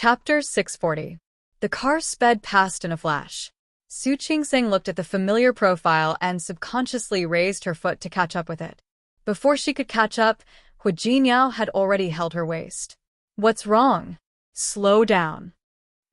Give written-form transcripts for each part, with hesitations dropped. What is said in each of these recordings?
Chapter 640. The car sped past in a flash. Su Qingsing looked at the familiar profile and subconsciously raised her foot to catch up with it. Before she could catch up, Hu Jinyao had already held her waist. "What's wrong? Slow down."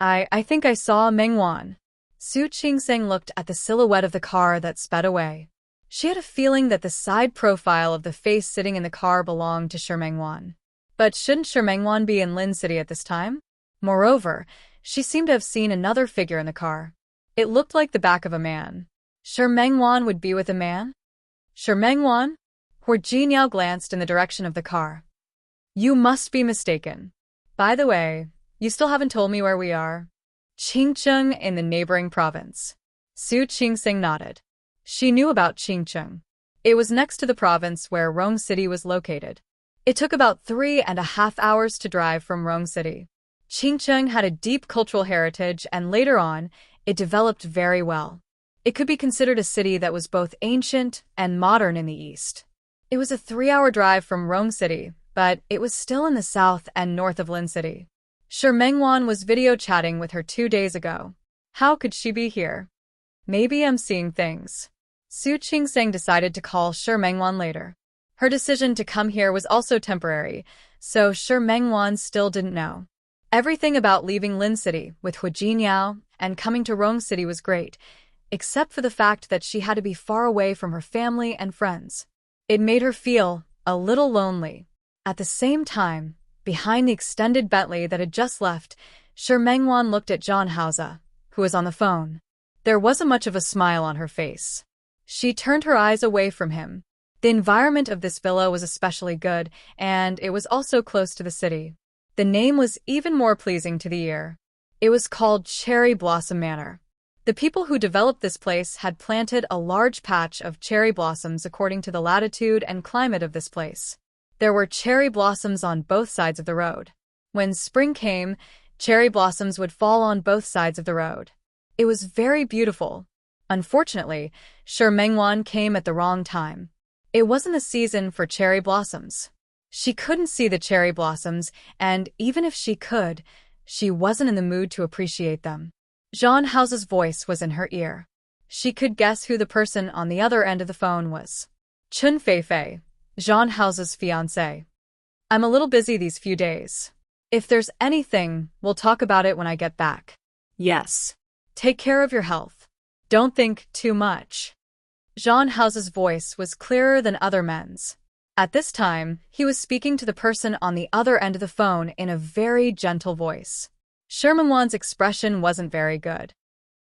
I think I saw Mengwan." Su Qingsing looked at the silhouette of the car that sped away. She had a feeling that the side profile of the face sitting in the car belonged to Shi Mengwan. But shouldn't Shi Mengwan be in Lin City at this time? Moreover, she seemed to have seen another figure in the car. It looked like the back of a man. Shi Mengwan would be with a man? Shi Mengwan? Hu Jinyao glanced in the direction of the car. "You must be mistaken. By the way, you still haven't told me where we are." "Qingcheng in the neighboring province." Su Qingsing nodded. She knew about Qingcheng. It was next to the province where Rong City was located. It took about 3.5 hours to drive from Rong City. Qingcheng had a deep cultural heritage, and later on, it developed very well. It could be considered a city that was both ancient and modern in the east. It was a 3-hour drive from Rong City, but it was still in the south and north of Lin City. Shi Mengwan was video chatting with her 2 days ago. How could she be here? Maybe I'm seeing things. Su Qingsing decided to call Shi Mengwan later. Her decision to come here was also temporary, so Shi Mengwan still didn't know. Everything about leaving Lin City with Hu Jinyao and coming to Rong City was great, except for the fact that she had to be far away from her family and friends. It made her feel a little lonely. At the same time, behind the extended Bentley that had just left, Shi Mengwan looked at John Hauser, who was on the phone. There wasn't much of a smile on her face. She turned her eyes away from him. The environment of this villa was especially good, and it was also close to the city. The name was even more pleasing to the ear. It was called Cherry Blossom Manor. The people who developed this place had planted a large patch of cherry blossoms according to the latitude and climate of this place. There were cherry blossoms on both sides of the road. When spring came, cherry blossoms would fall on both sides of the road. It was very beautiful. Unfortunately, Shi Mengwan came at the wrong time. It wasn't the season for cherry blossoms. She couldn't see the cherry blossoms, and even if she could, she wasn't in the mood to appreciate them. Jean House's voice was in her ear. She could guess who the person on the other end of the phone was. Chun Feifei, Jean House's fiancée. "I'm a little busy these few days. If there's anything, we'll talk about it when I get back." "Yes. Take care of your health. Don't think too much." Jean House's voice was clearer than other men's. At this time, he was speaking to the person on the other end of the phone in a very gentle voice. Shi Mengwan's expression wasn't very good.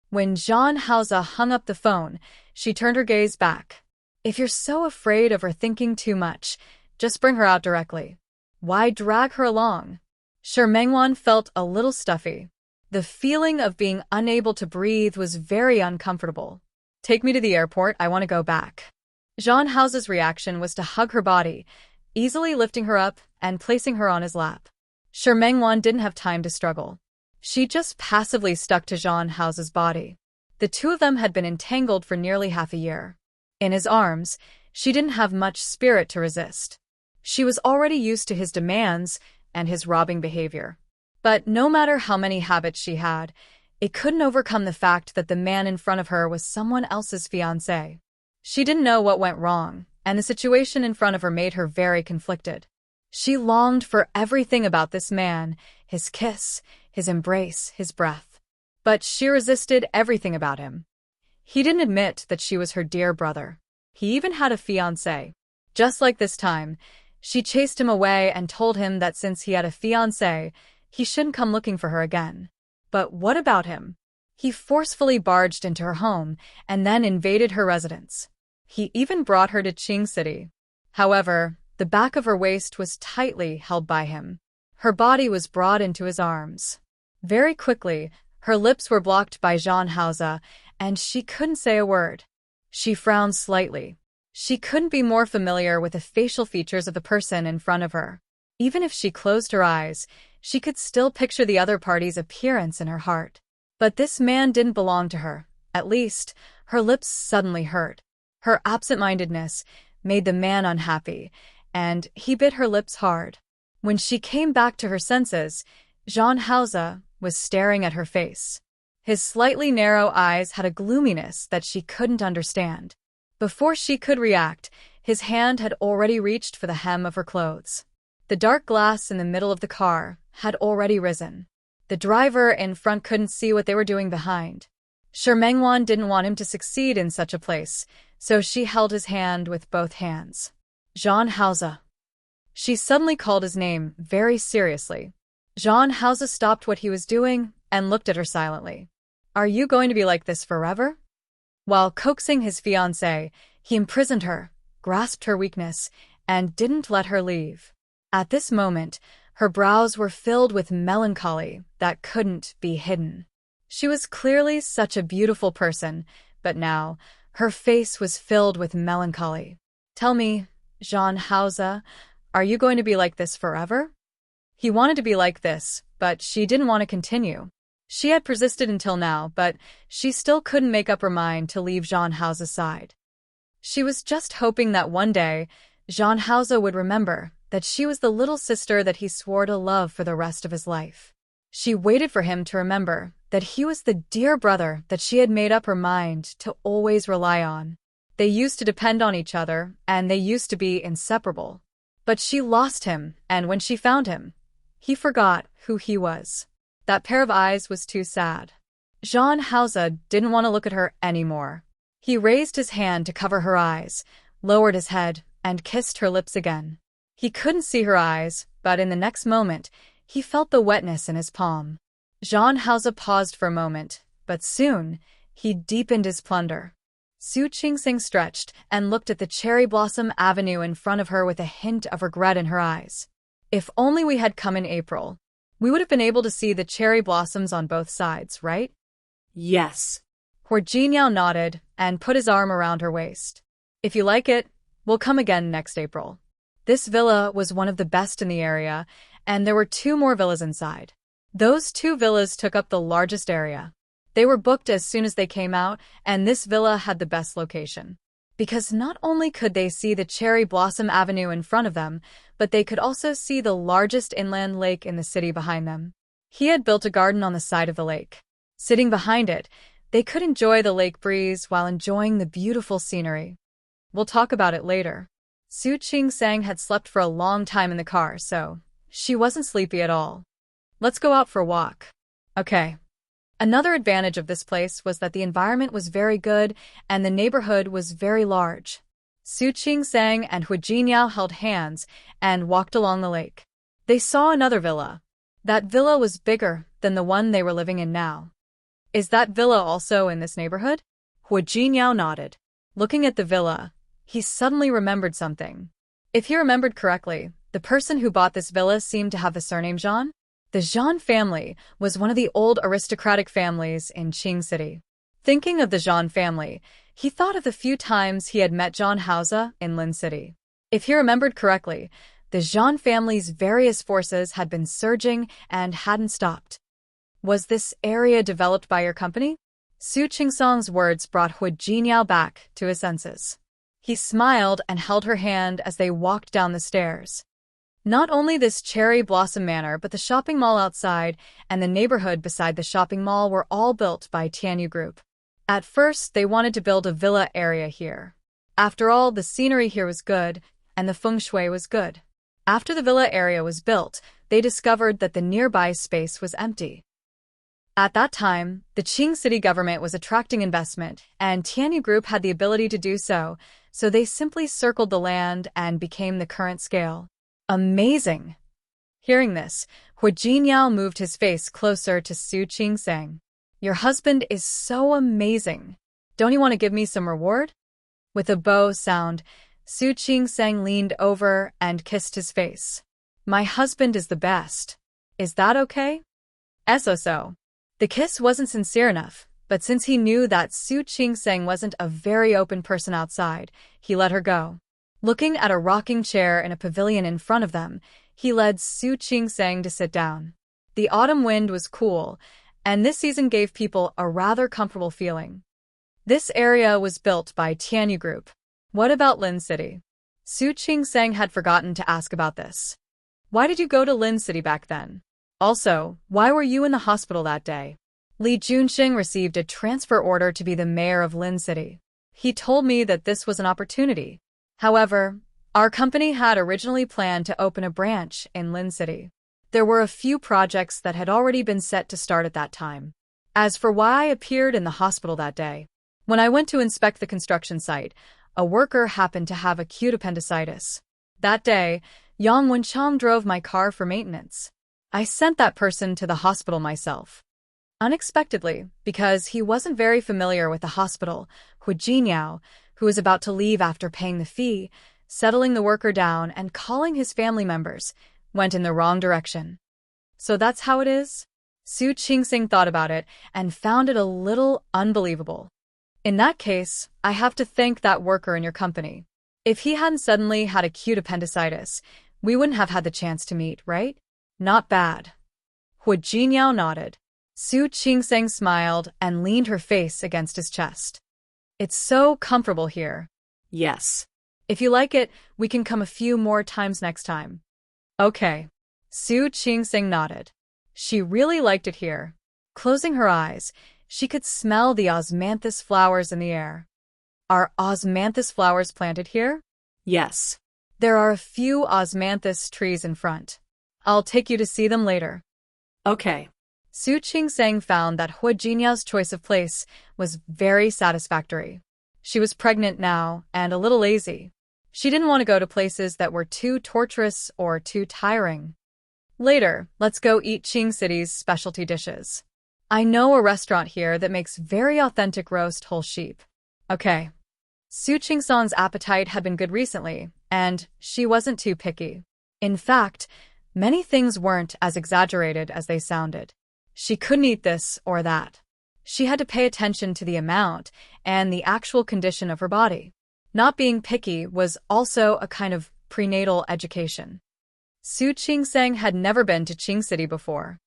When Jean Hauser hung up the phone, she turned her gaze back. "If you're so afraid of her thinking too much, just bring her out directly. Why drag her along?" Shi Mengwan felt a little stuffy. The feeling of being unable to breathe was very uncomfortable. "Take me to the airport, I want to go back." Jean House's reaction was to hug her body, easily lifting her up and placing her on his lap. Shi Mengwan didn't have time to struggle. She just passively stuck to Jean House's body. The two of them had been entangled for nearly half a year. In his arms, she didn't have much spirit to resist. She was already used to his demands and his robbing behavior. But no matter how many habits she had, it couldn't overcome the fact that the man in front of her was someone else's fiancé. She didn't know what went wrong, and the situation in front of her made her very conflicted. She longed for everything about this man, his kiss, his embrace, his breath. But she resisted everything about him. He didn't admit that she was her dear brother. He even had a fiancé. Just like this time, she chased him away and told him that since he had a fiancé, he shouldn't come looking for her again. But what about him? He forcefully barged into her home and then invaded her residence. He even brought her to Qing City. However, the back of her waist was tightly held by him. Her body was brought into his arms. Very quickly, her lips were blocked by Jean Hauser, and she couldn't say a word. She frowned slightly. She couldn't be more familiar with the facial features of the person in front of her. Even if she closed her eyes, she could still picture the other party's appearance in her heart. But this man didn't belong to her. At least, her lips suddenly hurt. Her absent-mindedness made the man unhappy, and he bit her lips hard. When she came back to her senses, Jean Hauser was staring at her face. His slightly narrow eyes had a gloominess that she couldn't understand. Before she could react, his hand had already reached for the hem of her clothes. The dark glass in the middle of the car had already risen. The driver in front couldn't see what they were doing behind. Mengwan didn't want him to succeed in such a place, so she held his hand with both hands. Jean Hauser. She suddenly called his name very seriously. Jean Hauser stopped what he was doing and looked at her silently. Are you going to be like this forever? While coaxing his fiancée, he imprisoned her, grasped her weakness, and didn't let her leave. At this moment, her brows were filled with melancholy that couldn't be hidden. She was clearly such a beautiful person, but now, her face was filled with melancholy. Tell me, Jean Hauser, are you going to be like this forever? He wanted to be like this, but she didn't want to continue. She had persisted until now, but she still couldn't make up her mind to leave Jean Hauser's side. She was just hoping that one day, Jean Hauser would remember that she was the little sister that he swore to love for the rest of his life. She waited for him to remember that he was the dear brother that she had made up her mind to always rely on. They used to depend on each other, and they used to be inseparable. But she lost him, and when she found him, he forgot who he was. That pair of eyes was too sad. Jean Hauser didn't want to look at her anymore. He raised his hand to cover her eyes, lowered his head, and kissed her lips again. He couldn't see her eyes, but in the next moment, he felt the wetness in his palm. Jean Hauser paused for a moment, but soon, he deepened his plunder. Su Qingsing stretched and looked at the cherry blossom avenue in front of her with a hint of regret in her eyes. If only we had come in April. We would have been able to see the cherry blossoms on both sides, right? Yes. Hu Jingyao nodded and put his arm around her waist. If you like it, we'll come again next April. This villa was one of the best in the area, and there were 2 more villas inside. Those 2 villas took up the largest area. They were booked as soon as they came out, and this villa had the best location. Because not only could they see the cherry blossom avenue in front of them, but they could also see the largest inland lake in the city behind them. He had built a garden on the side of the lake. Sitting behind it, they could enjoy the lake breeze while enjoying the beautiful scenery. We'll talk about it later. Su Qingsang had slept for a long time in the car, so she wasn't sleepy at all. Let's go out for a walk. Okay. Another advantage of this place was that the environment was very good and the neighborhood was very large. Su Qingsang and Hu Jingyao held hands and walked along the lake. They saw another villa. That villa was bigger than the one they were living in now. Is that villa also in this neighborhood? Hu Jingyao nodded. Looking at the villa, he suddenly remembered something. If he remembered correctly, the person who bought this villa seemed to have the surname Jean. The Jean family was one of the old aristocratic families in Qing City. Thinking of the Jean family, he thought of the few times he had met Jean Hauser in Lin City. If he remembered correctly, the Jean family's various forces had been surging and hadn't stopped. Was this area developed by your company? Su Qingsang's words brought Hu Jingyao back to his senses. He smiled and held her hand as they walked down the stairs. Not only this cherry blossom manor, but the shopping mall outside and the neighborhood beside the shopping mall were all built by Tianyu Group. At first, they wanted to build a villa area here. After all, the scenery here was good, and the feng shui was good. After the villa area was built, they discovered that the nearby space was empty. At that time, the Qing City government was attracting investment, and Tianyu Group had the ability to do so, so they simply circled the land and became the current scale. Amazing! Hearing this, Hu Jingyao moved his face closer to Su Qingsang. Your husband is so amazing. Don't you want to give me some reward? With a bow sound, Su Qingsang leaned over and kissed his face. My husband is the best. Is that okay? So. The kiss wasn't sincere enough, but since he knew that Su Qingsang wasn't a very open person outside, he let her go. Looking at a rocking chair in a pavilion in front of them, he led Su Qingsang to sit down. The autumn wind was cool, and this season gave people a rather comfortable feeling. This area was built by Tianyu Group. What about Lin City? Su Qingsang had forgotten to ask about this. Why did you go to Lin City back then? Also, why were you in the hospital that day? Li Junxing received a transfer order to be the mayor of Lin City. He told me that this was an opportunity. However, our company had originally planned to open a branch in Lin City. There were a few projects that had already been set to start at that time. As for why I appeared in the hospital that day, when I went to inspect the construction site, a worker happened to have acute appendicitis. That day, Yang Wenchang drove my car for maintenance. I sent that person to the hospital myself. Unexpectedly, because he wasn't very familiar with the hospital, Hu Jinyao, who was about to leave after paying the fee, settling the worker down and calling his family members, went in the wrong direction. So that's how it is? Su Qingxing thought about it and found it a little unbelievable. In that case, I have to thank that worker in your company. If he hadn't suddenly had acute appendicitis, we wouldn't have had the chance to meet, right? Not bad. Hu Jinyao nodded. Su Qingxing smiled and leaned her face against his chest. It's so comfortable here. Yes. If you like it, we can come a few more times next time. Okay. Su Qingxing nodded. She really liked it here. Closing her eyes, she could smell the osmanthus flowers in the air. Are osmanthus flowers planted here? Yes. There are a few osmanthus trees in front. I'll take you to see them later. Okay. Su Qingxing found that Hu Jinyao's choice of place was very satisfactory. She was pregnant now and a little lazy. She didn't want to go to places that were too torturous or too tiring. Later, let's go eat Qing City's specialty dishes. I know a restaurant here that makes very authentic roast whole sheep. Okay. Su Qingxing's appetite had been good recently, and she wasn't too picky. In fact, many things weren't as exaggerated as they sounded. She couldn't eat this or that. She had to pay attention to the amount and the actual condition of her body. Not being picky was also a kind of prenatal education. Su Qingxing had never been to Qing City before.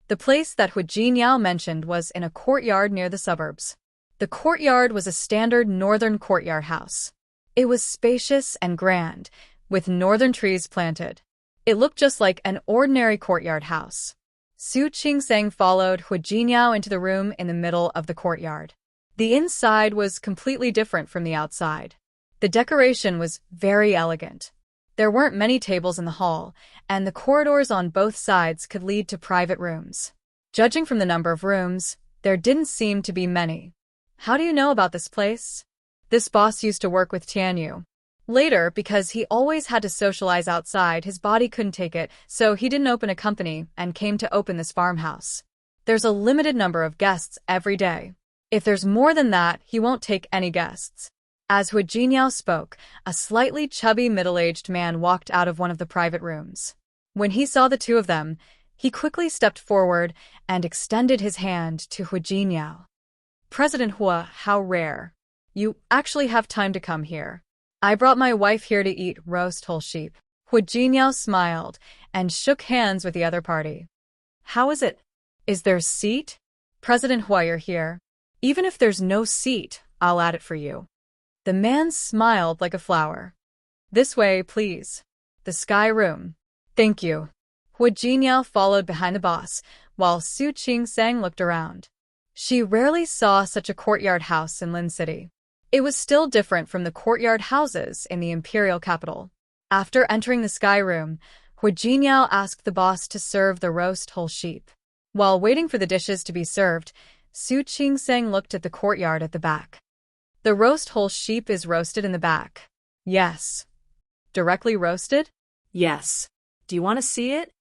The place that Hu Jinyao mentioned was in a courtyard near the suburbs. The courtyard was a standard northern courtyard house. It was spacious and grand, with northern trees planted. It looked just like an ordinary courtyard house. Su Qingxing followed Hu Jinyao into the room in the middle of the courtyard. The inside was completely different from the outside. The decoration was very elegant. There weren't many tables in the hall, and the corridors on both sides could lead to private rooms. Judging from the number of rooms, there didn't seem to be many. How do you know about this place? This boss used to work with Tianyu. Later, because he always had to socialize outside, his body couldn't take it, so he didn't open a company and came to open this farmhouse. There's a limited number of guests every day. If there's more than that, he won't take any guests. As Hu Jinyao spoke, a slightly chubby middle-aged man walked out of one of the private rooms. When he saw the two of them, he quickly stepped forward and extended his hand to Hu Jinyao. President Hua, how rare. You actually have time to come here. I brought my wife here to eat roast whole sheep. Hu Jinyao smiled and shook hands with the other party. How is it? Is there a seat? President Hua, you're here. Even if there's no seat, I'll add it for you. The man smiled like a flower. This way, please. The sky room. Thank you. Hu Jinyao followed behind the boss, while Su Qingxing looked around. She rarely saw such a courtyard house in Lin City. It was still different from the courtyard houses in the imperial capital. After entering the sky room, Hu Jinyao asked the boss to serve the roast whole sheep. While waiting for the dishes to be served, Su Qingxing looked at the courtyard at the back. The roast whole sheep is roasted in the back. Yes. Directly roasted? Yes. Do you want to see it?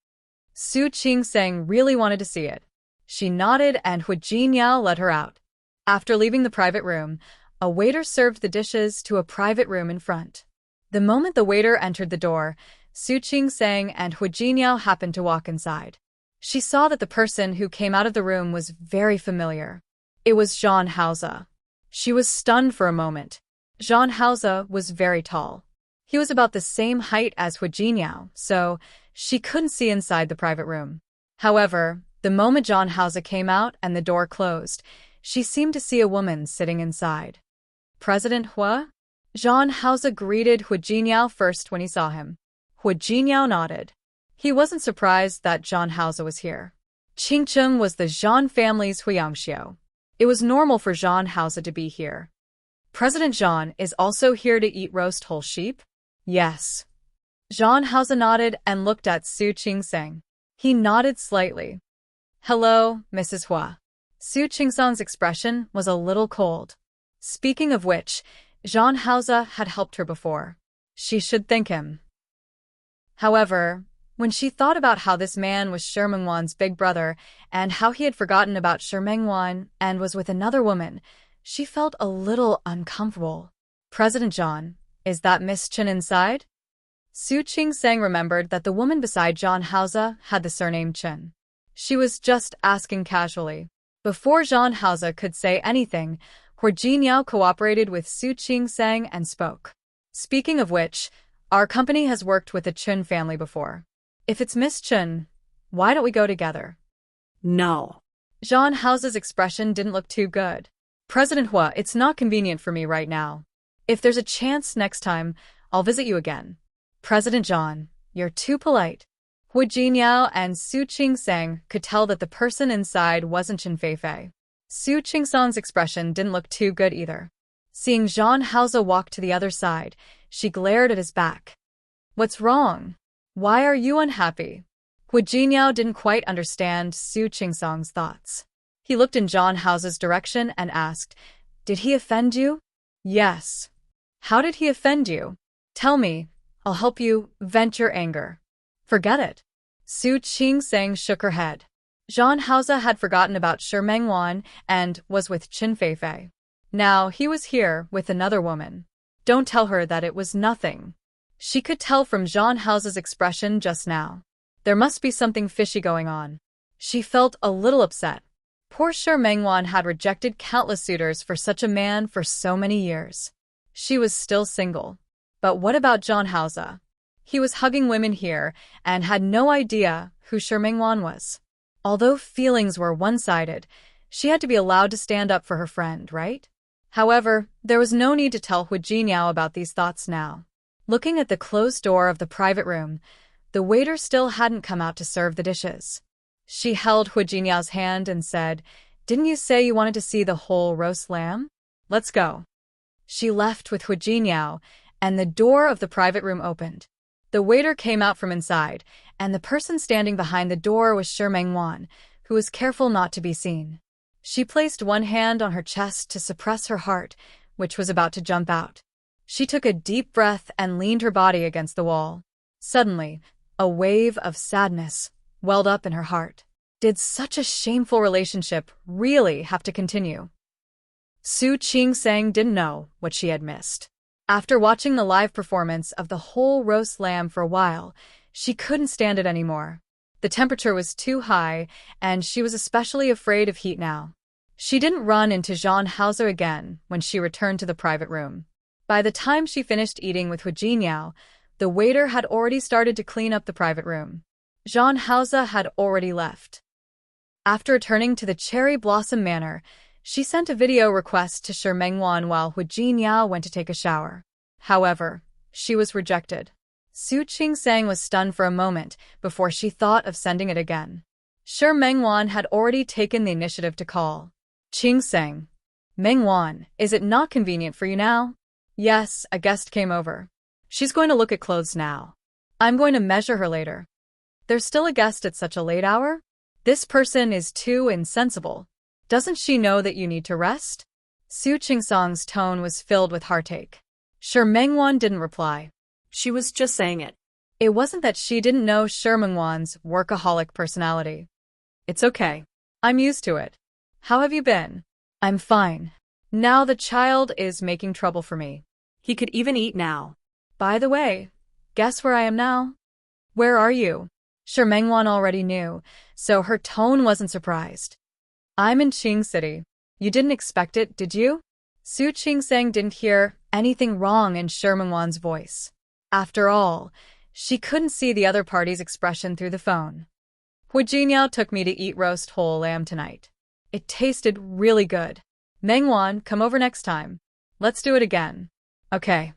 Su Qingxing really wanted to see it. She nodded and Hu Jinyao led her out. After leaving the private room, a waiter served the dishes to a private room in front. The moment the waiter entered the door, Su Qingxing and Hu Jinyao happened to walk inside. She saw that the person who came out of the room was very familiar. It was Zhang Haoze. She was stunned for a moment. Zhang Haoze was very tall. He was about the same height as Hu Jinyao, so she couldn't see inside the private room. However, the moment Zhang Haoze came out and the door closed, she seemed to see a woman sitting inside. President Hua? Zhang Haoze greeted Hu Jinyao first when he saw him. Hu Jinyao nodded. He wasn't surprised that Zhang Haoze was here. Qingcheng was the Zhang family's Huiangxiu. It was normal for Zhang Haoze to be here. President Zhang is also here to eat roast whole sheep? Yes. Zhang Haoze nodded and looked at Su Qingsang. He nodded slightly. Hello, Mrs. Hua. Su Qingsang's expression was a little cold. Speaking of which, Zhang Haoze had helped her before. She should thank him. However, when she thought about how this man was Shi Mengwan's big brother and how he had forgotten about Shi Mengwan and was with another woman, she felt a little uncomfortable. President Zhang, is that Miss Chen inside? Su Qingsang remembered that the woman beside Zhang Haoze had the surname Chen. She was just asking casually. Before Zhang Haoze could say anything, Hu Jinyao cooperated with Su Qingsang and spoke. Speaking of which, our company has worked with the Chen family before. If it's Miss Chen, why don't we go together? No. Zhang Haoze's expression didn't look too good. President Hua, it's not convenient for me right now. If there's a chance next time, I'll visit you again. President Zhang, you're too polite. Hu Jinyao and Su Qingsang could tell that the person inside wasn't Chen Feifei. Su Qingsang's expression didn't look too good either. Seeing Zhang Haoze walk to the other side, she glared at his back. What's wrong? Why are you unhappy? Hu Jinyao didn't quite understand Su Qingsang's thoughts. He looked in Zhang Haoze's direction and asked, Did he offend you? Yes. How did he offend you? Tell me, I'll help you vent your anger. Forget it. Su Qingsang shook her head. Zhang Haoze had forgotten about Shi Mengwan and was with Chen Feifei. Now he was here with another woman. Don't tell her that it was nothing. She could tell from Zhang Haoze's expression just now. There must be something fishy going on. She felt a little upset. Poor Shi Mengwan had rejected countless suitors for such a man for so many years. She was still single. But what about Zhang Haoze? He was hugging women here and had no idea who Shi Mengwan was. Although feelings were one-sided, she had to be allowed to stand up for her friend, right? However, there was no need to tell Hu Jinyao about these thoughts now. Looking at the closed door of the private room, the waiter still hadn't come out to serve the dishes. She held Hu Jinyao's hand and said, Didn't you say you wanted to see the whole roast lamb? Let's go. She left with Hu Jinyao, and the door of the private room opened. The waiter came out from inside, and the person standing behind the door was Shi Mengwan, who was careful not to be seen. She placed one hand on her chest to suppress her heart, which was about to jump out. She took a deep breath and leaned her body against the wall. Suddenly, a wave of sadness welled up in her heart. Did such a shameful relationship really have to continue? Su Qingsang didn't know what she had missed. After watching the live performance of the whole roast lamb for a while, she couldn't stand it anymore. The temperature was too high, and she was especially afraid of heat now. She didn't run into Zhang Haoze again when she returned to the private room. By the time she finished eating with Hu Jinyao, the waiter had already started to clean up the private room. Zhang Haoze had already left. After returning to the Cherry Blossom Manor, she sent a video request to Shi Mengwan while Hu Jinyao went to take a shower. However, she was rejected. Su Qingsang was stunned for a moment before she thought of sending it again. Shi Mengwan had already taken the initiative to call. Qingsang. Mengwan, is it not convenient for you now? Yes, a guest came over. She's going to look at clothes now. I'm going to measure her later. There's still a guest at such a late hour? This person is too insensible. Doesn't she know that you need to rest? Su Qingsang's tone was filled with heartache. Shi Mengwan didn't reply. She was just saying it. It wasn't that she didn't know Shi Mengwan's workaholic personality. It's okay. I'm used to it. How have you been? I'm fine. Now the child is making trouble for me. He could even eat now. By the way, guess where I am now? Where are you? Shi Mengwan already knew, so her tone wasn't surprised. I'm in Qing City. You didn't expect it, did you? Su Qingsang didn't hear anything wrong in Shi Mengwan's voice. After all, she couldn't see the other party's expression through the phone. Hu Jinyao took me to eat roast whole lamb tonight. It tasted really good. Mengwan, come over next time. Let's do it again. Okay.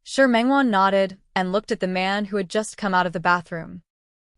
Shi Mengwan nodded and looked at the man who had just come out of the bathroom.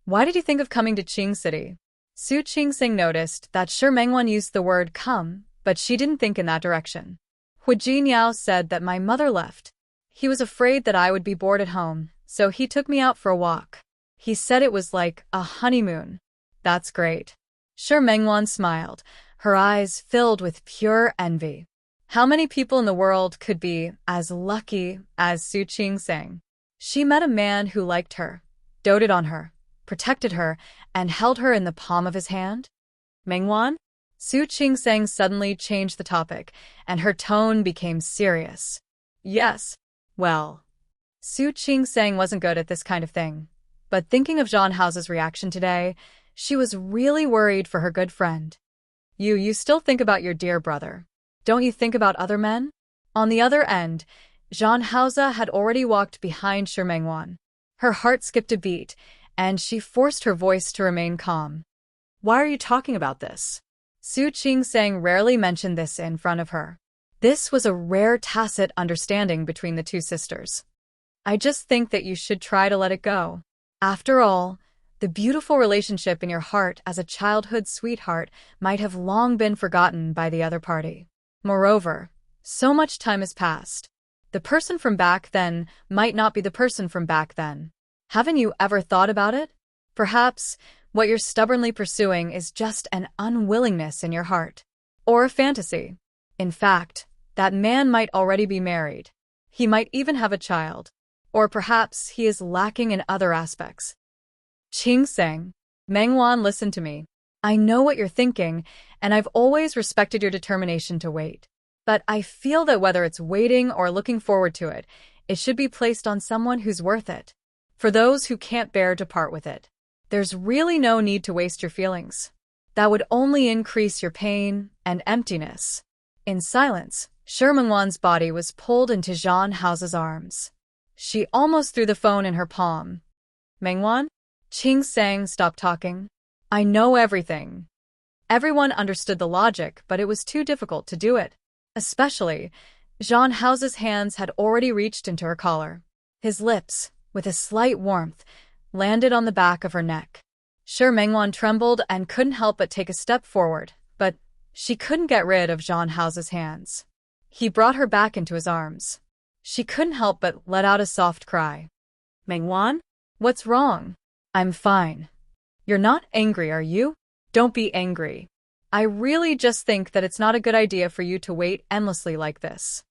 Why did you think of coming to Qing City? Su Qingsing noticed that Shi Mengwan used the word come, but she didn't think in that direction. Hu Jinniao said that my mother left. He was afraid that I would be bored at home, so he took me out for a walk. He said it was like a honeymoon. That's great. Shi Mengwan smiled, her eyes filled with pure envy. How many people in the world could be as lucky as Su Qingsing? She met a man who liked her, doted on her, protected her, and held her in the palm of his hand? Mengwan? Su Qingsing suddenly changed the topic, and her tone became serious. Yes. Well. Su Qingsing wasn't good at this kind of thing. But thinking of Zhan Hao's reaction today, she was really worried for her good friend. You still think about your dear brother. Don't you think about other men? On the other end, Zhan Hao had already walked behind Shi Mengwan. Her heart skipped a beat, and she forced her voice to remain calm. Why are you talking about this? Su Qingsing rarely mentioned this in front of her. This was a rare tacit understanding between the two sisters. I just think that you should try to let it go. After all, the beautiful relationship in your heart as a childhood sweetheart might have long been forgotten by the other party. Moreover, so much time has passed. The person from back then might not be the person from back then. Haven't you ever thought about it? Perhaps what you're stubbornly pursuing is just an unwillingness in your heart. Or a fantasy. In fact, that man might already be married. He might even have a child. Or perhaps he is lacking in other aspects. Qingsing, Mengwan, listen to me. I know what you're thinking, and I've always respected your determination to wait. But I feel that whether it's waiting or looking forward to it, it should be placed on someone who's worth it. For those who can't bear to part with it, there's really no need to waste your feelings. That would only increase your pain and emptiness. In silence, Shi Mengwan's body was pulled into Zhan Hao's arms. She almost threw the phone in her palm. Mengwan? Qingsing stopped talking. I know everything. Everyone understood the logic, but it was too difficult to do it. Especially, Zhan Hao's hands had already reached into her collar. His lips, with a slight warmth, landed on the back of her neck. Shi Mengwan trembled and couldn't help but take a step forward, but she couldn't get rid of Zhan Hao's hands. He brought her back into his arms. She couldn't help but let out a soft cry. Mengwan? What's wrong? I'm fine. You're not angry, are you? Don't be angry. I really just think that it's not a good idea for you to wait endlessly like this.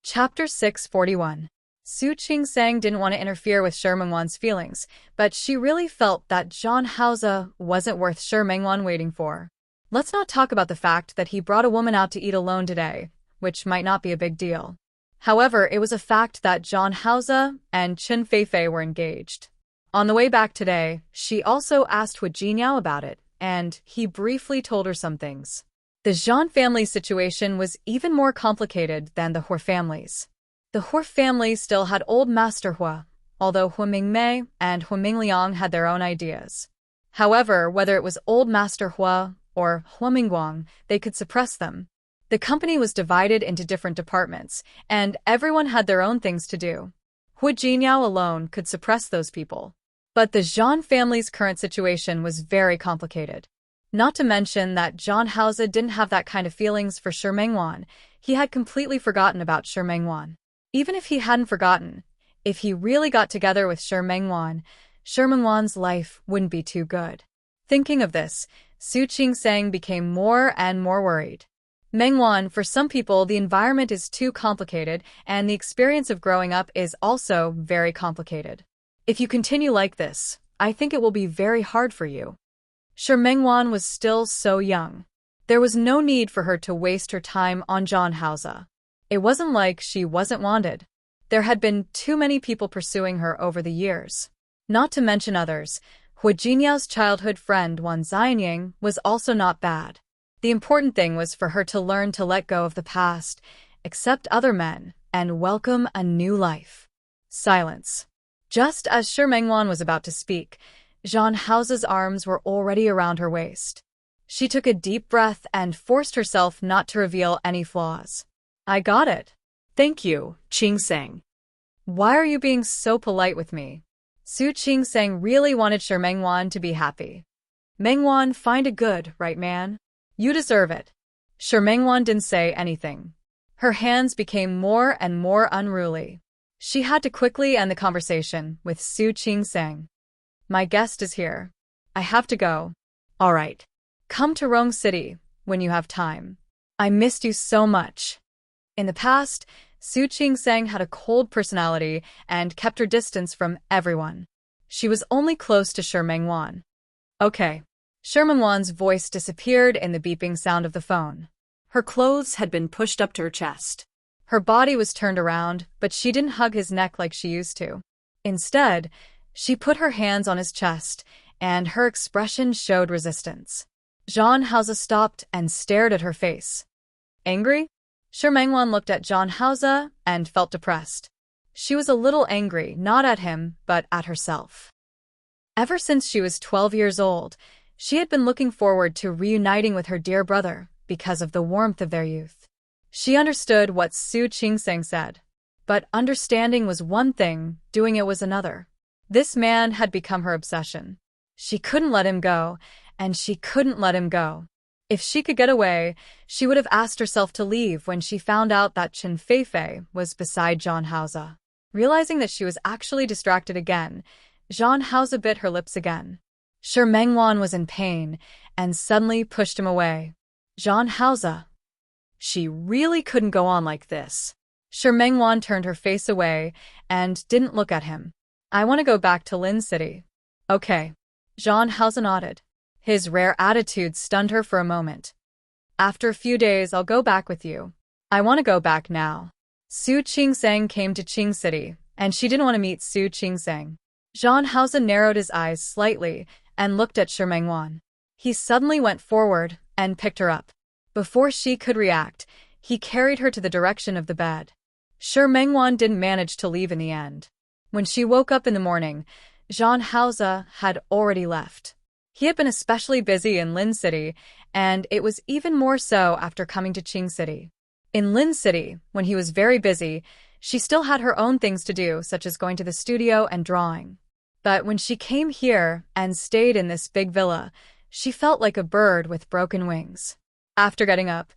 Chapter 641. Su Qingsing didn't want to interfere with Shi Mengwan's feelings, but she really felt that Zhan Hao wasn't worth Shi Mengwan waiting for. Let's not talk about the fact that he brought a woman out to eat alone today, which might not be a big deal. However, it was a fact that Zhan Hao and Chen Feifei were engaged. On the way back today, she also asked Hu Jinniao about it, and he briefly told her some things. The Zhan family situation was even more complicated than the Hu family's. The Hu family still had old Master Hu, although Hu Mingmei and Hu Mingliang had their own ideas. However, whether it was old Master Hu or Hu Mingguang, they could suppress them. The company was divided into different departments, and everyone had their own things to do. Hu Jinniao alone could suppress those people. But the Zhan family's current situation was very complicated. Not to mention that Zhan Hao didn't have that kind of feelings for Shi Mengwan. He had completely forgotten about Shi Mengwan. Even if he hadn't forgotten, if he really got together with Shi Mengwan's life wouldn't be too good. Thinking of this, Su Qingsing became more and more worried. Mengwan, for some people, the environment is too complicated, and the experience of growing up is also very complicated. If you continue like this, I think it will be very hard for you. Shi Mengwan was still so young. There was no need for her to waste her time on Zhan Hao. It wasn't like she wasn't wanted. There had been too many people pursuing her over the years. Not to mention others, Hu Jinniao's childhood friend Wan Xianying was also not bad. The important thing was for her to learn to let go of the past, accept other men, and welcome a new life. Silence. Just as Shi Mengwan was about to speak, Zhan Hao's arms were already around her waist. She took a deep breath and forced herself not to reveal any flaws. I got it. Thank you, Qingsing. Why are you being so polite with me? Su Qingsang really wanted Shi Mengwan to be happy. Mengwan, find it good, right man? You deserve it. Shi Mengwan didn't say anything. Her hands became more and more unruly. She had to quickly end the conversation with Su Qingsang. My guest is here. I have to go. All right. Come to Rong City when you have time. I missed you so much. In the past, Su Qingsang had a cold personality and kept her distance from everyone. She was only close to Shi Mengwan. Okay. Shi Mengwan's voice disappeared in the beeping sound of the phone. Her clothes had been pushed up to her chest. Her body was turned around, but she didn't hug his neck like she used to. Instead, she put her hands on his chest, and her expression showed resistance. Zhang Haoze stopped and stared at her face. Angry? Shi Mengwan looked at Zhang Haoze and felt depressed. She was a little angry, not at him, but at herself. Ever since she was 12 years old, she had been looking forward to reuniting with her dear brother because of the warmth of their youth. She understood what Su Qingsang said. But understanding was one thing, doing it was another. This man had become her obsession. She couldn't let him go, and she couldn't let him go. If she could get away, she would have asked herself to leave when she found out that Chen Feifei was beside Zhang Haoze. Realizing that she was actually distracted again, Zhang Haoze bit her lips again. Shi Mengwan was in pain and suddenly pushed him away. Zhang Haoze. She really couldn't go on like this. Shi Mengwan turned her face away and didn't look at him. I want to go back to Lin City. Okay. Zhang Haoze nodded. His rare attitude stunned her for a moment. After a few days, I'll go back with you. I want to go back now. Su Qingsang came to Qing City, and she didn't want to meet Su Qingsang. Zhang Haoze narrowed his eyes slightly and looked at Shi Mengwan. He suddenly went forward and picked her up. Before she could react, he carried her to the direction of the bed. Shi Mengwan didn't manage to leave in the end. When she woke up in the morning, Zhang Haoze had already left. He had been especially busy in Lin City, and it was even more so after coming to Qing City. In Lin City, when he was very busy, she still had her own things to do, such as going to the studio and drawing. But when she came here and stayed in this big villa, she felt like a bird with broken wings. After getting up,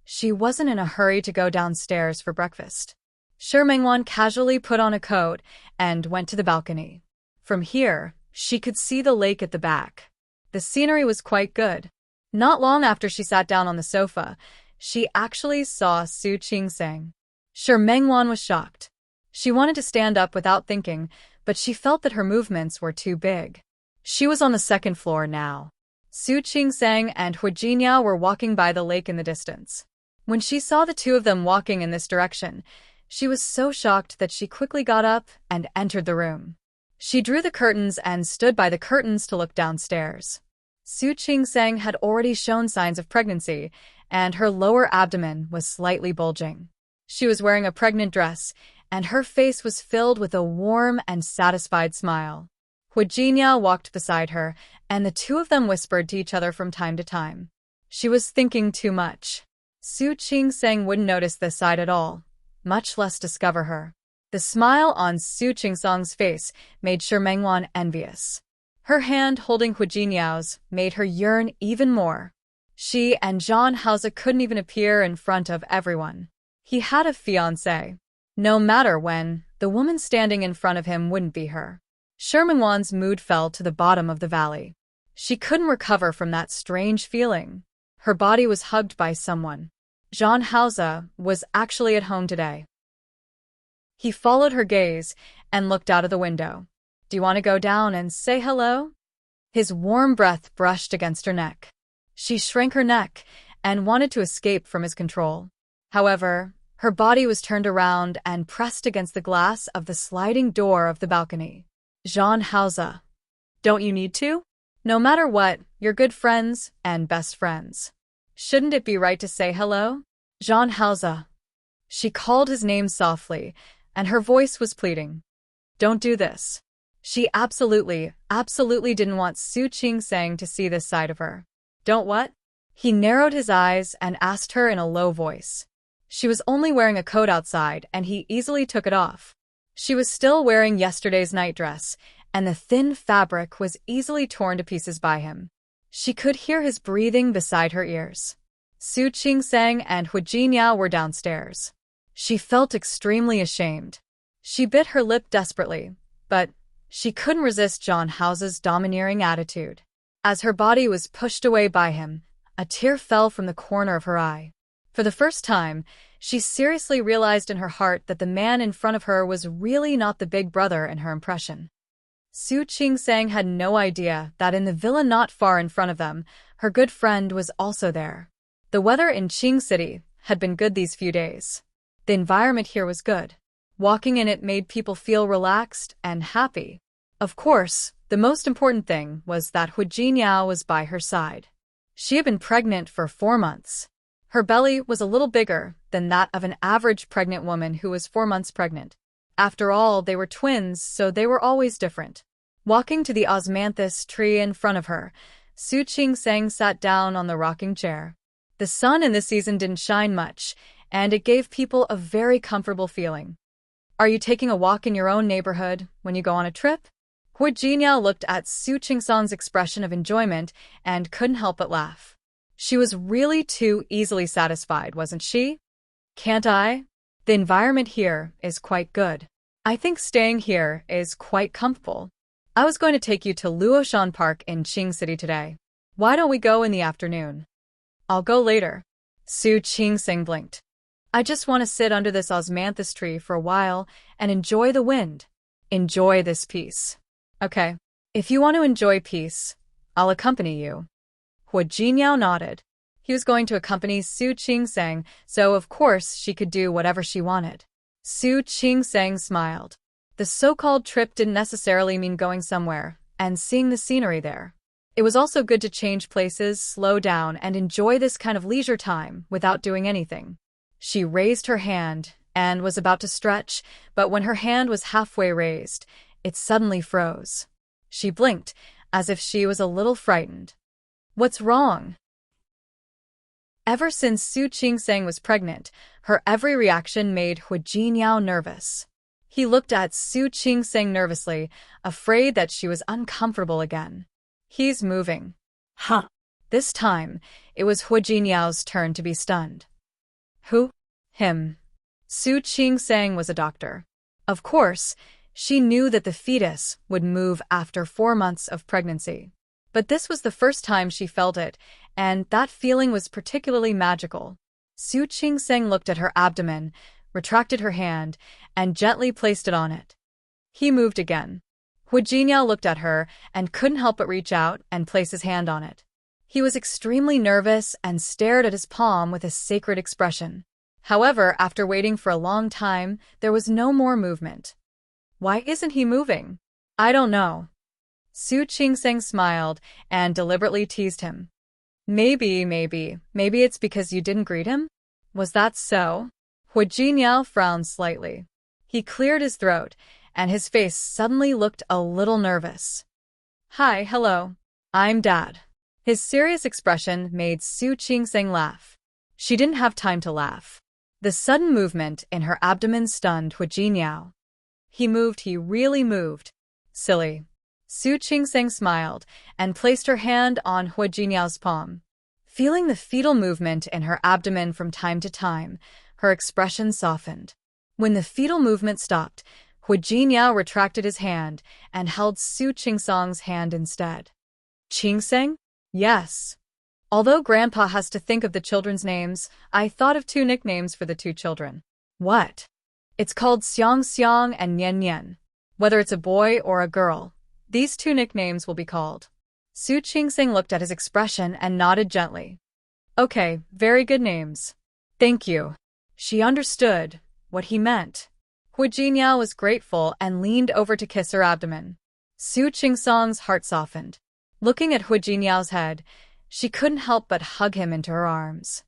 she wasn't in a hurry to go downstairs for breakfast. Shi Mengwan casually put on a coat and went to the balcony. From here, she could see the lake at the back. The scenery was quite good. Not long after she sat down on the sofa, she actually saw Su Qingsang. Shi Mengwan was shocked. She wanted to stand up without thinking, but she felt that her movements were too big. She was on the second floor now. Su Qingsang and Hu Jinyao were walking by the lake in the distance. When she saw the two of them walking in this direction, she was so shocked that she quickly got up and entered the room. She drew the curtains and stood by the curtains to look downstairs. Su Qingsang had already shown signs of pregnancy, and her lower abdomen was slightly bulging. She was wearing a pregnant dress, and her face was filled with a warm and satisfied smile. Hu Jinyao walked beside her, and the two of them whispered to each other from time to time. She was thinking too much. Su Qingsang wouldn't notice this side at all, much less discover her. The smile on Su Qingsang's face made Shi Mengwan envious. Her hand holding Hu Jinyao's made her yearn even more. She and Zhang Haoze couldn't even appear in front of everyone. He had a fiancée. No matter when, the woman standing in front of him wouldn't be her. Shi Mengwan's mood fell to the bottom of the valley. She couldn't recover from that strange feeling. Her body was hugged by someone. Zhang Haoze was actually at home today. He followed her gaze and looked out of the window. Do you want to go down and say hello? His warm breath brushed against her neck. She shrank her neck and wanted to escape from his control. However, her body was turned around and pressed against the glass of the sliding door of the balcony. Zhang Haoze. Don't you need to? No matter what, you're good friends and best friends. Shouldn't it be right to say hello? Zhang Haoze. She called his name softly, and her voice was pleading. Don't do this. She absolutely didn't want Su Qingsang to see this side of her. Don't what? He narrowed his eyes and asked her in a low voice. She was only wearing a coat outside, and he easily took it off. She was still wearing yesterday's nightdress, and the thin fabric was easily torn to pieces by him. She could hear his breathing beside her ears. Su Qingsang and Hu Jinyao were downstairs. She felt extremely ashamed. She bit her lip desperately, but she couldn't resist John House's domineering attitude. As her body was pushed away by him, a tear fell from the corner of her eye. For the first time, she seriously realized in her heart that the man in front of her was really not the big brother in her impression. Su Qingsang had no idea that in the villa not far in front of them, her good friend was also there. The weather in Qing City had been good these few days. The environment here was good. Walking in it made people feel relaxed and happy. Of course, the most important thing was that Hu Jinyao was by her side. She had been pregnant for 4 months. Her belly was a little bigger than that of an average pregnant woman who was 4 months pregnant. After all, they were twins, so they were always different. Walking to the osmanthus tree in front of her, Su Qingsang sat down on the rocking chair. The sun in this season didn't shine much, and it gave people a very comfortable feeling. Are you taking a walk in your own neighborhood when you go on a trip? Hu Jinyao looked at Su Qingsang's expression of enjoyment and couldn't help but laugh. She was really too easily satisfied, wasn't she? Can't I? The environment here is quite good. I think staying here is quite comfortable. I was going to take you to Luoshan Park in Qing City today. Why don't we go in the afternoon? I'll go later. Su Qingsang blinked. I just want to sit under this osmanthus tree for a while and enjoy the wind. Enjoy this peace. Okay. If you want to enjoy peace, I'll accompany you. Hu Jinyao nodded. He was going to accompany Su Qingsang, so of course she could do whatever she wanted. Su Qingsang smiled. The so-called trip didn't necessarily mean going somewhere and seeing the scenery there. It was also good to change places, slow down, and enjoy this kind of leisure time without doing anything. She raised her hand and was about to stretch, but when her hand was halfway raised, it suddenly froze. She blinked, as if she was a little frightened. What's wrong? Ever since Su Qingsang was pregnant, her every reaction made Hu Jinyao nervous. He looked at Su Qingsang nervously, afraid that she was uncomfortable again. He's moving. Huh. This time, it was Hu Jinyao's turn to be stunned. Who? Him. Su Qingsang was a doctor. Of course, she knew that the fetus would move after 4 months of pregnancy. But this was the first time she felt it, and that feeling was particularly magical. Su Qingsang looked at her abdomen, retracted her hand, and gently placed it on it. He moved again. Hu Jinyao looked at her and couldn't help but reach out and place his hand on it. He was extremely nervous and stared at his palm with a sacred expression. However, after waiting for a long time, there was no more movement. Why isn't he moving? I don't know. Su Qingsang smiled and deliberately teased him. Maybe it's because you didn't greet him? Was that so? Hu Jinyao frowned slightly. He cleared his throat, and his face suddenly looked a little nervous. Hi, hello. I'm Dad. His serious expression made Su Qingsang laugh. She didn't have time to laugh. The sudden movement in her abdomen stunned Hu Jinyao. He really moved. Silly. Su Qingsang smiled and placed her hand on Hu Jinyao's palm. Feeling the fetal movement in her abdomen from time to time, her expression softened. When the fetal movement stopped, Hu Jinyao retracted his hand and held Su Qingsang's hand instead. Qingsang? Yes. Although Grandpa has to think of the children's names, I thought of 2 nicknames for the 2 children. What? It's called Xiang Xiang and Nian Nian. Whether it's a boy or a girl, these 2 nicknames will be called. Su Qingsang looked at his expression and nodded gently. Okay, very good names. Thank you. She understood what he meant. Hu Jinyao was grateful and leaned over to kiss her abdomen. Su Qingsang's heart softened. Looking at Hu Jinyao's head, she couldn't help but hug him into her arms.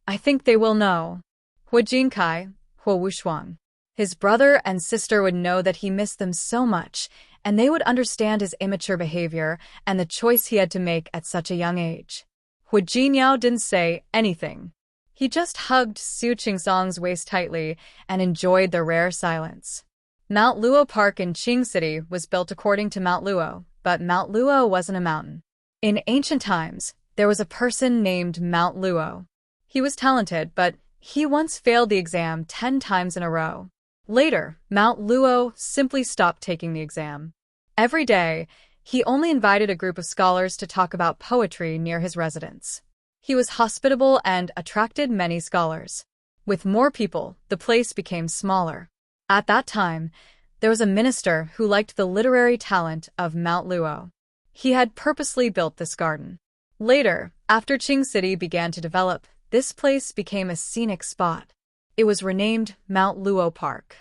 I think they will know. Hu Jinkai, Hu Wushuang. His brother and sister would know that he missed them so much, and they would understand his immature behavior and the choice he had to make at such a young age. Hu Jinyao didn't say anything. He just hugged Su Qingsang's waist tightly and enjoyed the rare silence. Mount Luo Park in Qing City was built according to Mount Luo, but Mount Luo wasn't a mountain. In ancient times, there was a person named Mount Luo. He was talented, but he once failed the exam 10 times in a row. Later, Mount Luo simply stopped taking the exam. Every day, he only invited a group of scholars to talk about poetry near his residence. He was hospitable and attracted many scholars. With more people, the place became smaller. At that time, there was a minister who liked the literary talent of Mount Luo. He had purposely built this garden. Later, after Qing City began to develop, this place became a scenic spot. It was renamed Mount Luo Park.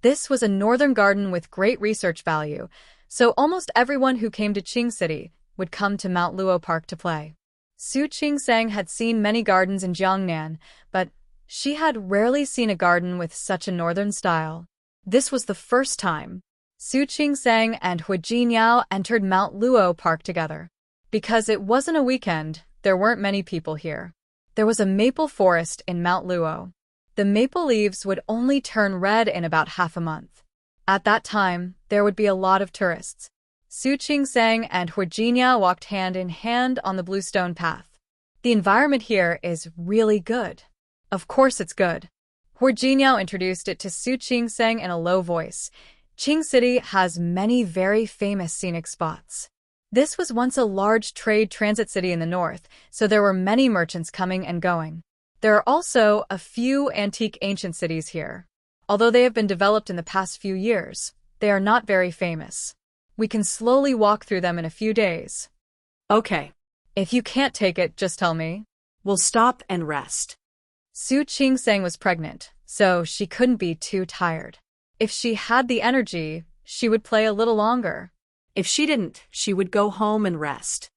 This was a northern garden with great research value, so almost everyone who came to Qing City would come to Mount Luo Park to play. Su Qingsang had seen many gardens in Jiangnan, but she had rarely seen a garden with such a northern style. This was the first time Su Qingsang and Hu Jinyao entered Mount Luo Park together. Because it wasn't a weekend, there weren't many people here. There was a maple forest in Mount Luo. The maple leaves would only turn red in about half a month. At that time, there would be a lot of tourists. Su Qingsang and Hu Jinyao walked hand in hand on the bluestone path. The environment here is really good. Of course it's good. Hu Jinyao introduced it to Su Qingsang in a low voice. Qing City has many very famous scenic spots. This was once a large trade transit city in the north, so there were many merchants coming and going. There are also a few antique ancient cities here. Although they have been developed in the past few years, they are not very famous. We can slowly walk through them in a few days. Okay. If you can't take it, just tell me. We'll stop and rest. Su Qingsang was pregnant, so she couldn't be too tired. If she had the energy, she would play a little longer. If she didn't, she would go home and rest.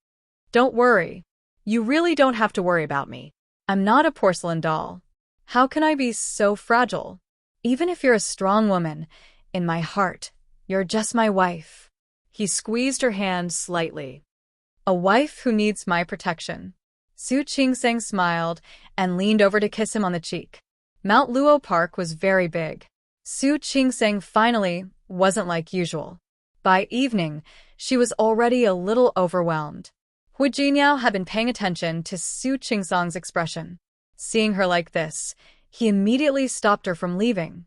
Don't worry. You really don't have to worry about me. I'm not a porcelain doll. How can I be so fragile? Even if you're a strong woman, in my heart, you're just my wife. He squeezed her hand slightly. A wife who needs my protection. Su Qingsang smiled and leaned over to kiss him on the cheek. Mount Luo Park was very big. Su Qingsang finally wasn't like usual. By evening, she was already a little overwhelmed. Hu Jinyao had been paying attention to Su Qingsang's expression. Seeing her like this, he immediately stopped her from leaving.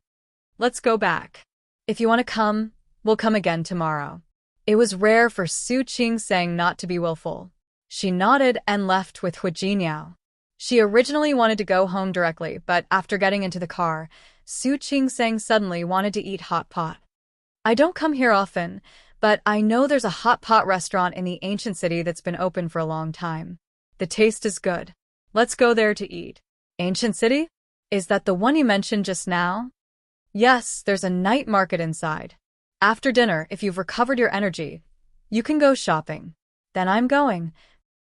Let's go back. If you want to come, we'll come again tomorrow. It was rare for Su Qingsang not to be willful. She nodded and left with Hu Jinyao. She originally wanted to go home directly, but after getting into the car, Su Qingsang suddenly wanted to eat hot pot. I don't come here often, but I know there's a hot pot restaurant in the ancient city that's been open for a long time. The taste is good. Let's go there to eat. Ancient city? Is that the one you mentioned just now? Yes, there's a night market inside. After dinner, if you've recovered your energy, you can go shopping. Then I'm going.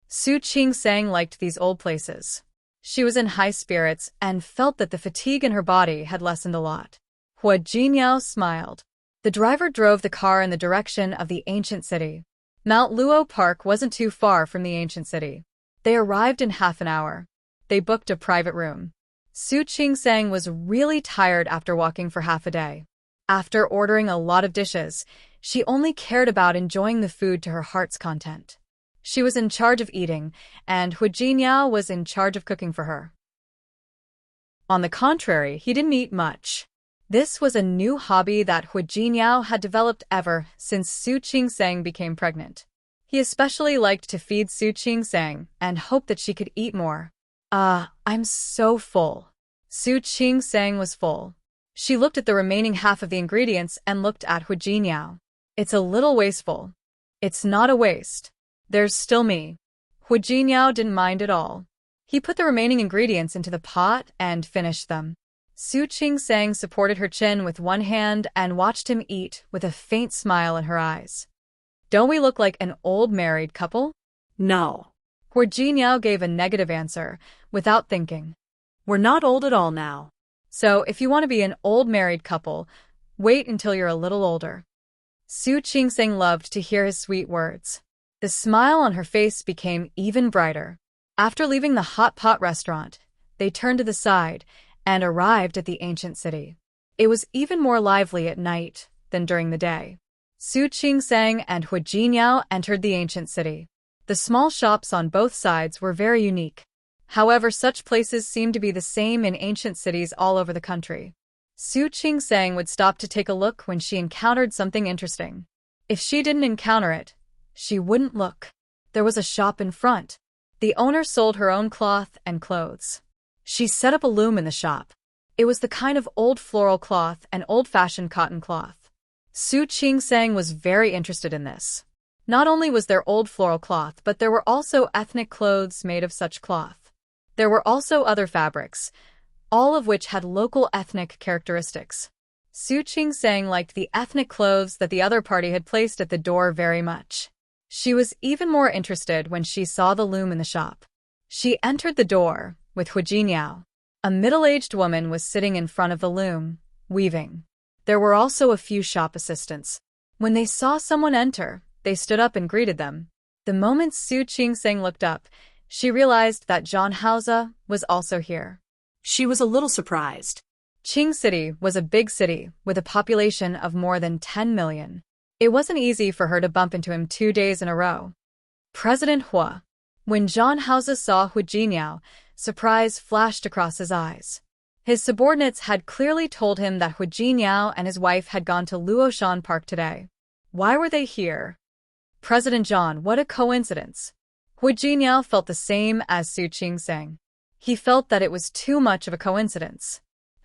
Su Qingsang liked these old places. She was in high spirits and felt that the fatigue in her body had lessened a lot. Hu Jinyao smiled. The driver drove the car in the direction of the ancient city. Mount Luo Park wasn't too far from the ancient city. They arrived in half an hour. They booked a private room. Su Qingsang was really tired after walking for half a day. After ordering a lot of dishes, she only cared about enjoying the food to her heart's content. She was in charge of eating, and Hu Jinyao was in charge of cooking for her. On the contrary, he didn't eat much. This was a new hobby that Hu Jinyao had developed ever since Su Qingsang became pregnant. He especially liked to feed Su Qingsang and hoped that she could eat more. I'm so full. Su Qingsang was full. She looked at the remaining half of the ingredients and looked at Hu Jinyao. It's a little wasteful. It's not a waste. There's still me. Hu Jinyao didn't mind at all. He put the remaining ingredients into the pot and finished them. Su Qingsang supported her chin with one hand and watched him eat with a faint smile in her eyes. Don't we look like an old married couple? No. Hu Jinyao gave a negative answer, without thinking. We're not old at all now. So if you want to be an old married couple, wait until you're a little older. Su Qingsang loved to hear his sweet words. The smile on her face became even brighter. After leaving the hot pot restaurant, they turned to the side and arrived at the ancient city. It was even more lively at night than during the day. Su Qingsang and Hu Jinyao entered the ancient city. The small shops on both sides were very unique. However, such places seemed to be the same in ancient cities all over the country. Su Qingsang would stop to take a look when she encountered something interesting. If she didn't encounter it, she wouldn't look. There was a shop in front. The owner sold her own cloth and clothes. She set up a loom in the shop. It was the kind of old floral cloth and old-fashioned cotton cloth. Su Qingsang was very interested in this. Not only was there old floral cloth, but there were also ethnic clothes made of such cloth. There were also other fabrics, all of which had local ethnic characteristics. Su Qingsang liked the ethnic clothes that the other party had placed at the door very much. She was even more interested when she saw the loom in the shop. She entered the door with Hu Jinyao. A middle-aged woman was sitting in front of the loom, weaving. There were also a few shop assistants. When they saw someone enter, they stood up and greeted them. The moment Su Qingsang looked up, she realized that Zhang Haoze was also here. She was a little surprised. Qing City was a big city with a population of more than 10 million. It wasn't easy for her to bump into him 2 days in a row. President Hua. When Zhang Haoze saw Hu Jinyao, surprise flashed across his eyes. His subordinates had clearly told him that Hu Jinyao and his wife had gone to Luoshan Park today. Why were they here? President Zhang, what a coincidence. Hu Jinyao felt the same as Su Qingsang. He felt that it was too much of a coincidence.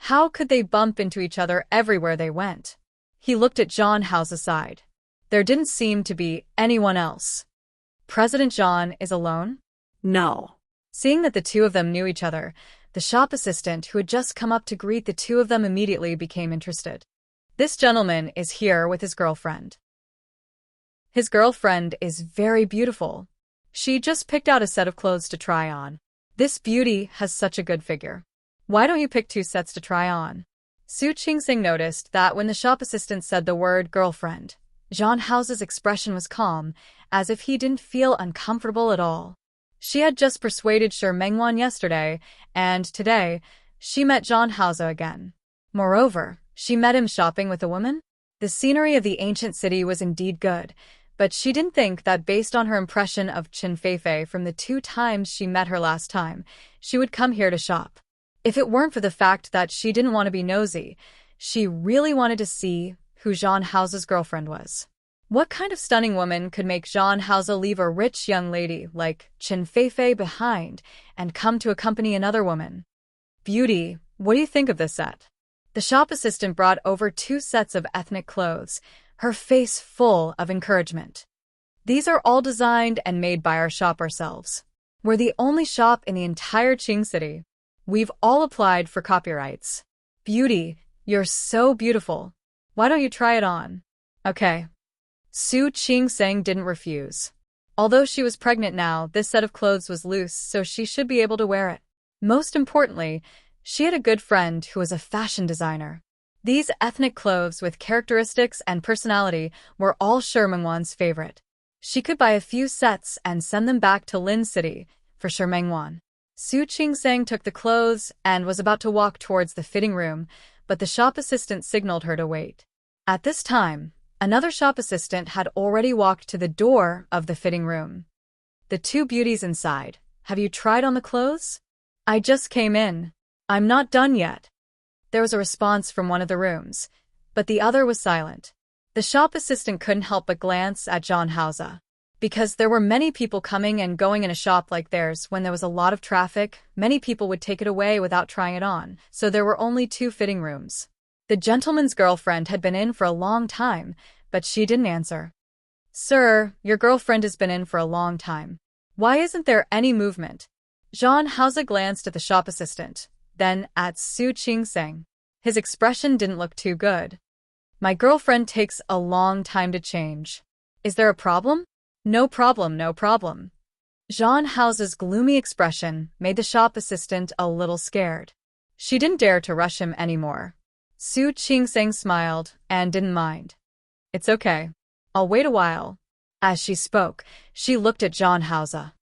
How could they bump into each other everywhere they went? He looked at Zhang Haoze's side. There didn't seem to be anyone else. President Zhang is alone? No. Seeing that the two of them knew each other, the shop assistant who had just come up to greet the two of them immediately became interested. This gentleman is here with his girlfriend. His girlfriend is very beautiful. She just picked out a set of clothes to try on. This beauty has such a good figure. Why don't you pick 2 sets to try on? Su Qingsang noticed that when the shop assistant said the word girlfriend, Zhang Haoze's expression was calm, as if he didn't feel uncomfortable at all. She had just persuaded Shi Mengwan yesterday, and today, she met Zhang Haoze again. Moreover, she met him shopping with a woman. The scenery of the ancient city was indeed good, but she didn't think that based on her impression of Qin Feifei from the 2 times she met her last time, she would come here to shop. If it weren't for the fact that she didn't want to be nosy, she really wanted to see who Zhang Haoze's girlfriend was. What kind of stunning woman could make Zhang Haoze leave a rich young lady like Qin Feifei behind and come to accompany another woman? Beauty, what do you think of this set? The shop assistant brought over 2 sets of ethnic clothes, her face full of encouragement. These are all designed and made by our shop ourselves. We're the only shop in the entire Qing City. We've all applied for copyrights. Beauty, you're so beautiful. Why don't you try it on? Okay. Su Qingsang didn't refuse. Although she was pregnant now, this set of clothes was loose, so she should be able to wear it. Most importantly, she had a good friend who was a fashion designer. These ethnic clothes with characteristics and personality were all Shi Mengwan's favorite. She could buy a few sets and send them back to Lin City for Shi Mengwan. Su Qingsang took the clothes and was about to walk towards the fitting room, but the shop assistant signaled her to wait. At this time, another shop assistant had already walked to the door of the fitting room. The 2 beauties inside, have you tried on the clothes? I just came in. I'm not done yet. There was a response from one of the rooms, but the other was silent. The shop assistant couldn't help but glance at Zhang Haoze. Because there were many people coming and going in a shop like theirs when there was a lot of traffic, many people would take it away without trying it on, so there were only 2 fitting rooms. The gentleman's girlfriend had been in for a long time, but she didn't answer. Sir, your girlfriend has been in for a long time. Why isn't there any movement? Zhang Haoze glanced at the shop assistant, then at Su Qingsang. His expression didn't look too good. My girlfriend takes a long time to change. Is there a problem? No problem, no problem. Zhang Haoze's gloomy expression made the shop assistant a little scared. She didn't dare to rush him anymore. Su Qingsang smiled and didn't mind. It's okay. I'll wait a while. As she spoke, she looked at Zhang Haoze.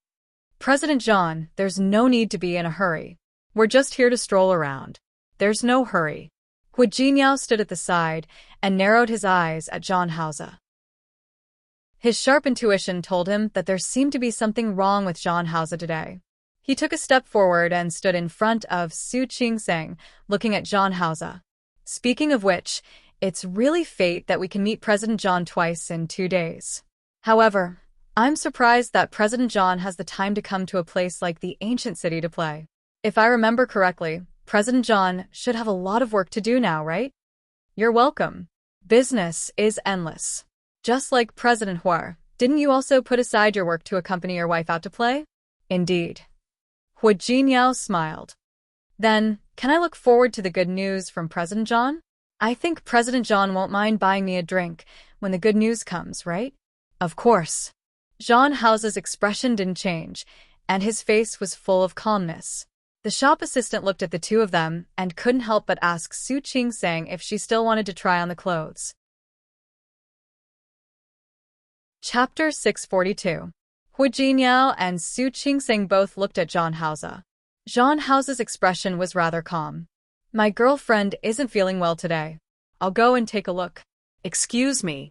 President Zhang, there's no need to be in a hurry. We're just here to stroll around. There's no hurry. Hu Jingyao stood at the side and narrowed his eyes at John Hauser. His sharp intuition told him that there seemed to be something wrong with John Hauser today. He took a step forward and stood in front of Su Qingseng, looking at John Hauser. Speaking of which, it's really fate that we can meet President John twice in 2 days. However, I'm surprised that President John has the time to come to a place like the ancient city to play. If I remember correctly, President John should have a lot of work to do now, right? You're welcome. Business is endless. Just like President Hua, didn't you also put aside your work to accompany your wife out to play? Indeed. Hu Jingyao smiled. Then, can I look forward to the good news from President John? I think President John won't mind buying me a drink when the good news comes, right? Of course. John Hauser's expression didn't change, and his face was full of calmness. The shop assistant looked at the two of them and couldn't help but ask Su Qingseng if she still wanted to try on the clothes. Chapter 642. Hu Jingyao and Su Qingseng both looked at John Hauser. John Hauser's expression was rather calm. My girlfriend isn't feeling well today. I'll go and take a look. Excuse me.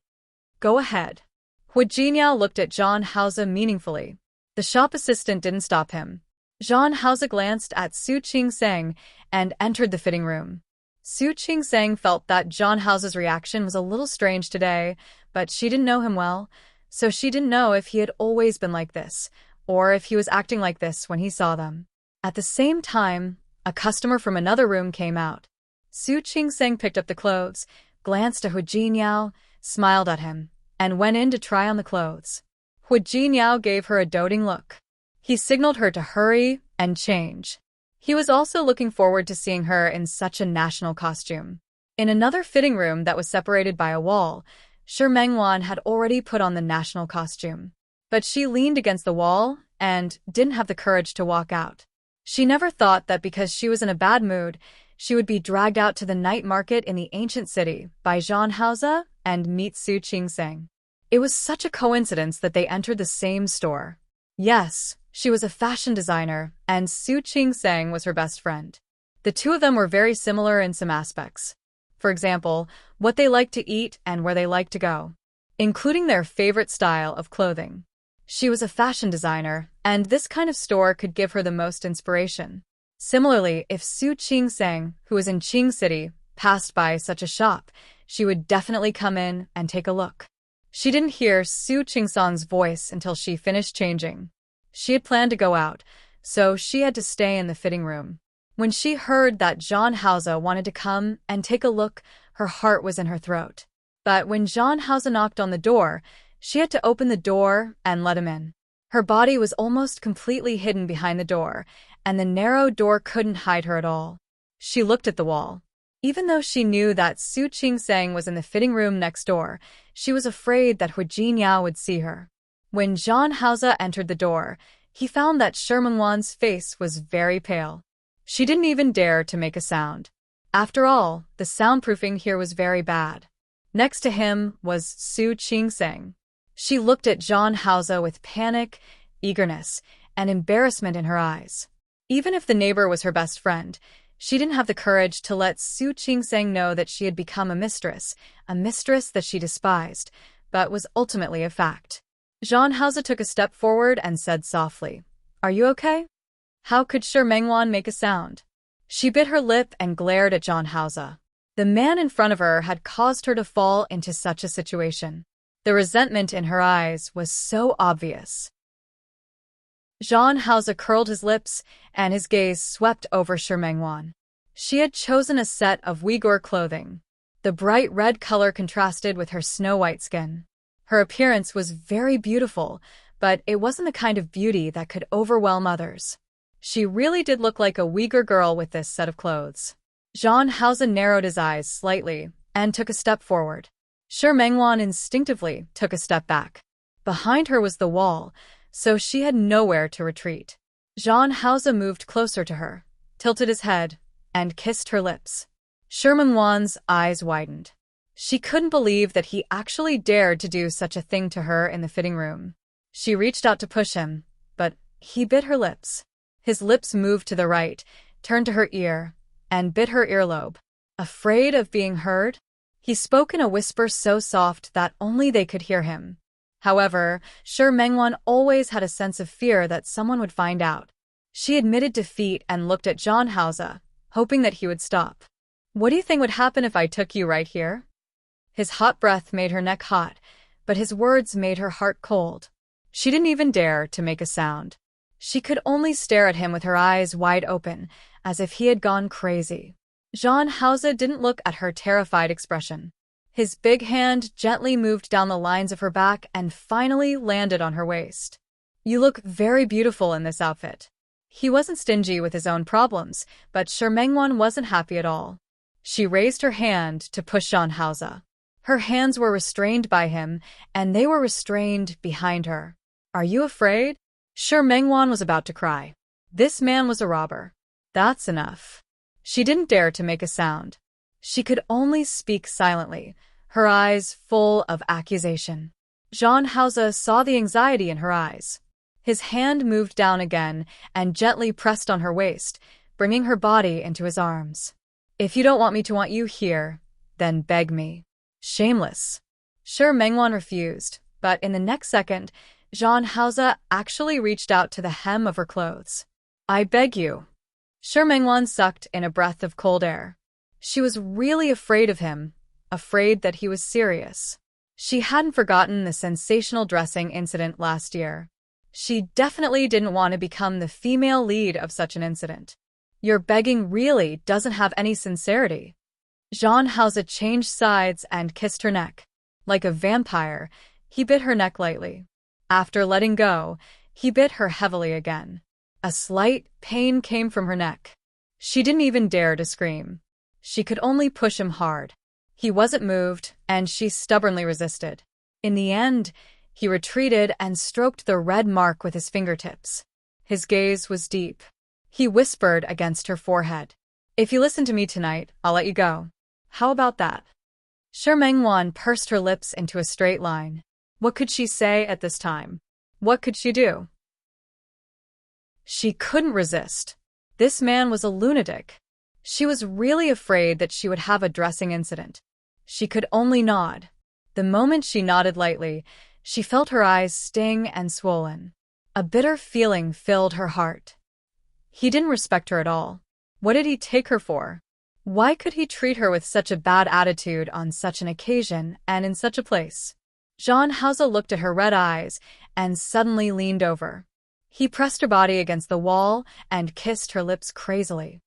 Go ahead. Hu Jingyao looked at John Hauser meaningfully. The shop assistant didn't stop him. John Hauser glanced at Su Qingseng and entered the fitting room. Su Qingseng felt that John Hauser's reaction was a little strange today, but she didn't know him well, so she didn't know if he had always been like this, or if he was acting like this when he saw them. At the same time, a customer from another room came out. Su Qingseng picked up the clothes, glanced at Hu Jingyao, smiled at him, and went in to try on the clothes. Hu Jingyao gave her a doting look. He signaled her to hurry and change. He was also looking forward to seeing her in such a national costume. In another fitting room that was separated by a wall, Shi Mengwan had already put on the national costume. But she leaned against the wall and didn't have the courage to walk out. She never thought that because she was in a bad mood, she would be dragged out to the night market in the ancient city by John Hauser and meet Su Qingseng. It was such a coincidence that they entered the same store. Yes, she was a fashion designer, and Su Qingseng was her best friend. The two of them were very similar in some aspects. For example, what they liked to eat and where they liked to go, including their favorite style of clothing. She was a fashion designer, and this kind of store could give her the most inspiration. Similarly, if Su Qingseng, who was in Qing City, passed by such a shop, she would definitely come in and take a look. She didn't hear Su Qingseng's voice until she finished changing. She had planned to go out, so she had to stay in the fitting room. When she heard that John Hauser wanted to come and take a look, her heart was in her throat. But when John Hauser knocked on the door, she had to open the door and let him in. Her body was almost completely hidden behind the door, and the narrow door couldn't hide her at all. She looked at the wall. Even though she knew that Su Qingseng was in the fitting room next door, she was afraid that Hu Jingyao would see her. When John Hauser entered the door, he found that Shi Mengwan's face was very pale. She didn't even dare to make a sound. After all, the soundproofing here was very bad. Next to him was Su Qingseng. She looked at John Hauser with panic, eagerness, and embarrassment in her eyes. Even if the neighbor was her best friend, she didn't have the courage to let Su Qingseng know that she had become a mistress that she despised, but was ultimately a fact. John Hauser took a step forward and said softly, "Are you okay?" How could Shi Mengwan make a sound? She bit her lip and glared at John Hauser. The man in front of her had caused her to fall into such a situation. The resentment in her eyes was so obvious. John Hauser curled his lips, and his gaze swept over Shi Mengwan. She had chosen a set of Uyghur clothing. The bright red color contrasted with her snow-white skin. Her appearance was very beautiful, but it wasn't the kind of beauty that could overwhelm others. She really did look like a Uyghur girl with this set of clothes. John Hauser narrowed his eyes slightly and took a step forward. Shi Mengwan instinctively took a step back. Behind her was the wall, so she had nowhere to retreat. John Hauser moved closer to her, tilted his head, and kissed her lips. Shi Mengwan's eyes widened. She couldn't believe that he actually dared to do such a thing to her in the fitting room. She reached out to push him, but he bit her lips. His lips moved to the right, turned to her ear, and bit her earlobe. Afraid of being heard? He spoke in a whisper so soft that only they could hear him. However, Shi Mengwan always had a sense of fear that someone would find out. She admitted defeat and looked at John Hauser, hoping that he would stop. What do you think would happen if I took you right here? His hot breath made her neck hot, but his words made her heart cold. She didn't even dare to make a sound. She could only stare at him with her eyes wide open, as if he had gone crazy. John Hauser didn't look at her terrified expression. His big hand gently moved down the lines of her back and finally landed on her waist. You look very beautiful in this outfit. He wasn't stingy with his own problems, but Shi Mengwan wasn't happy at all. She raised her hand to push John Hauser. Her hands were restrained by him, and they were restrained behind her. Are you afraid? Shi Mengwan was about to cry. This man was a robber. That's enough. She didn't dare to make a sound. She could only speak silently, her eyes full of accusation. John Hauser saw the anxiety in her eyes. His hand moved down again and gently pressed on her waist, bringing her body into his arms. If you don't want me to want you here, then beg me. Shameless. Shi Mengwan refused, but in the next second, John Hauser actually reached out to the hem of her clothes. I beg you. Shi Mengwan sucked in a breath of cold air. She was really afraid of him, afraid that he was serious. She hadn't forgotten the sensational dressing incident last year. She definitely didn't want to become the female lead of such an incident. Your begging really doesn't have any sincerity. John Hauser changed sides and kissed her neck. Like a vampire, he bit her neck lightly. After letting go, he bit her heavily again. A slight pain came from her neck. She didn't even dare to scream. She could only push him hard. He wasn't moved, and she stubbornly resisted. In the end, he retreated and stroked the red mark with his fingertips. His gaze was deep. He whispered against her forehead. If you listen to me tonight, I'll let you go. How about that? Shi Mengwan pursed her lips into a straight line. What could she say at this time? What could she do? She couldn't resist. This man was a lunatic. She was really afraid that she would have a dressing incident. She could only nod. The moment she nodded lightly, she felt her eyes sting and swollen. A bitter feeling filled her heart. He didn't respect her at all. What did he take her for? Why could he treat her with such a bad attitude on such an occasion and in such a place? John Hauser looked at her red eyes and suddenly leaned over. He pressed her body against the wall and kissed her lips crazily.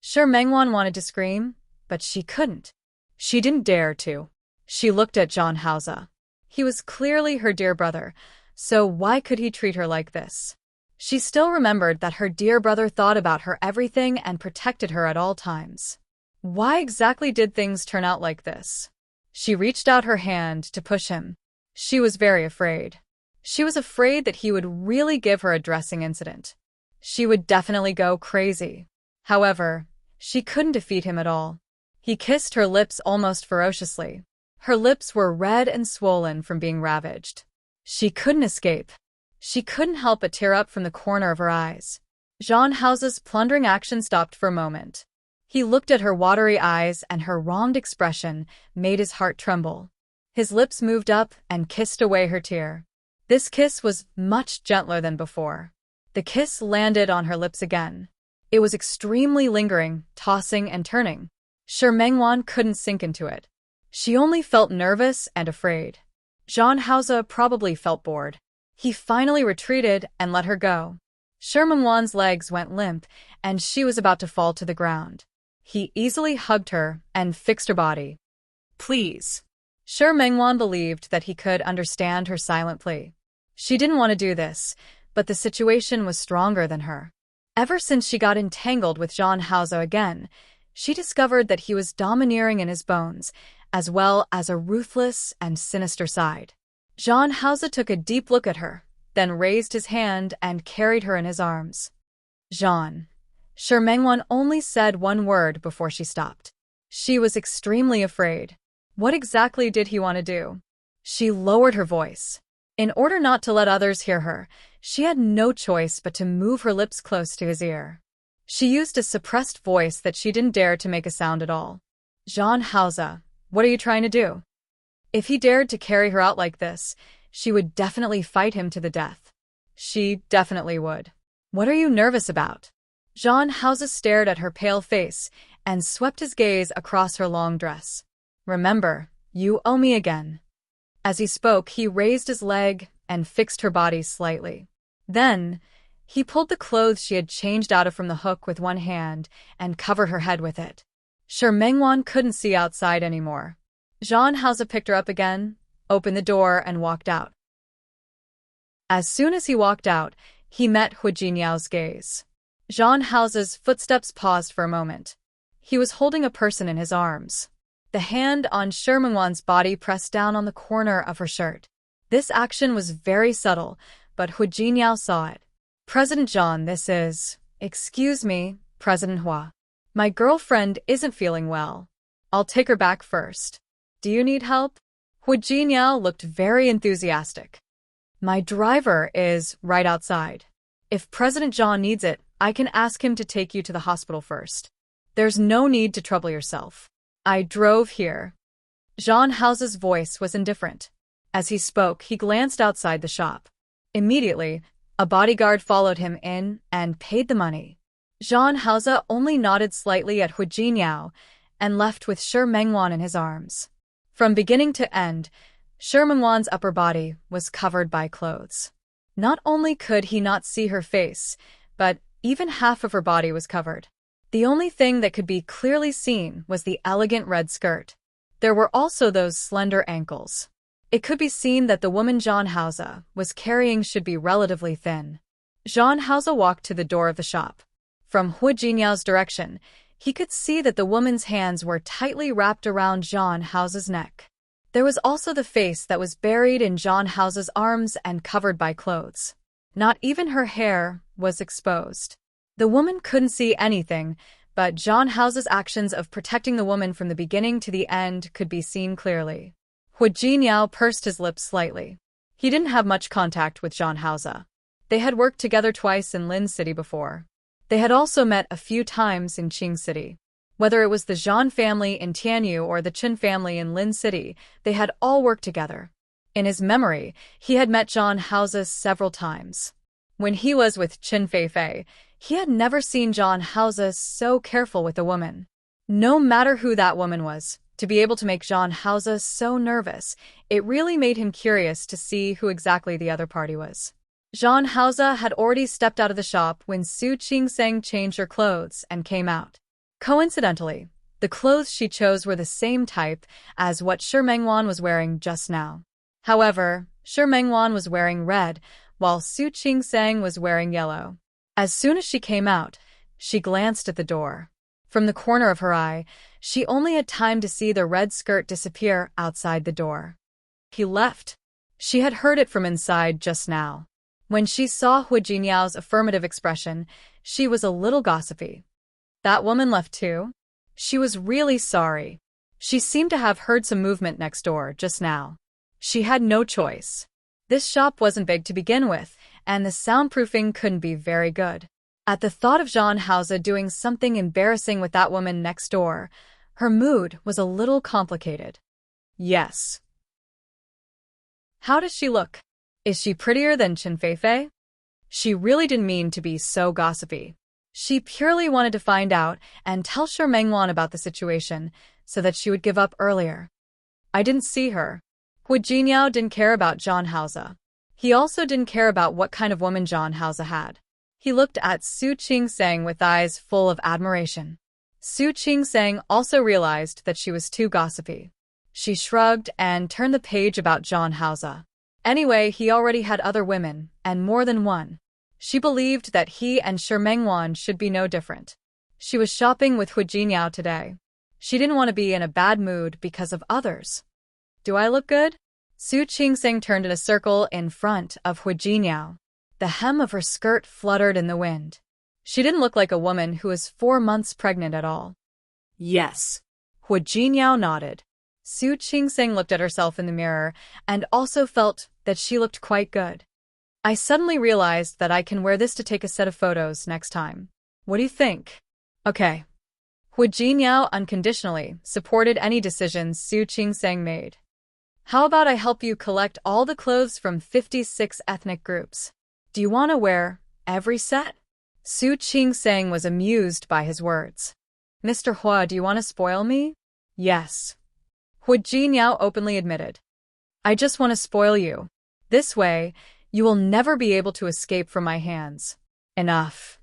Shi Mengwan wanted to scream, but she couldn't. She didn't dare to. She looked at John Hauser. He was clearly her dear brother, so why could he treat her like this? She still remembered that her dear brother thought about her everything and protected her at all times. Why exactly did things turn out like this? She reached out her hand to push him. She was very afraid. She was afraid that he would really give her a dressing incident. She would definitely go crazy. However, she couldn't defeat him at all. He kissed her lips almost ferociously. Her lips were red and swollen from being ravaged. She couldn't escape. She couldn't help but tear up from the corner of her eyes. John Hauser's plundering action stopped for a moment. He looked at her watery eyes, and her wronged expression made his heart tremble. His lips moved up and kissed away her tear. This kiss was much gentler than before. The kiss landed on her lips again. It was extremely lingering, tossing and turning. Shi Mengwan couldn't sink into it. She only felt nervous and afraid. John Hauser probably felt bored. He finally retreated and let her go. Shi Mengwan's legs went limp, and she was about to fall to the ground. He easily hugged her and fixed her body. Please. Shi Mengwan believed that he could understand her silent plea. She didn't want to do this, but the situation was stronger than her. Ever since she got entangled with John Hauser again, she discovered that he was domineering in his bones, as well as a ruthless and sinister side. John Hauser took a deep look at her, then raised his hand and carried her in his arms. Jean. Shi Mengwan only said one word before she stopped. She was extremely afraid. What exactly did he want to do? She lowered her voice. In order not to let others hear her, she had no choice but to move her lips close to his ear. She used a suppressed voice that she didn't dare to make a sound at all. Jean Hausa, what are you trying to do? If he dared to carry her out like this, she would definitely fight him to the death. She definitely would. What are you nervous about? Jean Hausa stared at her pale face and swept his gaze across her long dress. Remember, you owe me again. As he spoke, he raised his leg and fixed her body slightly. Then, he pulled the clothes she had changed out of from the hook with one hand and covered her head with it. Sure Mengwan couldn't see outside anymore. Jean Hausa picked her up again, opened the door, and walked out. As soon as he walked out, he met Hu Jinyao's gaze. Jean Hausa's footsteps paused for a moment. He was holding a person in his arms. The hand on Shi Mengwan's body pressed down on the corner of her shirt. This action was very subtle, but Hu Jinyao saw it. President John, this is... Excuse me, President Hua. My girlfriend isn't feeling well. I'll take her back first. Do you need help? Hu Jinyao looked very enthusiastic. My driver is right outside. If President John needs it, I can ask him to take you to the hospital first. There's no need to trouble yourself. I drove here. Jean Hausa's voice was indifferent. As he spoke, he glanced outside the shop. Immediately, a bodyguard followed him in and paid the money. Jean Hausa only nodded slightly at Hu Jinyao and left with Shi Mengwan in his arms. From beginning to end, Shi Mengwan's upper body was covered by clothes. Not only could he not see her face, but even half of her body was covered. The only thing that could be clearly seen was the elegant red skirt. There were also those slender ankles. It could be seen that the woman Jean Hausa was carrying should be relatively thin. Jean Hausa walked to the door of the shop. From Hu Jinyao's direction, he could see that the woman's hands were tightly wrapped around Jean Hausa's neck. There was also the face that was buried in Jean Hausa's arms and covered by clothes. Not even her hair was exposed. The woman couldn't see anything, but Jean Hausa's actions of protecting the woman from the beginning to the end could be seen clearly. Hu Jinyao pursed his lips slightly. He didn't have much contact with Jean Hausa. They had worked together twice in Lin City before. They had also met a few times in Qing City. Whether it was the Zhan family in Tianyu or the Qin family in Lin City, they had all worked together. In his memory, he had met Jean Hausa several times. When he was with Qin Feifei, he had never seen Jean Hausa so careful with a woman. No matter who that woman was, to be able to make Jean Hausa so nervous, it really made him curious to see who exactly the other party was. Jean Hausa had already stepped out of the shop when Su Qingseng changed her clothes and came out. Coincidentally, the clothes she chose were the same type as what Shi Mengwan was wearing just now. However, Shi Mengwan was wearing red, while Su Qingseng was wearing yellow. As soon as she came out, she glanced at the door. From the corner of her eye, she only had time to see the red skirt disappear outside the door. He left. She had heard it from inside just now. When she saw Hu Jinyao's affirmative expression, she was a little gossipy. That woman left too? She was really sorry. She seemed to have heard some movement next door just now. She had no choice. This shop wasn't big to begin with, and the soundproofing couldn't be very good. At the thought of Jean Hausa doing something embarrassing with that woman next door, her mood was a little complicated. Yes. How does she look? Is she prettier than Qin Feifei? She really didn't mean to be so gossipy. She purely wanted to find out and tell Shi Mengwan about the situation so that she would give up earlier. I didn't see her. Hu Jinyao didn't care about Jean Hausa. He also didn't care about what kind of woman Jean Hausa had. He looked at Su Qingseng with eyes full of admiration. Su Qingseng also realized that she was too gossipy. She shrugged and turned the page about Jean Hausa. Anyway, he already had other women, and more than one. She believed that he and Shi Mengwan should be no different. She was shopping with Hu Jinyao today. She didn't want to be in a bad mood because of others. Do I look good? Su Qingseng turned in a circle in front of Hu Jinyao. The hem of her skirt fluttered in the wind. She didn't look like a woman who was 4 months pregnant at all. Yes. Hu Jinyao nodded. Su Qingseng looked at herself in the mirror and also felt that she looked quite good. I suddenly realized that I can wear this to take a set of photos next time. What do you think? Okay. Hu Jinyao unconditionally supported any decisions Su Qingsang made. How about I help you collect all the clothes from 56 ethnic groups? Do you want to wear every set? Su Qingsang was amused by his words. Mr. Hua, do you want to spoil me? Yes. Hu Jinyao openly admitted. I just want to spoil you. This way, you will never be able to escape from my hands. Enough.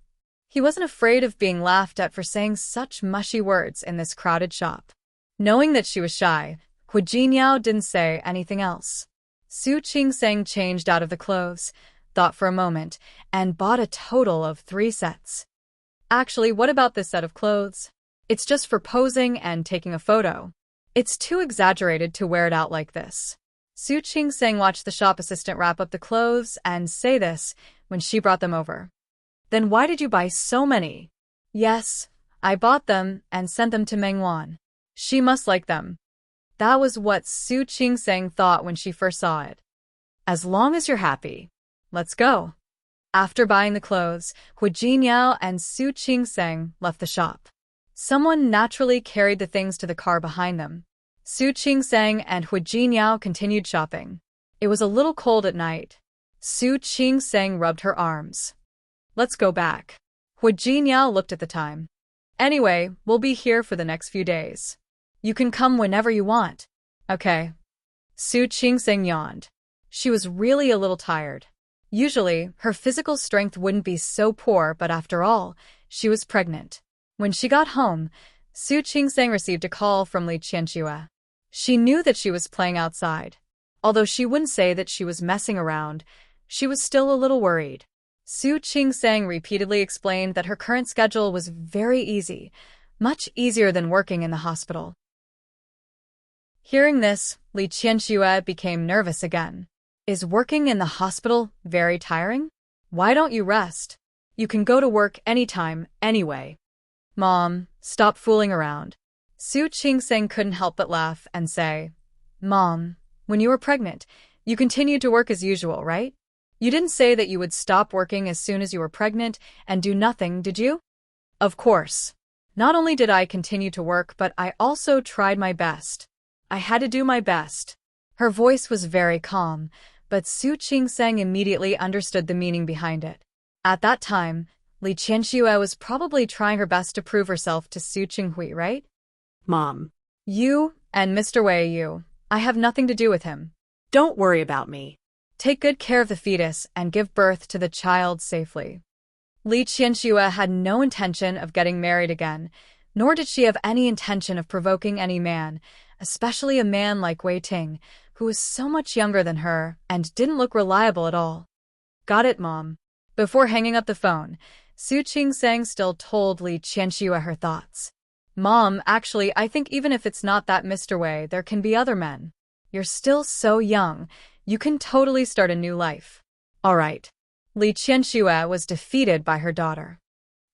He wasn't afraid of being laughed at for saying such mushy words in this crowded shop. Knowing that she was shy, Hu Jinyao didn't say anything else. Su Qingsang changed out of the clothes, thought for a moment, and bought a total of 3 sets. Actually, what about this set of clothes? It's just for posing and taking a photo. It's too exaggerated to wear it out like this. Su Qingsang watched the shop assistant wrap up the clothes and say this when she brought them over. Then why did you buy so many? Yes, I bought them and sent them to Mengwan. She must like them. That was what Su Qingsang thought when she first saw it. As long as you're happy. Let's go. After buying the clothes, Hu Jinyao and Su Qingsang left the shop. Someone naturally carried the things to the car behind them. Su Qingsang and Hu Jinyao continued shopping. It was a little cold at night. Su Qingsang rubbed her arms. Let's go back. Hu Jinyao looked at the time. Anyway, we'll be here for the next few days. You can come whenever you want. Okay. Su Qingsang yawned. She was really a little tired. Usually, her physical strength wouldn't be so poor, but after all, she was pregnant. When she got home, Su Qingsang received a call from Li Qianxue. She knew that she was playing outside. Although she wouldn't say that she was messing around, she was still a little worried. Su Qingsang repeatedly explained that her current schedule was very easy, much easier than working in the hospital. Hearing this, Li Qianxue became nervous again. Is working in the hospital very tiring? Why don't you rest? You can go to work anytime, anyway. Mom, stop fooling around. Su Qingsang couldn't help but laugh and say, Mom, when you were pregnant, you continued to work as usual, right? You didn't say that you would stop working as soon as you were pregnant and do nothing, did you? Of course. Not only did I continue to work, but I also tried my best. I had to do my best. Her voice was very calm, but Su Qingsang immediately understood the meaning behind it. At that time, Li Qianxue was probably trying her best to prove herself to Su Qinghui, right? Mom. You and Mr. Wei, I have nothing to do with him. Don't worry about me. Take good care of the fetus and give birth to the child safely. Li Qianxue had no intention of getting married again, nor did she have any intention of provoking any man, especially a man like Wei Ting, who was so much younger than her and didn't look reliable at all. Got it, Mom. Before hanging up the phone, Su Qingsang still told Li Qianxue her thoughts. Mom, actually, I think even if it's not that Mr. Wei, there can be other men. You're still so young. You can totally start a new life. All right. Li Qianxue was defeated by her daughter.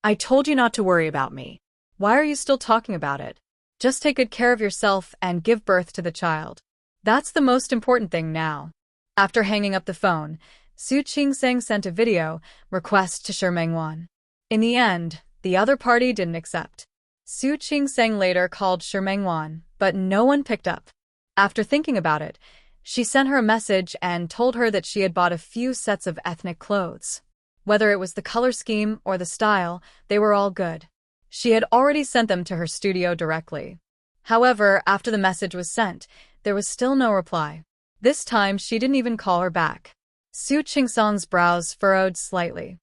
I told you not to worry about me. Why are you still talking about it? Just take good care of yourself and give birth to the child. That's the most important thing now. After hanging up the phone, Su Qingsang sent a video request to Shi Mengwan. In the end, the other party didn't accept. Su Qingsang later called Shi Mengwan, but no one picked up. After thinking about it, she sent her a message and told her that she had bought a few sets of ethnic clothes. Whether it was the color scheme or the style, they were all good. She had already sent them to her studio directly. However, after the message was sent, there was still no reply. This time, she didn't even call her back. Su Qingsang's brows furrowed slightly.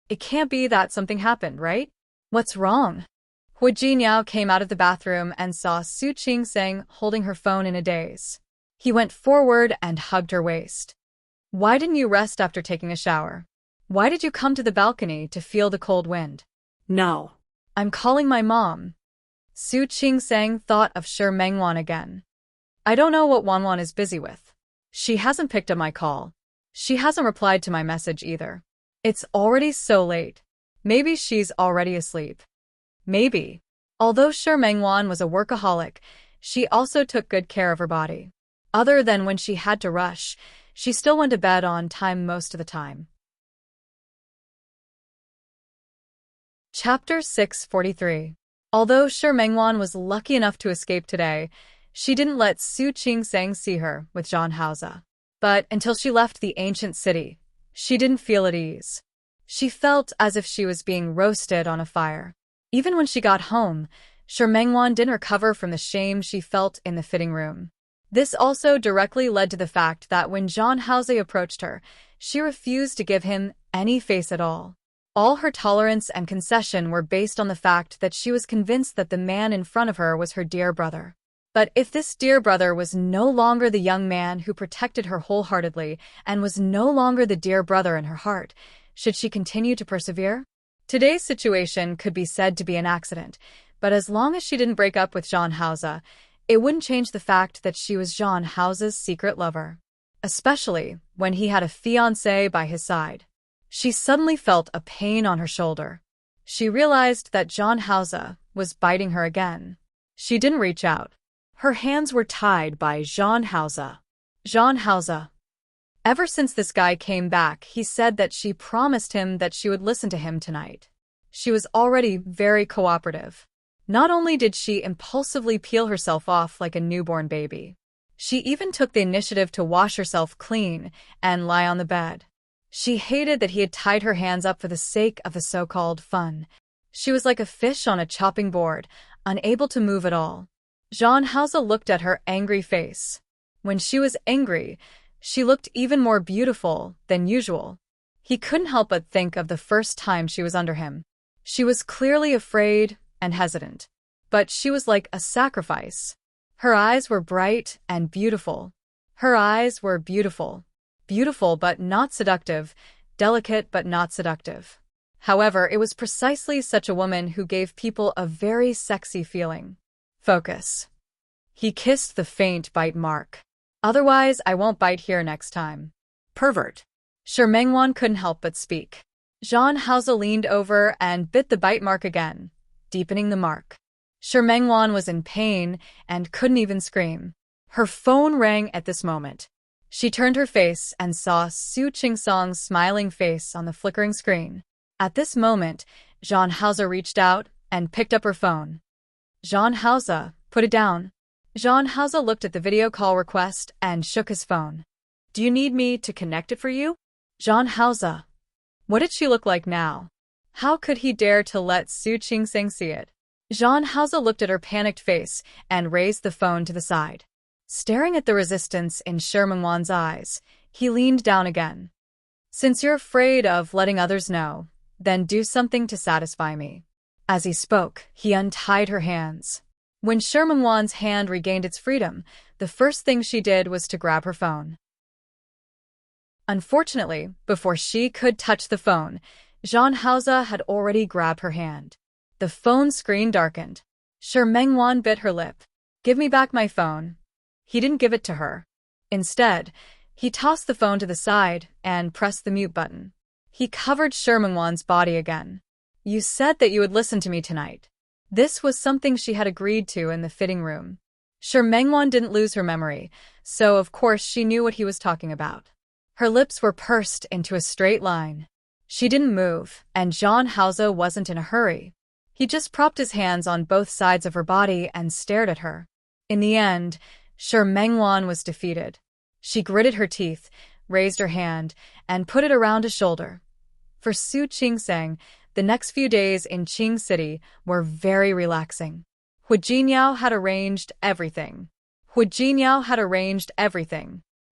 It can't be that something happened, right? What's wrong? Hu Jinyao came out of the bathroom and saw Su Qingsang holding her phone in a daze. He went forward and hugged her waist. Why didn't you rest after taking a shower? Why did you come to the balcony to feel the cold wind? No. I'm calling my mom. Su Qingsang thought of Shi Mengwan again. I don't know what Wanwan is busy with. She hasn't picked up my call. She hasn't replied to my message either. It's already so late. Maybe she's already asleep. Maybe. Although Shi Mengwan was a workaholic, she also took good care of her body. Other than when she had to rush, she still went to bed on time most of the time. Chapter 643. Although Shi Mengwan was lucky enough to escape today, she didn't let Su Qingsang see her with Zhang Haoze. But until she left the ancient city, she didn't feel at ease. She felt as if she was being roasted on a fire. Even when she got home, Shi Mengwan didn't recover from the shame she felt in the fitting room. This also directly led to the fact that when Zhang Haoze approached her, she refused to give him any face at all. All her tolerance and concession were based on the fact that she was convinced that the man in front of her was her dear brother. But if this dear brother was no longer the young man who protected her wholeheartedly and was no longer the dear brother in her heart, should she continue to persevere? Today's situation could be said to be an accident, but as long as she didn't break up with Zhang Haoze, it wouldn't change the fact that she was Zhang Haoze's secret lover. Especially when he had a fiancé by his side. She suddenly felt a pain on her shoulder. She realized that Zhang Haoze was biting her again. She didn't reach out. Her hands were tied by Zhang Haoze. Zhang Haoze. Ever since this guy came back, he said that she promised him that she would listen to him tonight. She was already very cooperative. Not only did she impulsively peel herself off like a newborn baby, she even took the initiative to wash herself clean and lie on the bed. She hated that he had tied her hands up for the sake of the so-called fun. She was like a fish on a chopping board, unable to move at all. Zhang Haoze looked at her angry face. When she was angry, she looked even more beautiful than usual. He couldn't help but think of the first time she was under him. She was clearly afraid and hesitant, but she was like a sacrifice. Her eyes were bright and beautiful. Her eyes were beautiful. Beautiful but not seductive, delicate but not seductive. However, it was precisely such a woman who gave people a very sexy feeling. Focus. He kissed the faint bite mark. Otherwise, I won't bite here next time. Pervert. Shi Mengwan couldn't help but speak. Zhang Haoze leaned over and bit the bite mark again, deepening the mark. Shi Mengwan was in pain and couldn't even scream. Her phone rang at this moment. She turned her face and saw Su Qingsang's smiling face on the flickering screen. At this moment, Zhang Haoze reached out and picked up her phone. Zhang Haoze, put it down. Zhang Haoze looked at the video call request and shook his phone. Do you need me to connect it for you? Zhang Haoze. What did she look like now? How could he dare to let Su Qingsang see it? Zhang Haoze looked at her panicked face and raised the phone to the side. Staring at the resistance in Shi Mengwan's eyes, he leaned down again. Since you're afraid of letting others know, then do something to satisfy me. As he spoke, he untied her hands. When Shi Mengwan's hand regained its freedom, the first thing she did was to grab her phone. Unfortunately, before she could touch the phone, Zhang Haoze had already grabbed her hand. The phone screen darkened. Shi Mengwan bit her lip. Give me back my phone. He didn't give it to her. Instead, he tossed the phone to the side and pressed the mute button. He covered Shi Mengwan's body again. You said that you would listen to me tonight. This was something she had agreed to in the fitting room. Shi Mengwan didn't lose her memory, so of course she knew what he was talking about. Her lips were pursed into a straight line. She didn't move, and Zhang Haoze wasn't in a hurry. He just propped his hands on both sides of her body and stared at her. In the end, Shi Mengwan was defeated. She gritted her teeth, raised her hand, and put it around his shoulder. For Su Qingsang, the next few days in Qing City were very relaxing. Hu Jinyao had arranged everything.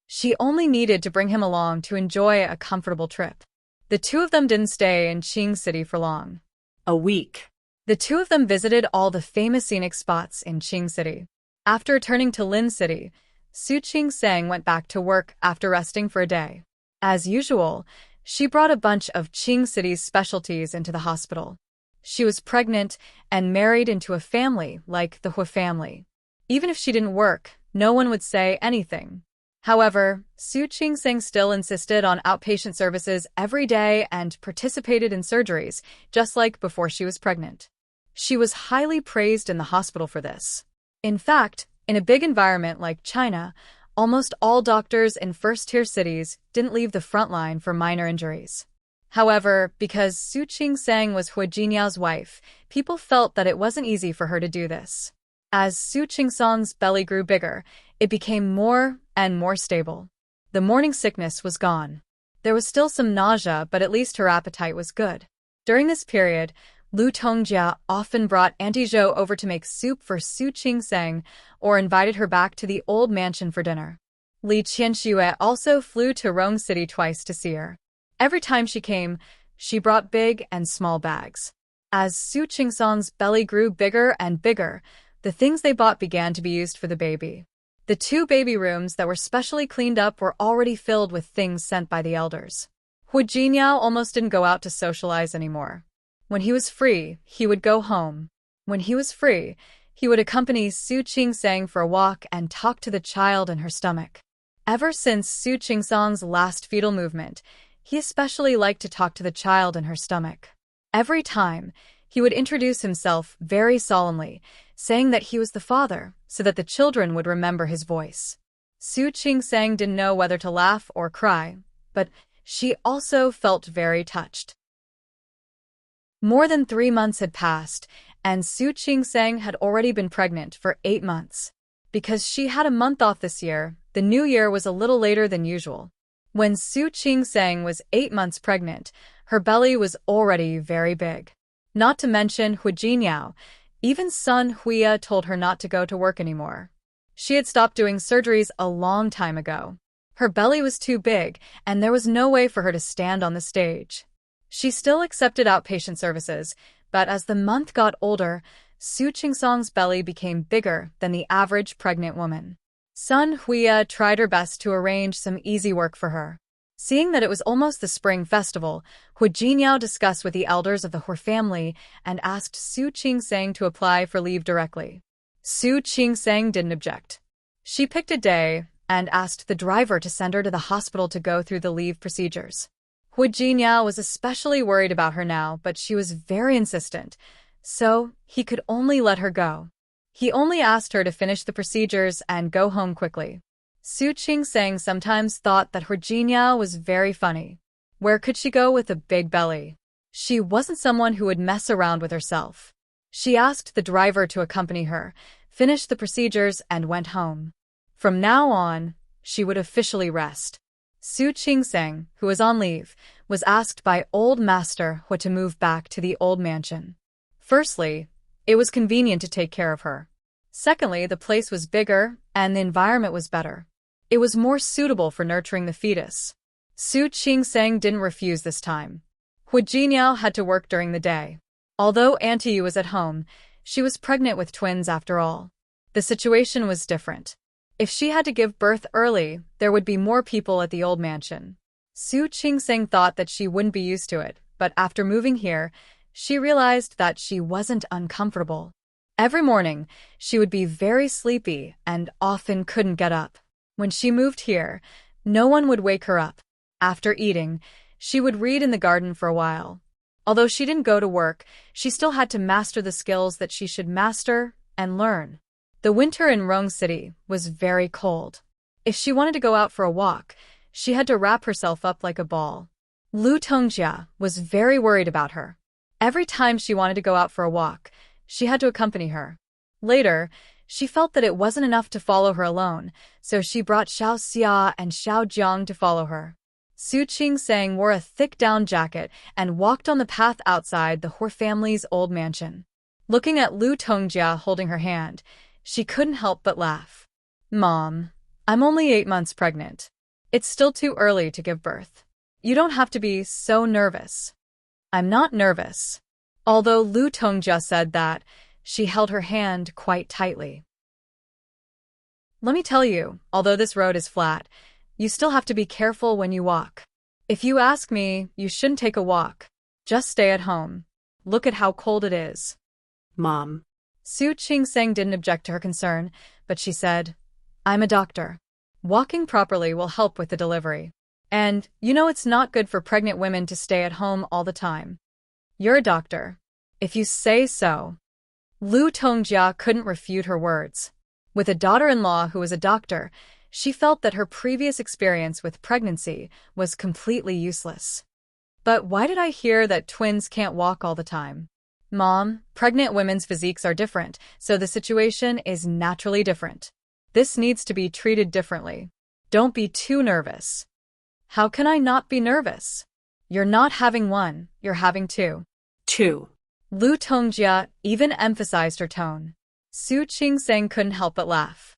She only needed to bring him along to enjoy a comfortable trip. The two of them didn't stay in Qing City for long. A week. The two of them visited all the famous scenic spots in Qing City. After returning to Lin City, Su Qingsang went back to work after resting for a day. As usual, she brought a bunch of Qing City's specialties into the hospital. She was pregnant and married into a family like the Hu family. Even if she didn't work, no one would say anything. However, Su Qingsang still insisted on outpatient services every day and participated in surgeries, just like before she was pregnant. She was highly praised in the hospital for this. In fact, in a big environment like China, almost all doctors in first-tier cities didn't leave the front line for minor injuries. However, because Su Qing-sang was Hu Jinyao's wife, people felt that it wasn't easy for her to do this. As Su Qing-sang's belly grew bigger, it became more and more stable. The morning sickness was gone. There was still some nausea, but at least her appetite was good. During this period, Lu Tongjia often brought Auntie Zhou over to make soup for Su Qing-sang or invited her back to the old mansion for dinner. Li Qianxue also flew to Rong City twice to see her. Every time she came, she brought big and small bags. As Su Qing-sang's belly grew bigger and bigger, the things they bought began to be used for the baby. The 2 baby rooms that were specially cleaned up were already filled with things sent by the elders. Hu Jinyao almost didn't go out to socialize anymore. When he was free, he would go home. When he was free, he would accompany Su Qing-sang for a walk and talk to the child in her stomach. Ever since Su Qing-sang's last fetal movement, he especially liked to talk to the child in her stomach. Every time, he would introduce himself very solemnly, saying that he was the father, so that the children would remember his voice. Su Qing-sang didn't know whether to laugh or cry, but she also felt very touched. More than 3 months had passed, and Su Qing-sang had already been pregnant for 8 months. Because she had a month off this year, the new year was a little later than usual. When Su Qing-sang was 8 months pregnant, her belly was already very big. Not to mention Hu Jinyao, even Sun Huia told her not to go to work anymore. She had stopped doing surgeries a long time ago. Her belly was too big, and there was no way for her to stand on the stage. She still accepted outpatient services, but as the month got older, Su Qing-sang's belly became bigger than the average pregnant woman. Sun Huia tried her best to arrange some easy work for her. Seeing that it was almost the spring festival, Hu Jinyao discussed with the elders of the Hu family and asked Su Qing-sang to apply for leave directly. Su Qing-sang didn't object. She picked a day and asked the driver to send her to the hospital to go through the leave procedures. Hu Jinyao was especially worried about her now, but she was very insistent, so he could only let her go. He only asked her to finish the procedures and go home quickly. Su Qing-sang sometimes thought that Hu Jinyao was very funny. Where could she go with a big belly? She wasn't someone who would mess around with herself. She asked the driver to accompany her, finished the procedures, and went home. From now on, she would officially rest. Su Qing-sang, who was on leave, was asked by old Master Hu to move back to the old mansion. Firstly, it was convenient to take care of her. Secondly, the place was bigger, and the environment was better. It was more suitable for nurturing the fetus. Su Qing-sang didn't refuse this time. Hu Jinyao had to work during the day. Although Auntie Yu was at home, she was pregnant with twins after all. The situation was different. If she had to give birth early, there would be more people at the old mansion. Su Qing-sang thought that she wouldn't be used to it, but after moving here, she realized that she wasn't uncomfortable. Every morning, she would be very sleepy and often couldn't get up. When she moved here, no one would wake her up. After eating, she would read in the garden for a while. Although she didn't go to work, she still had to master the skills that she should master and learn. The winter in Rong City was very cold. If she wanted to go out for a walk, she had to wrap herself up like a ball. Lu Tongjia was very worried about her. Every time she wanted to go out for a walk, she had to accompany her. Later, she felt that it wasn't enough to follow her alone, so she brought Xiao Xia and Xiao Jiang to follow her. Su Qing-sang wore a thick down jacket and walked on the path outside the Hu family's old mansion. Looking at Lu Tongjia holding her hand, she couldn't help but laugh. "Mom, I'm only 8 months pregnant. It's still too early to give birth. You don't have to be so nervous." "I'm not nervous." Although Lu Tongjia said that, she held her hand quite tightly. "Let me tell you, although this road is flat, you still have to be careful when you walk. If you ask me, you shouldn't take a walk. Just stay at home. Look at how cold it is." Mom. Su Qing-sang didn't object to her concern, but she said, "I'm a doctor. Walking properly will help with the delivery. And, you know, it's not good for pregnant women to stay at home all the time. You're a doctor. If you say so." Lu Tongjia couldn't refute her words. With a daughter-in-law who was a doctor, she felt that her previous experience with pregnancy was completely useless. But why did I hear that twins can't walk all the time? Mom, pregnant women's physiques are different, so the situation is naturally different. This needs to be treated differently. Don't be too nervous. How can I not be nervous? You're not having one, you're having two. Two. Lu Tongjia even emphasized her tone. Su Qingseng couldn't help but laugh.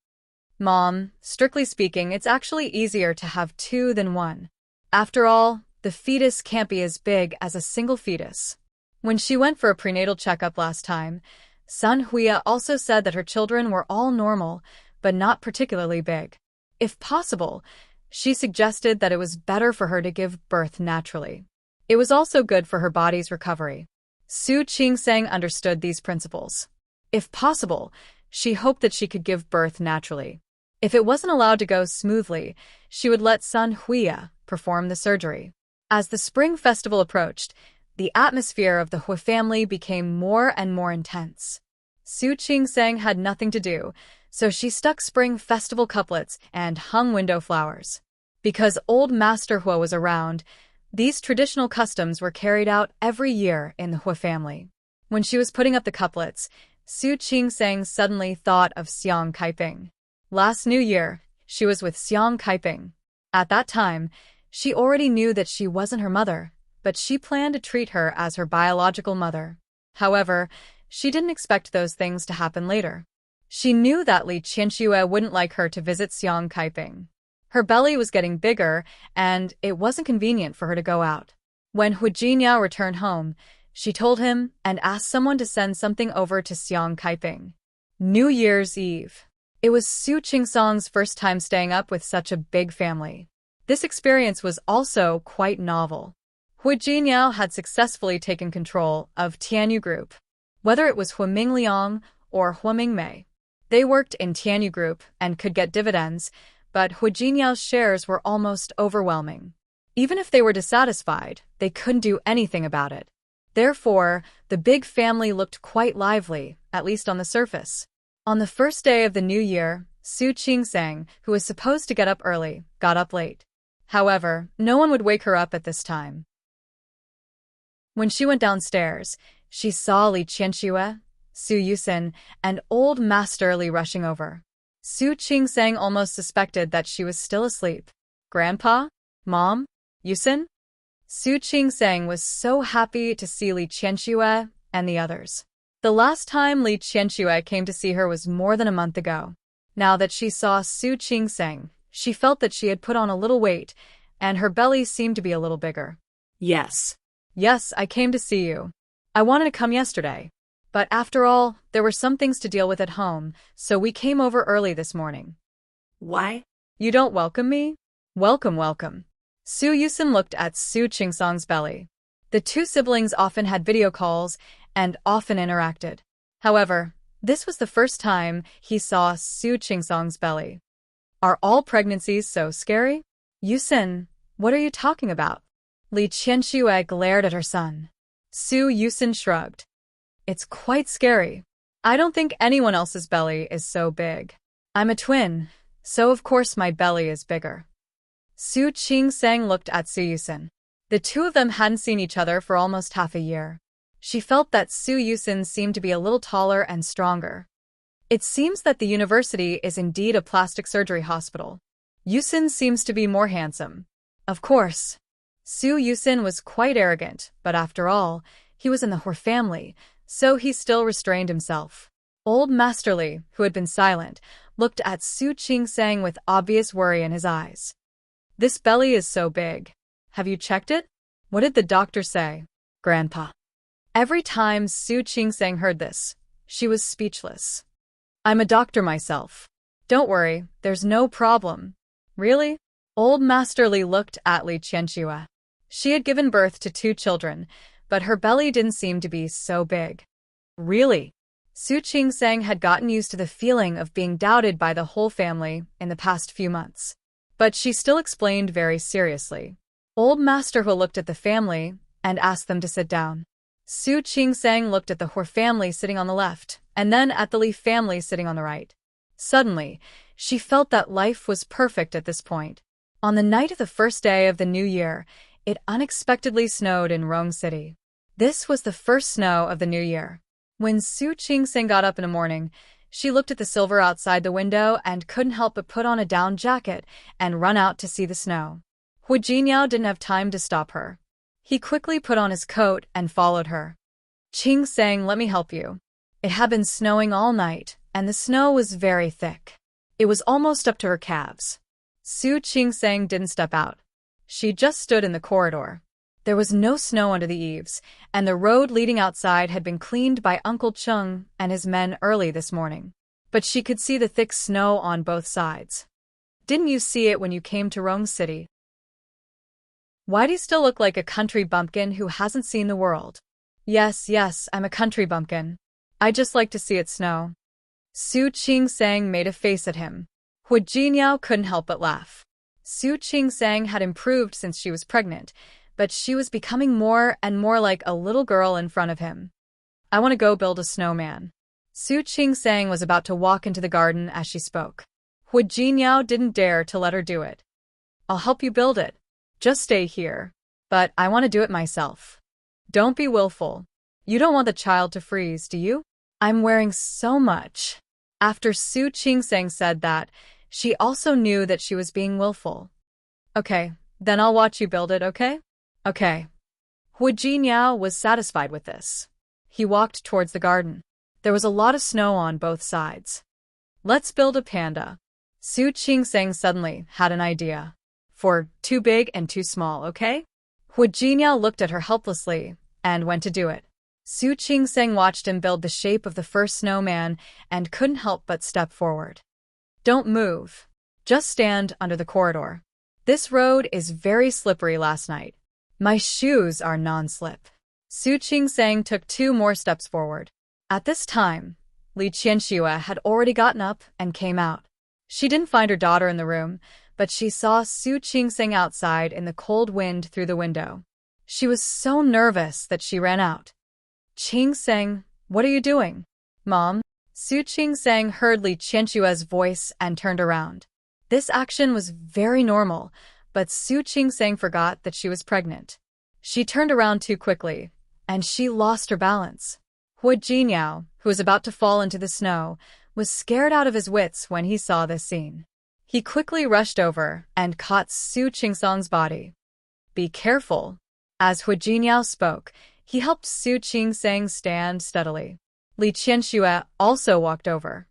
Mom, strictly speaking, it's actually easier to have two than one. After all, the fetus can't be as big as a single fetus. When she went for a prenatal checkup last time, Sun Huia also said that her children were all normal, but not particularly big. If possible, she suggested that it was better for her to give birth naturally. It was also good for her body's recovery. Su Qingseng understood these principles. If possible, she hoped that she could give birth naturally. If it wasn't allowed to go smoothly, she would let Sun Huia perform the surgery. As the Spring Festival approached, the atmosphere of the Hui family became more and more intense. Su Qingseng had nothing to do, so she stuck Spring Festival couplets and hung window flowers. Because old Master Hui was around, these traditional customs were carried out every year in the Hui family. When she was putting up the couplets, Su Qingseng suddenly thought of Xiang Kaiping. Last New Year, she was with Xiang Kaiping. At that time, she already knew that she wasn't her mother, but she planned to treat her as her biological mother. However, she didn't expect those things to happen later. She knew that Li Qianxue wouldn't like her to visit Xiang Kaiping. Her belly was getting bigger, and it wasn't convenient for her to go out. When Hu Jinyao returned home, she told him and asked someone to send something over to Xiang Kaiping. New Year's Eve. It was Su Qingsong's first time staying up with such a big family. This experience was also quite novel. Hu Jinyao had successfully taken control of Tianyu Group. Whether it was Huiming Liang or Huiming Mei, they worked in Tianyu Group and could get dividends, but Hu Jinyao's shares were almost overwhelming. Even if they were dissatisfied, they couldn't do anything about it. Therefore, the big family looked quite lively, at least on the surface. On the first day of the new year, Su Qingseng, who was supposed to get up early, got up late. However, no one would wake her up at this time. When she went downstairs, she saw Li Qianxue, Su Yusin, and old Master Li rushing over. Su Qingseng almost suspected that she was still asleep. Grandpa? Mom? Yusin? Su Qingseng was so happy to see Li Qianxue and the others. The last time Li Qianxue came to see her was more than a month ago. Now that she saw Su Qingseng, she felt that she had put on a little weight, and her belly seemed to be a little bigger. Yes. Yes, I came to see you. I wanted to come yesterday. But after all, there were some things to deal with at home, so we came over early this morning. Why? You don't welcome me? Welcome, welcome. Su Yusin looked at Su Qingsong's belly. The two siblings often had video calls and often interacted. However, this was the first time he saw Su Qingsong's belly. Are all pregnancies so scary? Yusin, what are you talking about? Li Qianxue glared at her son. Su Yusin shrugged. It's quite scary. I don't think anyone else's belly is so big. I'm a twin, so of course my belly is bigger. Su Qingseng looked at Su Yusin. The two of them hadn't seen each other for almost half a year. She felt that Su Yusin seemed to be a little taller and stronger. It seems that the university is indeed a plastic surgery hospital. Yusin seems to be more handsome. Of course. Su Yusin was quite arrogant, but after all, he was in the Hui family, so he still restrained himself. Old Master Li, who had been silent, looked at Su Qingseng with obvious worry in his eyes. This belly is so big. Have you checked it? What did the doctor say? Grandpa. Every time Su Qingseng heard this, she was speechless. I'm a doctor myself. Don't worry, there's no problem. Really? Old Master Li looked at Li Qianxue. She had given birth to 2 children, but her belly didn't seem to be so big. Really? Su Qingseng had gotten used to the feeling of being doubted by the whole family in the past few months. But she still explained very seriously. Old Master Hu looked at the family and asked them to sit down. Su Qingseng looked at the Hu family sitting on the left, and then at the Li family sitting on the right. Suddenly, she felt that life was perfect at this point. On the night of the first day of the new year, it unexpectedly snowed in Rome City. This was the first snow of the new year. When Su Qingxing got up in the morning, she looked at the silver outside the window and couldn't help but put on a down jacket and run out to see the snow. Hu Jinyao didn't have time to stop her. He quickly put on his coat and followed her. Qingxing, let me help you. It had been snowing all night, and the snow was very thick. It was almost up to her calves. Su Qingxing didn't step out. She just stood in the corridor. There was no snow under the eaves, and the road leading outside had been cleaned by Uncle Chung and his men early this morning. But she could see the thick snow on both sides. Didn't you see it when you came to Rome City? Why do you still look like a country bumpkin who hasn't seen the world? Yes, I'm a country bumpkin. I just like to see it snow. Su Qingxing made a face at him. Hu Jinyao couldn't help but laugh. Su Qingxing had improved since she was pregnant, but she was becoming more and more like a little girl in front of him. I want to go build a snowman. Su Qingxing was about to walk into the garden as she spoke. Hu Jinyao didn't dare to let her do it. I'll help you build it. Just stay here. But I want to do it myself. Don't be willful. You don't want the child to freeze, do you? I'm wearing so much. After Su Qingxing said that, she also knew that she was being willful. Okay, then I'll watch you build it, okay? Okay. Hu Jinyao was satisfied with this. He walked towards the garden. There was a lot of snow on both sides. Let's build a panda. Su Qingxing suddenly had an idea. For too big and too small, okay? Hu Jinyao looked at her helplessly and went to do it. Su Qingxing watched him build the shape of the first snowman and couldn't help but step forward. Don't move. Just stand under the corridor. This road is very slippery last night. My shoes are non-slip. Su Qingxing took 2 more steps forward. At this time, Li Qianxue had already gotten up and came out. She didn't find her daughter in the room, but she saw Su Qingxing outside in the cold wind through the window. She was so nervous that she ran out. Qingxing, what are you doing? Mom? Su Qingxing heard Li Qianxue's voice and turned around. This action was very normal, but Su Qingxing forgot that she was pregnant. She turned around too quickly, and she lost her balance. Hu Jinyao, who was about to fall into the snow, was scared out of his wits when he saw this scene. He quickly rushed over and caught Su Qingxing's body. Be careful. As Hu Jinyao spoke, he helped Su Qingxing stand steadily. Li Qianxue also walked over.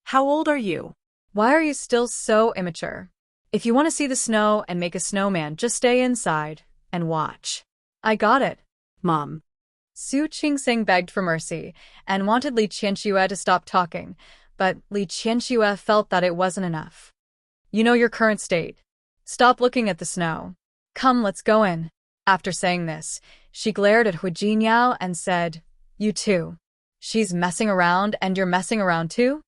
How old are you? Why are you still so immature? If you want to see the snow and make a snowman, just stay inside and watch. I got it. Mom. Su Qingxing begged for mercy and wanted Li Qianxue to stop talking, but Li Qianxue felt that it wasn't enough. You know your current state. Stop looking at the snow. Come, let's go in. After saying this, she glared at Hu Jinyao and said, You too. She's messing around and you're messing around too?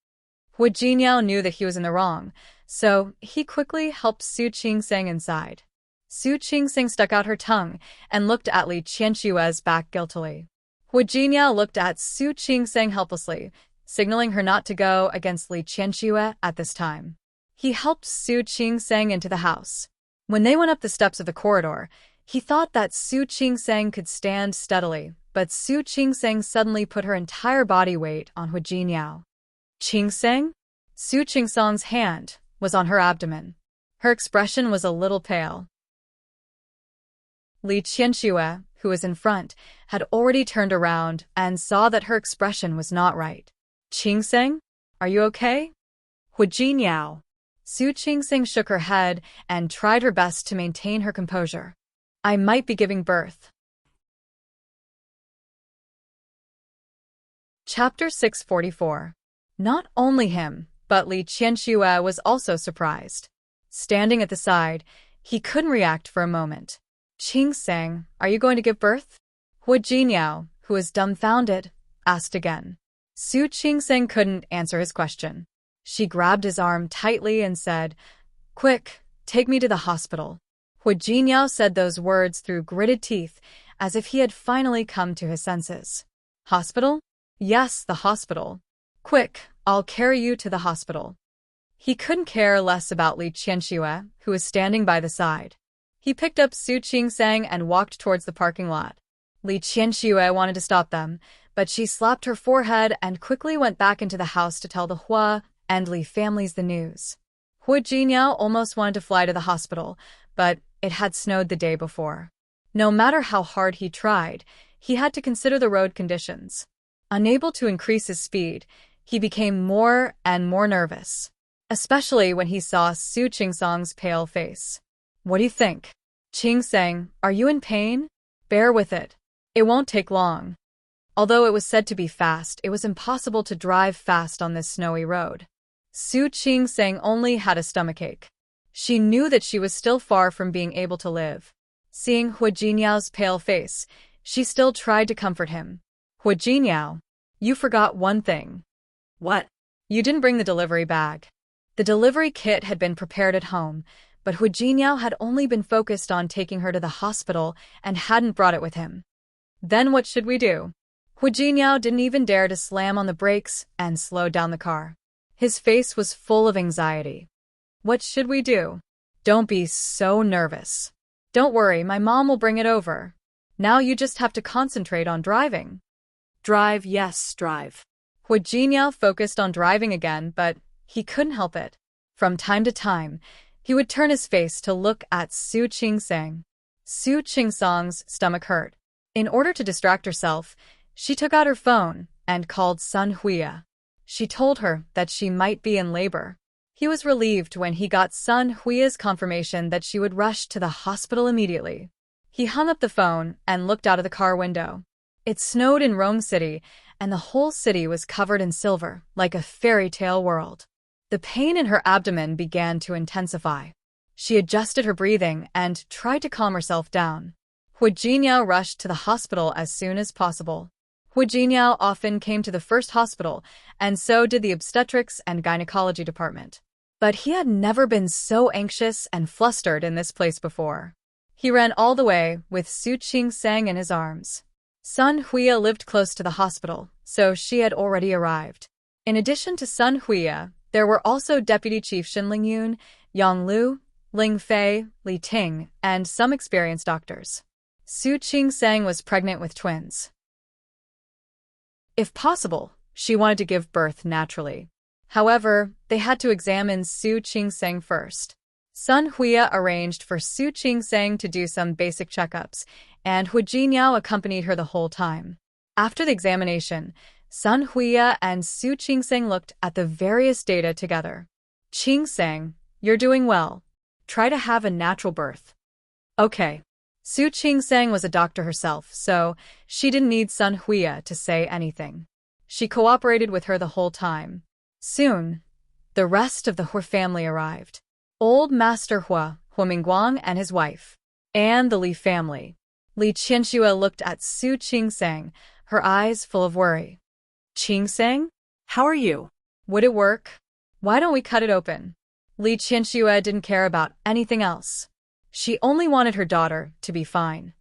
Hu Jinyao knew that he was in the wrong, so he quickly helped Su Qingxing inside. Su Qingxing stuck out her tongue and looked at Li Qianxue's back guiltily. Hu Jinyao looked at Su Qingxing helplessly, signaling her not to go against Li Qianxue at this time. He helped Su Qingxing into the house. When they went up the steps of the corridor, he thought that Su Qingxing could stand steadily, but Su Qingxing suddenly put her entire body weight on Hu Jinyao. Qingxing? Su Qingxing's hand was on her abdomen. Her expression was a little pale. Li Qianxue, who was in front, had already turned around and saw that her expression was not right. Qingxing, are you okay? Hu Jinyao. Su Qingxing shook her head and tried her best to maintain her composure. I might be giving birth. Chapter 644. Not only him, but Li Qianxue was also surprised. Standing at the side, he couldn't react for a moment. Qingxing, are you going to give birth? Hu Jinyao, who was dumbfounded, asked again. Su Qingxing couldn't answer his question. She grabbed his arm tightly and said, Quick, take me to the hospital. Hu Jinyao said those words through gritted teeth, as if he had finally come to his senses. Hospital? Yes, the hospital. Quick, I'll carry you to the hospital. He couldn't care less about Li Qianxue, who was standing by the side. He picked up Su Qingsang and walked towards the parking lot. Li Qianxue wanted to stop them, but she slapped her forehead and quickly went back into the house to tell the Hua and Li families the news. Hu Jinyao almost wanted to fly to the hospital, but it had snowed the day before. No matter how hard he tried, he had to consider the road conditions. Unable to increase his speed, he became more and more nervous, especially when he saw Su Qingsang's pale face. What do you think? Qingsang, are you in pain? Bear with it. It won't take long. Although it was said to be fast, it was impossible to drive fast on this snowy road. Su Qingsang only had a stomachache. She knew that she was still far from being able to live. Seeing Hu Jinyao's pale face, she still tried to comfort him. Hu Jinyao, you forgot one thing. What? You didn't bring the delivery bag. The delivery kit had been prepared at home, but Hu Jinyao had only been focused on taking her to the hospital and hadn't brought it with him. Then what should we do? Hu Jinyao didn't even dare to slam on the brakes and slow down the car. His face was full of anxiety. What should we do? Don't be so nervous. Don't worry, my mom will bring it over. Now you just have to concentrate on driving. Drive, yes, drive. Hu Jinyao focused on driving again, but he couldn't help it. From time to time, he would turn his face to look at Su Qingsang. Su Qingsang's stomach hurt. In order to distract herself, she took out her phone and called Sun Huia. She told her that she might be in labor. He was relieved when he got Sun Huia's confirmation that she would rush to the hospital immediately. He hung up the phone and looked out of the car window. It snowed in Rome City, and the whole city was covered in silver, like a fairy tale world. The pain in her abdomen began to intensify. She adjusted her breathing and tried to calm herself down. Hu Jinyao rushed to the hospital as soon as possible. Hu Jinyao often came to the first hospital, and so did the obstetrics and gynecology department. But he had never been so anxious and flustered in this place before. He ran all the way with Su Qingsang in his arms. Sun Huia lived close to the hospital, so she had already arrived. In addition to Sun Huia, there were also Deputy Chief Shin Lingyun, Yang Lu, Ling Fei, Li Ting, and some experienced doctors. Su Qingsang was pregnant with twins. If possible, she wanted to give birth naturally. However, they had to examine Su Qingsang first. Sun Huia arranged for Su Qingsang to do some basic checkups, and Hu Jinyao accompanied her the whole time. After the examination, Sun Huia and Su Qingsang looked at the various data together. Qingsang, you're doing well. Try to have a natural birth. Okay. Su Qingsang was a doctor herself, so she didn't need Sun Huia to say anything. She cooperated with her the whole time. Soon, the rest of the Hua family arrived. Old Master Hua, Hua Mingguang and his wife, and the Li family. Li Qianxue looked at Su Qingsang, her eyes full of worry. Qingsang? How are you? Would it work? Why don't we cut it open? Li Qianxue didn't care about anything else. She only wanted her daughter to be fine.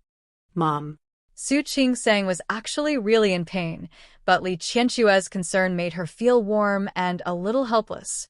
Mom. Su Qingsang was actually really in pain, but Li Qianxue's concern made her feel warm and a little helpless.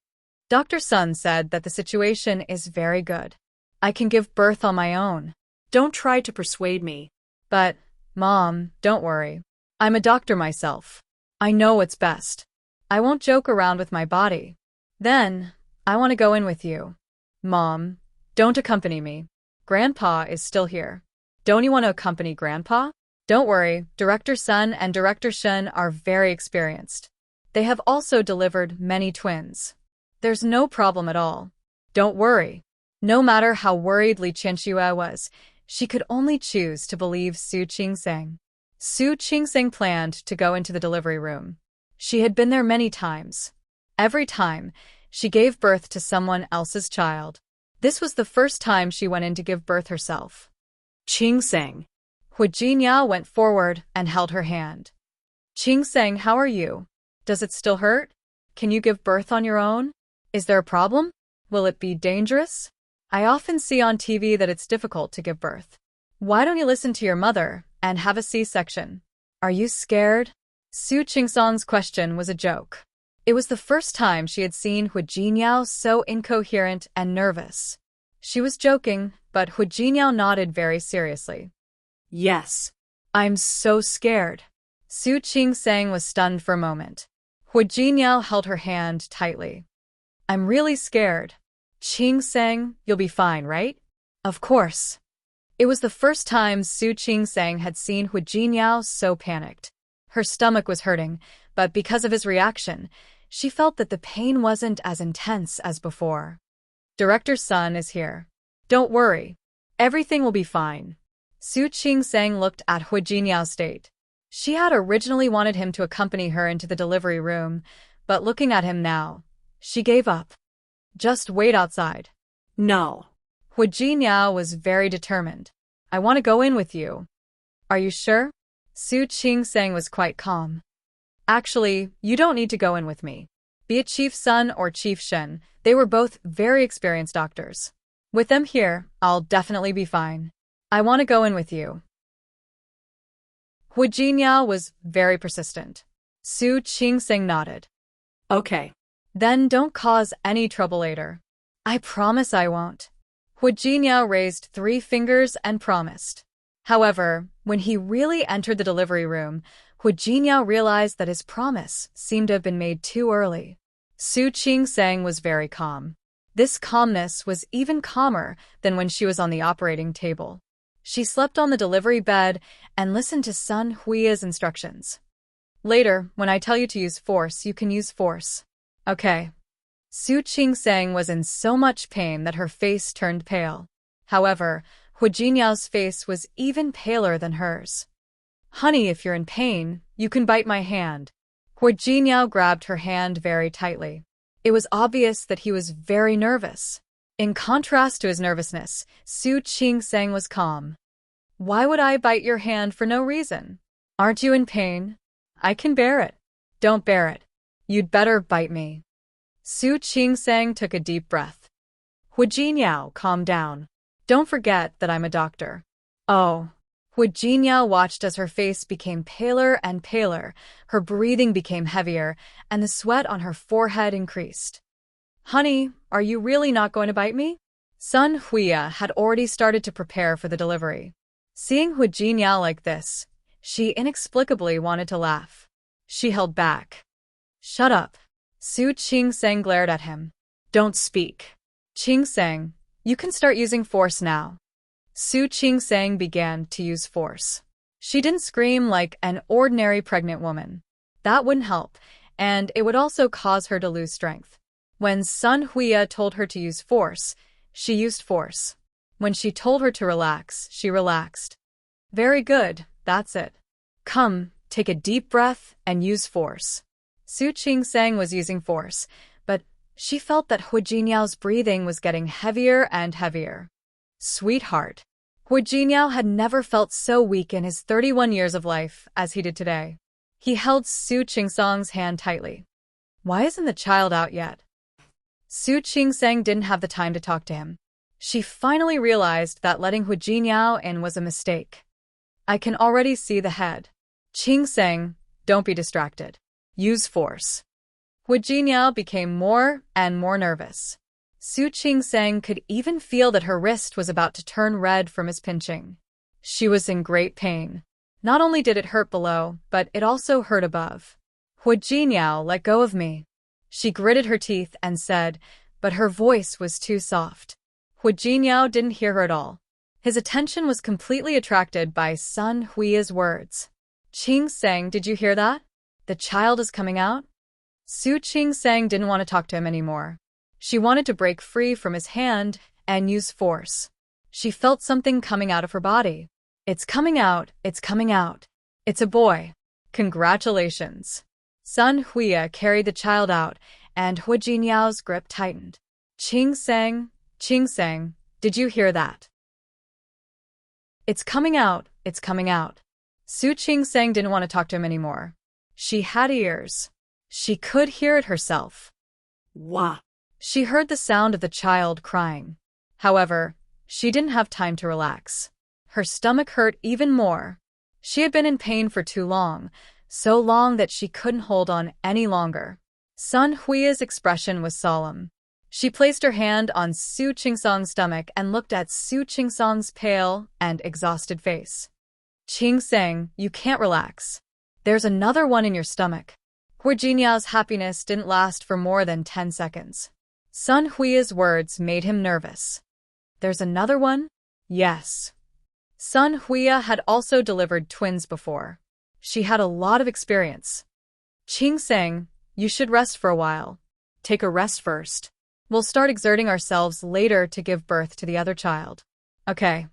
Dr. Sun said that the situation is very good. I can give birth on my own. Don't try to persuade me. But, Mom, don't worry. I'm a doctor myself. I know what's best. I won't joke around with my body. Then, I want to go in with you. Mom, don't accompany me. Grandpa is still here. Don't you want to accompany Grandpa? Don't worry, Director Sun and Director Shen are very experienced. They have also delivered many twins. There's no problem at all. Don't worry. No matter how worried Li Qianxue was, she could only choose to believe Su Qingsang. Su Qingsang planned to go into the delivery room. She had been there many times. Every time, she gave birth to someone else's child. This was the first time she went in to give birth herself. Qingsang. Hu Jinyao went forward and held her hand. Qingsang, how are you? Does it still hurt? Can you give birth on your own? Is there a problem? Will it be dangerous? I often see on TV that it's difficult to give birth. Why don't you listen to your mother and have a C-section? Are you scared? Su Qingsang's question was a joke. It was the first time she had seen Hu Jinyao so incoherent and nervous. She was joking, but Hu Jiniao nodded very seriously. Yes. I'm so scared. Su Qingsang was stunned for a moment. Hu Jiniao held her hand tightly. I'm really scared. Qingsang, you'll be fine, right? Of course. It was the first time Su Qingsang had seen Hu Jiniao so panicked. Her stomach was hurting, but because of his reaction, she felt that the pain wasn't as intense as before. Director's son is here. Don't worry. Everything will be fine. Su Qingsang looked at Hu Jiniao's state. She had originally wanted him to accompany her into the delivery room, but looking at him now, she gave up. Just wait outside. No. Hu Jiniao was very determined. I want to go in with you. Are you sure? Su Qingsang was quite calm. Actually, you don't need to go in with me. Be it Chief Sun or Chief Shen, they were both very experienced doctors. With them here, I'll definitely be fine. I want to go in with you. Hu Jiniao was very persistent. Su Qingsang nodded. Okay. Then don't cause any trouble later. I promise I won't. Hu Jiniao raised 3 fingers and promised. However, when he really entered the delivery room, Hu Jiniao realized that his promise seemed to have been made too early. Su Qingsang was very calm. This calmness was even calmer than when she was on the operating table. She slept on the delivery bed and listened to Sun Hui's instructions. Later, when I tell you to use force, you can use force. Okay. Su Qingsang was in so much pain that her face turned pale. However, Hu Jiniao's face was even paler than hers. Honey, if you're in pain, you can bite my hand. Hu Jiniao grabbed her hand very tightly. It was obvious that he was very nervous. In contrast to his nervousness, Su Qingsang was calm. Why would I bite your hand for no reason? Aren't you in pain? I can bear it. Don't bear it. You'd better bite me. Su Qingsang took a deep breath. Hu Jiniao, calm down. Don't forget that I'm a doctor. Oh. Hu Jiniao watched as her face became paler and paler, her breathing became heavier, and the sweat on her forehead increased. Honey, are you really not going to bite me? Sun Hui had already started to prepare for the delivery. Seeing Hu Jiniao like this, she inexplicably wanted to laugh. She held back. Shut up. Su Qingsang glared at him. Don't speak. Qingsang, you can start using force now. Su Qingsang began to use force. She didn't scream like an ordinary pregnant woman. That wouldn't help, and it would also cause her to lose strength. When Sun Hui told her to use force, she used force. When she told her to relax, she relaxed. Very good, that's it. Come, take a deep breath and use force. Su Qingsang was using force, but she felt that Hu Jiniao's breathing was getting heavier and heavier. Sweetheart. Hu Jiniao had never felt so weak in his 31 years of life as he did today. He held Su Qingsang's hand tightly. Why isn't the child out yet? Su Qingsang didn't have the time to talk to him. She finally realized that letting Hu Jiniao in was a mistake. I can already see the head. Qingsang, don't be distracted. Use force. Hu Jiniao became more and more nervous. Su Qingsang could even feel that her wrist was about to turn red from his pinching. She was in great pain. Not only did it hurt below, but it also hurt above. Hu Jiniao, let go of me. She gritted her teeth and said, but her voice was too soft. Hu Jiniao didn't hear her at all. His attention was completely attracted by Sun Hui's words. Qingsang, did you hear that? The child is coming out? Su Qingsang didn't want to talk to him anymore. She wanted to break free from his hand and use force. She felt something coming out of her body. It's coming out, it's coming out. It's a boy. Congratulations. Sun Hui carried the child out, and Hu Jiniao's grip tightened. Qingsang, did you hear that? It's coming out, it's coming out. Su Qingsang didn't want to talk to him anymore. She had ears. She could hear it herself. Wah. She heard the sound of the child crying. However, she didn't have time to relax. Her stomach hurt even more. She had been in pain for too long, so long that she couldn't hold on any longer. Sun Hui's expression was solemn. She placed her hand on Su Qingsong's stomach and looked at Su Qingsong's pale and exhausted face. Qingsong, you can't relax. There's another one in your stomach. Hu Jinyao's happiness didn't last for more than 10 seconds. Sun Hui's words made him nervous. There's another one? Yes. Sun Huia had also delivered twins before. She had a lot of experience. Qingsong, you should rest for a while. Take a rest first. We'll start exerting ourselves later to give birth to the other child. Okay.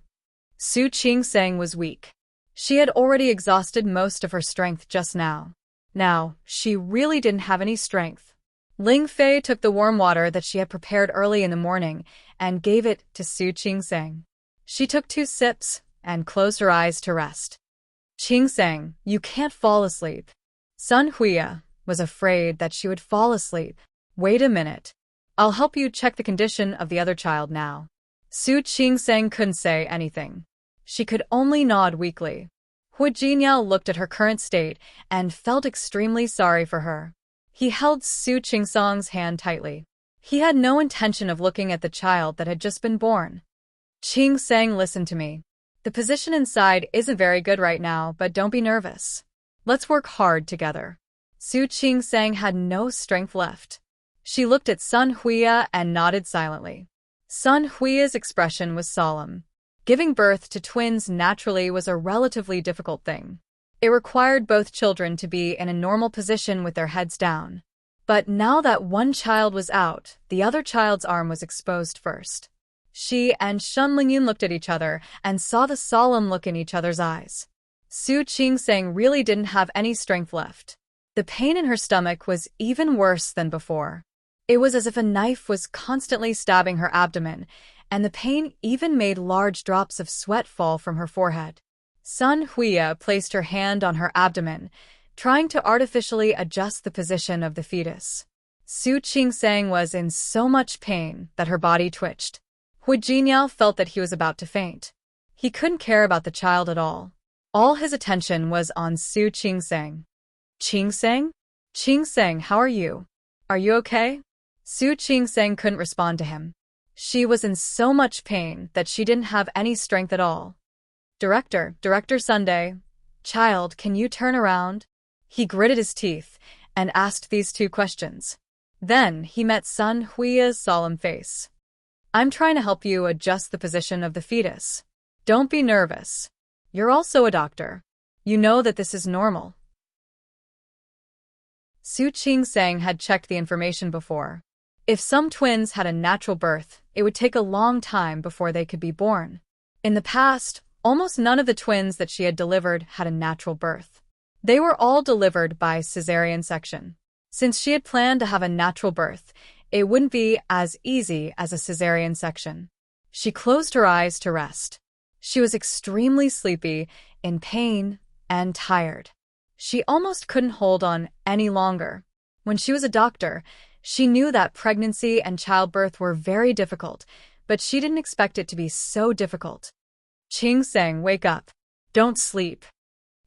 Su Qingsong was weak. She had already exhausted most of her strength just now. Now, she really didn't have any strength. Ling Fei took the warm water that she had prepared early in the morning and gave it to Su Qingsong. She took 2 sips and closed her eyes to rest. Qingsong, you can't fall asleep. Sun Huia was afraid that she would fall asleep. Wait a minute. I'll help you check the condition of the other child now. Su Qingsong couldn't say anything. She could only nod weakly. Hu Jinyao looked at her current state and felt extremely sorry for her. He held Su Qingsong's hand tightly. He had no intention of looking at the child that had just been born. Qingsong, listen to me. The position inside isn't very good right now, but don't be nervous. Let's work hard together. Su Qingsong had no strength left. She looked at Sun Huia and nodded silently. Sun Huia's expression was solemn. Giving birth to twins naturally was a relatively difficult thing. It required both children to be in a normal position with their heads down. But now that one child was out, the other child's arm was exposed first. She and Shun Lingyun looked at each other and saw the solemn look in each other's eyes. Su Qingsong really didn't have any strength left. The pain in her stomach was even worse than before. It was as if a knife was constantly stabbing her abdomen, and the pain even made large drops of sweat fall from her forehead. Sun Huia placed her hand on her abdomen, trying to artificially adjust the position of the fetus. Su Qingsong was in so much pain that her body twitched. Hu Jinyao felt that he was about to faint. He couldn't care about the child at all. All his attention was on Su Qingsong. Qingsong? Qingsong, how are you? Are you okay? Su Qingsong couldn't respond to him. She was in so much pain that she didn't have any strength at all. Director Sunday, child, can you turn around? He gritted his teeth and asked these 2 questions. Then he met Sun Huia's solemn face. I'm trying to help you adjust the position of the fetus. Don't be nervous. You're also a doctor. You know that this is normal. Su Qingsong had checked the information before. If some twins had a natural birth, it would take a long time before they could be born. In the past, almost none of the twins that she had delivered had a natural birth. They were all delivered by cesarean section. Since she had planned to have a natural birth, it wouldn't be as easy as a cesarean section. She closed her eyes to rest. She was extremely sleepy, in pain, and tired. She almost couldn't hold on any longer. When she was a doctor, she knew that pregnancy and childbirth were very difficult, but she didn't expect it to be so difficult. Qingsong, wake up. Don't sleep.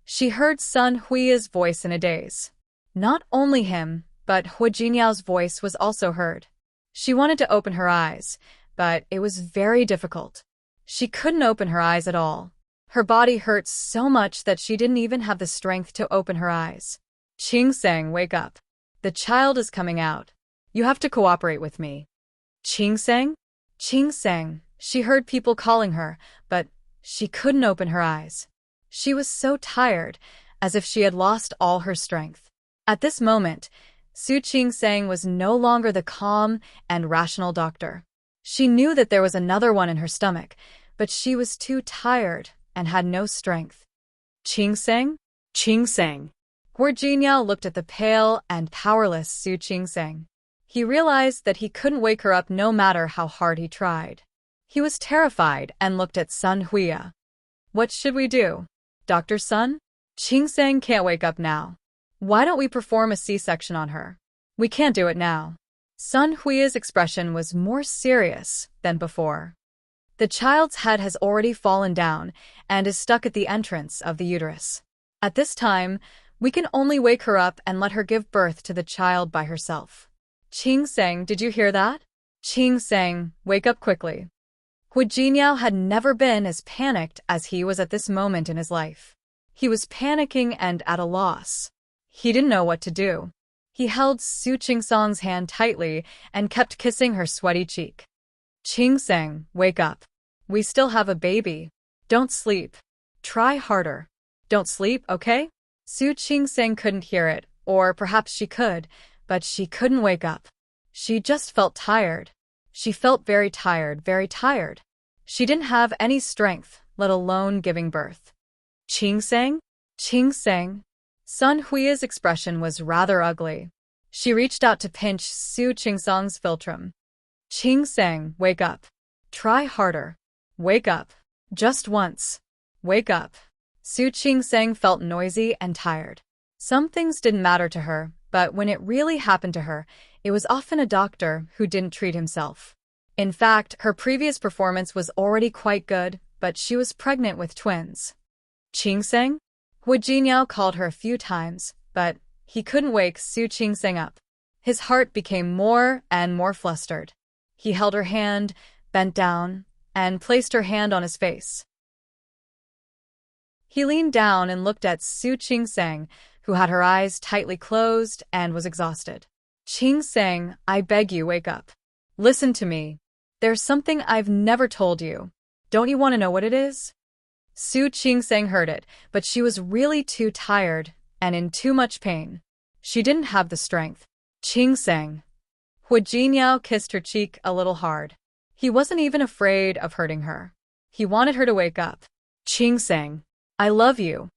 She heard Sun Huia's voice in a daze. Not only him, but Hu Jinyao's voice was also heard. She wanted to open her eyes, but it was very difficult. She couldn't open her eyes at all. Her body hurt so much that she didn't even have the strength to open her eyes. Qingsong, wake up. The child is coming out. You have to cooperate with me. Qingsong? Qingsong. She heard people calling her, but she couldn't open her eyes. She was so tired, as if she had lost all her strength. At this moment, Su Qingsong was no longer the calm and rational doctor. She knew that there was another one in her stomach, but she was too tired and had no strength. Qingsong? Qingsong. Hu Jinyao looked at the pale and powerless Su Qingsong. He realized that he couldn't wake her up no matter how hard he tried. He was terrified and looked at Sun Huia. What should we do? Dr. Sun? Qingsong can't wake up now. Why don't we perform a C-section on her? We can't do it now. Sun Huia's expression was more serious than before. The child's head has already fallen down and is stuck at the entrance of the uterus. At this time, we can only wake her up and let her give birth to the child by herself. Qingsong, did you hear that? Qing sang, wake up quickly. Hu Jinyao had never been as panicked as he was at this moment in his life. He was panicking and at a loss. He didn't know what to do. He held Su Qingsang's hand tightly and kept kissing her sweaty cheek. Qingsang, wake up. We still have a baby. Don't sleep. Try harder. Don't sleep, okay? Su Qingsang couldn't hear it, or perhaps she could, but she couldn't wake up. She just felt tired. She felt very tired, very tired. She didn't have any strength, let alone giving birth. Qingsang? Qingsang? Sun Hui's expression was rather ugly. She reached out to pinch Su Qingsang's philtrum. Qingsang, wake up. Try harder. Wake up. Just once. Wake up. Su Qingsang felt noisy and tired. Some things didn't matter to her, but when it really happened to her, it was often a doctor who didn't treat himself. In fact, her previous performance was already quite good, but she was pregnant with twins. Qingsang? Hu Jinyao called her a few times, but he couldn't wake Su Qingsang up. His heart became more and more flustered. He held her hand, bent down, and placed her hand on his face. He leaned down and looked at Su Qingsang, who had her eyes tightly closed and was exhausted. Qingsang, I beg you, wake up. Listen to me. There's something I've never told you. Don't you want to know what it is? Su Qingsang heard it, but she was really too tired and in too much pain. She didn't have the strength. Qingsang. Hu Jinyao kissed her cheek a little hard. He wasn't even afraid of hurting her. He wanted her to wake up. Qingsang, I love you.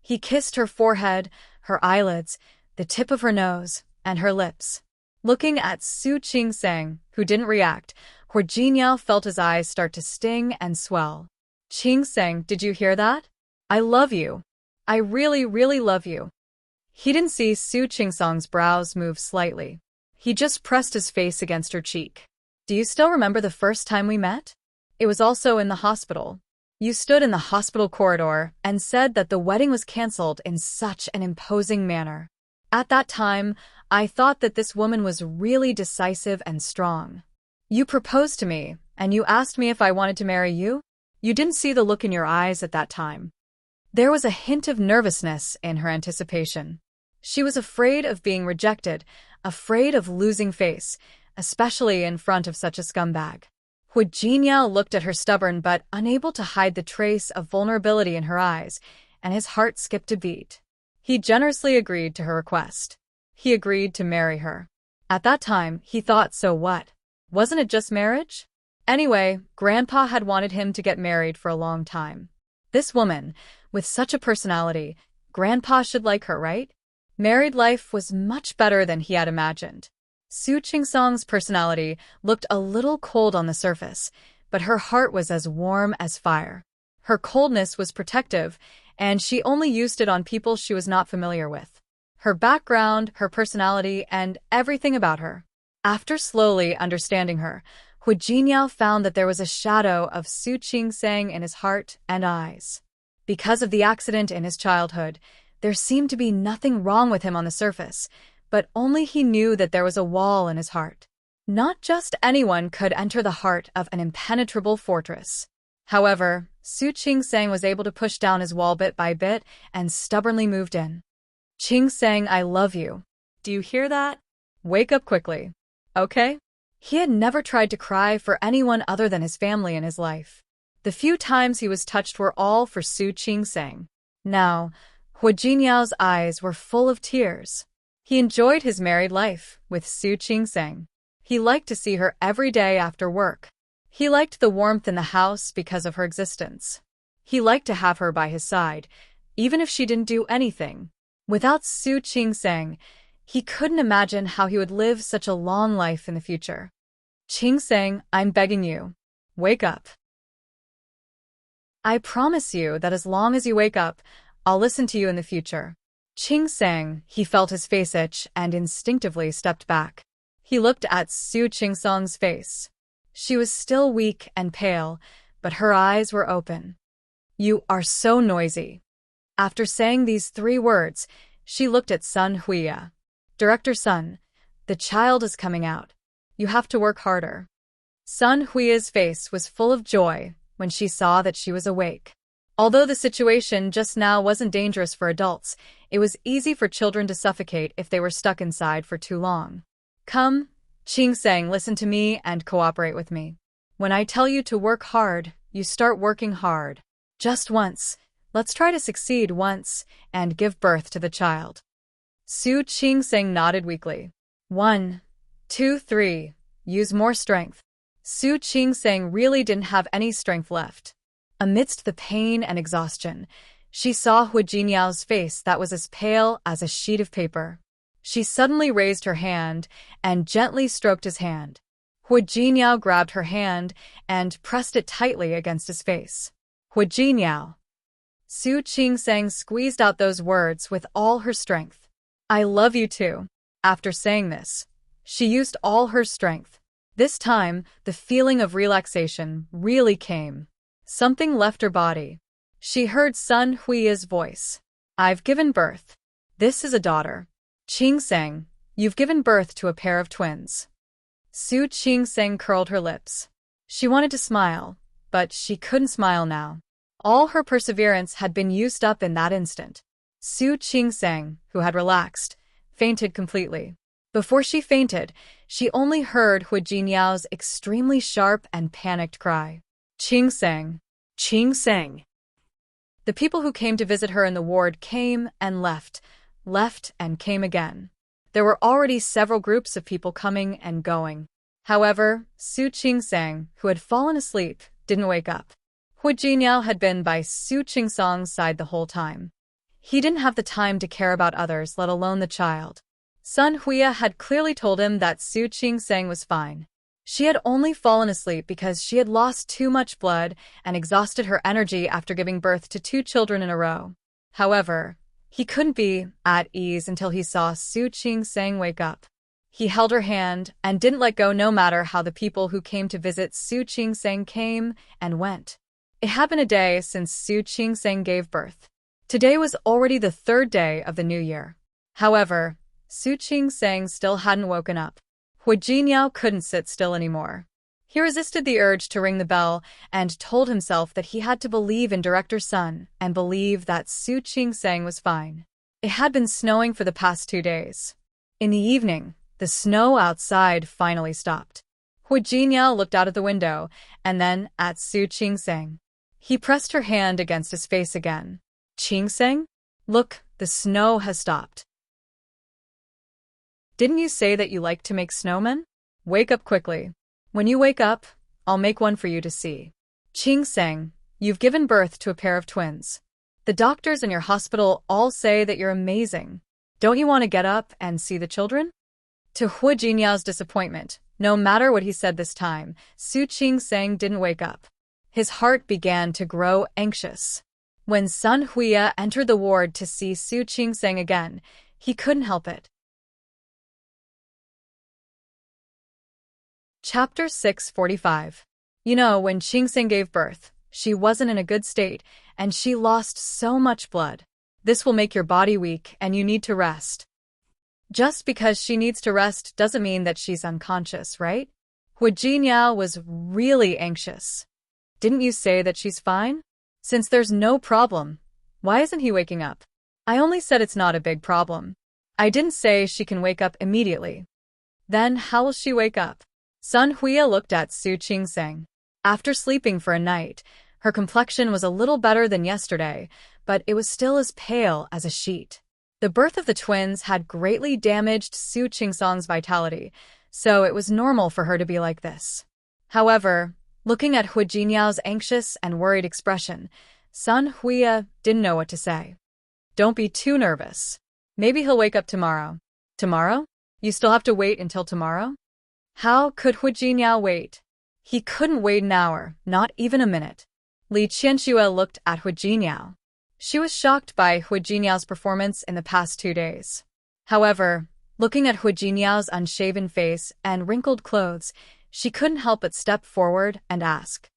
He kissed her forehead, her eyelids, the tip of her nose, and her lips. Looking at Su Qingsang, who didn't react, Hu Jinyao felt his eyes start to sting and swell. Qingsang, did you hear that? I love you. I really, really love you. He didn't see Su Qingsang's brows move slightly. He just pressed his face against her cheek. Do you still remember the first time we met? It was also in the hospital. You stood in the hospital corridor and said that the wedding was cancelled in such an imposing manner. At that time, I thought that this woman was really decisive and strong. You proposed to me, and you asked me if I wanted to marry you? You didn't see the look in your eyes at that time. There was a hint of nervousness in her anticipation. She was afraid of being rejected, afraid of losing face, especially in front of such a scumbag. Hu Jinyao looked at her stubborn but unable to hide the trace of vulnerability in her eyes, and his heart skipped a beat. He generously agreed to her request. He agreed to marry her. At that time, he thought, so what? Wasn't it just marriage? Anyway, Grandpa had wanted him to get married for a long time. This woman, with such a personality, Grandpa should like her, right? Married life was much better than he had imagined. Su Qingsang's personality looked a little cold on the surface, but her heart was as warm as fire. Her coldness was protective, and she only used it on people she was not familiar with. Her background, her personality, and everything about her. After slowly understanding her, Hu Jinyao found that there was a shadow of Su Qingsang in his heart and eyes. Because of the accident in his childhood, there seemed to be nothing wrong with him on the surface, but only he knew that there was a wall in his heart. Not just anyone could enter the heart of an impenetrable fortress. However, Su Qingsang was able to push down his wall bit by bit and stubbornly moved in. Qingsang, I love you. Do you hear that? Wake up quickly. Okay? He had never tried to cry for anyone other than his family in his life. The few times he was touched were all for Su Qingsang. Now, Hu Jinyao's eyes were full of tears. He enjoyed his married life with Su Qingsang. He liked to see her every day after work. He liked the warmth in the house because of her existence. He liked to have her by his side, even if she didn't do anything. Without Su Qingsang, he couldn't imagine how he would live such a long life in the future. Qingsang, I'm begging you. Wake up. I promise you that as long as you wake up, I'll listen to you in the future. Qingsang, he felt his face itch and instinctively stepped back. He looked at Su Qingsang's face. She was still weak and pale, but her eyes were open. You are so noisy. After saying these 3 words, she looked at Sun Huiya. Director Sun, the child is coming out. You have to work harder. Sun Hui's face was full of joy when she saw that she was awake. Although the situation just now wasn't dangerous for adults, it was easy for children to suffocate if they were stuck inside for too long. Come, Qingseng, listen to me and cooperate with me. When I tell you to work hard, you start working hard. Just once. Let's try to succeed once and give birth to the child. Su Qingseng nodded weakly. 1, 2, 3. Use more strength. Su Qingseng really didn't have any strength left. Amidst the pain and exhaustion, she saw Hu Jinyao's face that was as pale as a sheet of paper. She suddenly raised her hand and gently stroked his hand. Hu Jinyao grabbed her hand and pressed it tightly against his face. Hu Jinyao. Su Qingseng squeezed out those words with all her strength. I love you too. After saying this, she used all her strength. This time, the feeling of relaxation really came. Something left her body. She heard Sun Hui's voice. I've given birth. This is a daughter. Qingseng, you've given birth to a pair of twins. Su Qingseng curled her lips. She wanted to smile, but she couldn't smile now. All her perseverance had been used up in that instant. Su Qingseng, who had relaxed, fainted completely. Before she fainted, she only heard Hu Jinyao's extremely sharp and panicked cry. Qingseng. Qingseng. The people who came to visit her in the ward came and left and came again. There were already several groups of people coming and going. However, Su Qingseng, who had fallen asleep, didn't wake up. Hu Jinyao had been by Su Qingseng's side the whole time. He didn't have the time to care about others, let alone the child. Sun Huia had clearly told him that Su Qingseng was fine. She had only fallen asleep because she had lost too much blood and exhausted her energy after giving birth to 2 children in a row. However, he couldn't be at ease until he saw Su Qingseng wake up. He held her hand and didn't let go no matter how the people who came to visit Su Qingseng came and went. It had been a day since Su Qingseng gave birth. Today was already the 3rd day of the new year. However, Su Qingseng still hadn't woken up. Hu Jinyao couldn't sit still anymore. He resisted the urge to ring the bell and told himself that he had to believe in Director Sun and believe that Su Qingseng was fine. It had been snowing for the past 2 days. In the evening, the snow outside finally stopped. Hu Jinyao looked out of the window and then at Su Qingseng. He pressed her hand against his face again. Qingseng? Look, the snow has stopped. Didn't you say that you like to make snowmen? Wake up quickly. When you wake up, I'll make one for you to see. Qingseng, you've given birth to a pair of twins. The doctors in your hospital all say that you're amazing. Don't you want to get up and see the children? To Hu Jinyao's disappointment, no matter what he said this time, Su Qingseng didn't wake up. His heart began to grow anxious. When Sun Huia entered the ward to see Su Qingseng again, he couldn't help it. Chapter 645. You know, when Qingseng gave birth, she wasn't in a good state, and she lost so much blood. This will make your body weak, and you need to rest. Just because she needs to rest doesn't mean that she's unconscious, right? Hu Jinyao was really anxious. Didn't you say that she's fine? Since there's no problem, why isn't he waking up? I only said it's not a big problem. I didn't say she can wake up immediately. Then how will she wake up? Sun Huia looked at Su Qingseng. After sleeping for a night, her complexion was a little better than yesterday, but it was still as pale as a sheet. The birth of the twins had greatly damaged Su Qingseng's vitality, so it was normal for her to be like this. However, looking at Hu Jinyao's anxious and worried expression, Sun Huia didn't know what to say. Don't be too nervous. Maybe he'll wake up tomorrow. Tomorrow? You still have to wait until tomorrow? How could Hu Jinyao wait? He couldn't wait an hour, not even a minute. Li Qianxue looked at Hu Jinyao. She was shocked by Hu Jinyao's performance in the past 2 days. However, looking at Hu Jinyao's unshaven face and wrinkled clothes, she couldn't help but step forward and ask.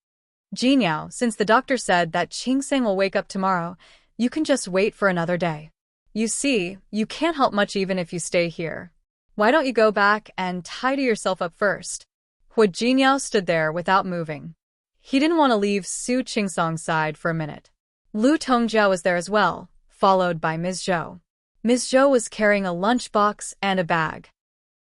Jinyao, since the doctor said that Qingseng will wake up tomorrow, you can just wait for another day. You see, you can't help much even if you stay here. Why don't you go back and tidy yourself up first? Hu Jiniao stood there without moving. He didn't want to leave Su Qingsong's side for a minute. Lu Tongjiao was there as well, followed by Ms. Zhou. Ms. Zhou was carrying a lunchbox and a bag.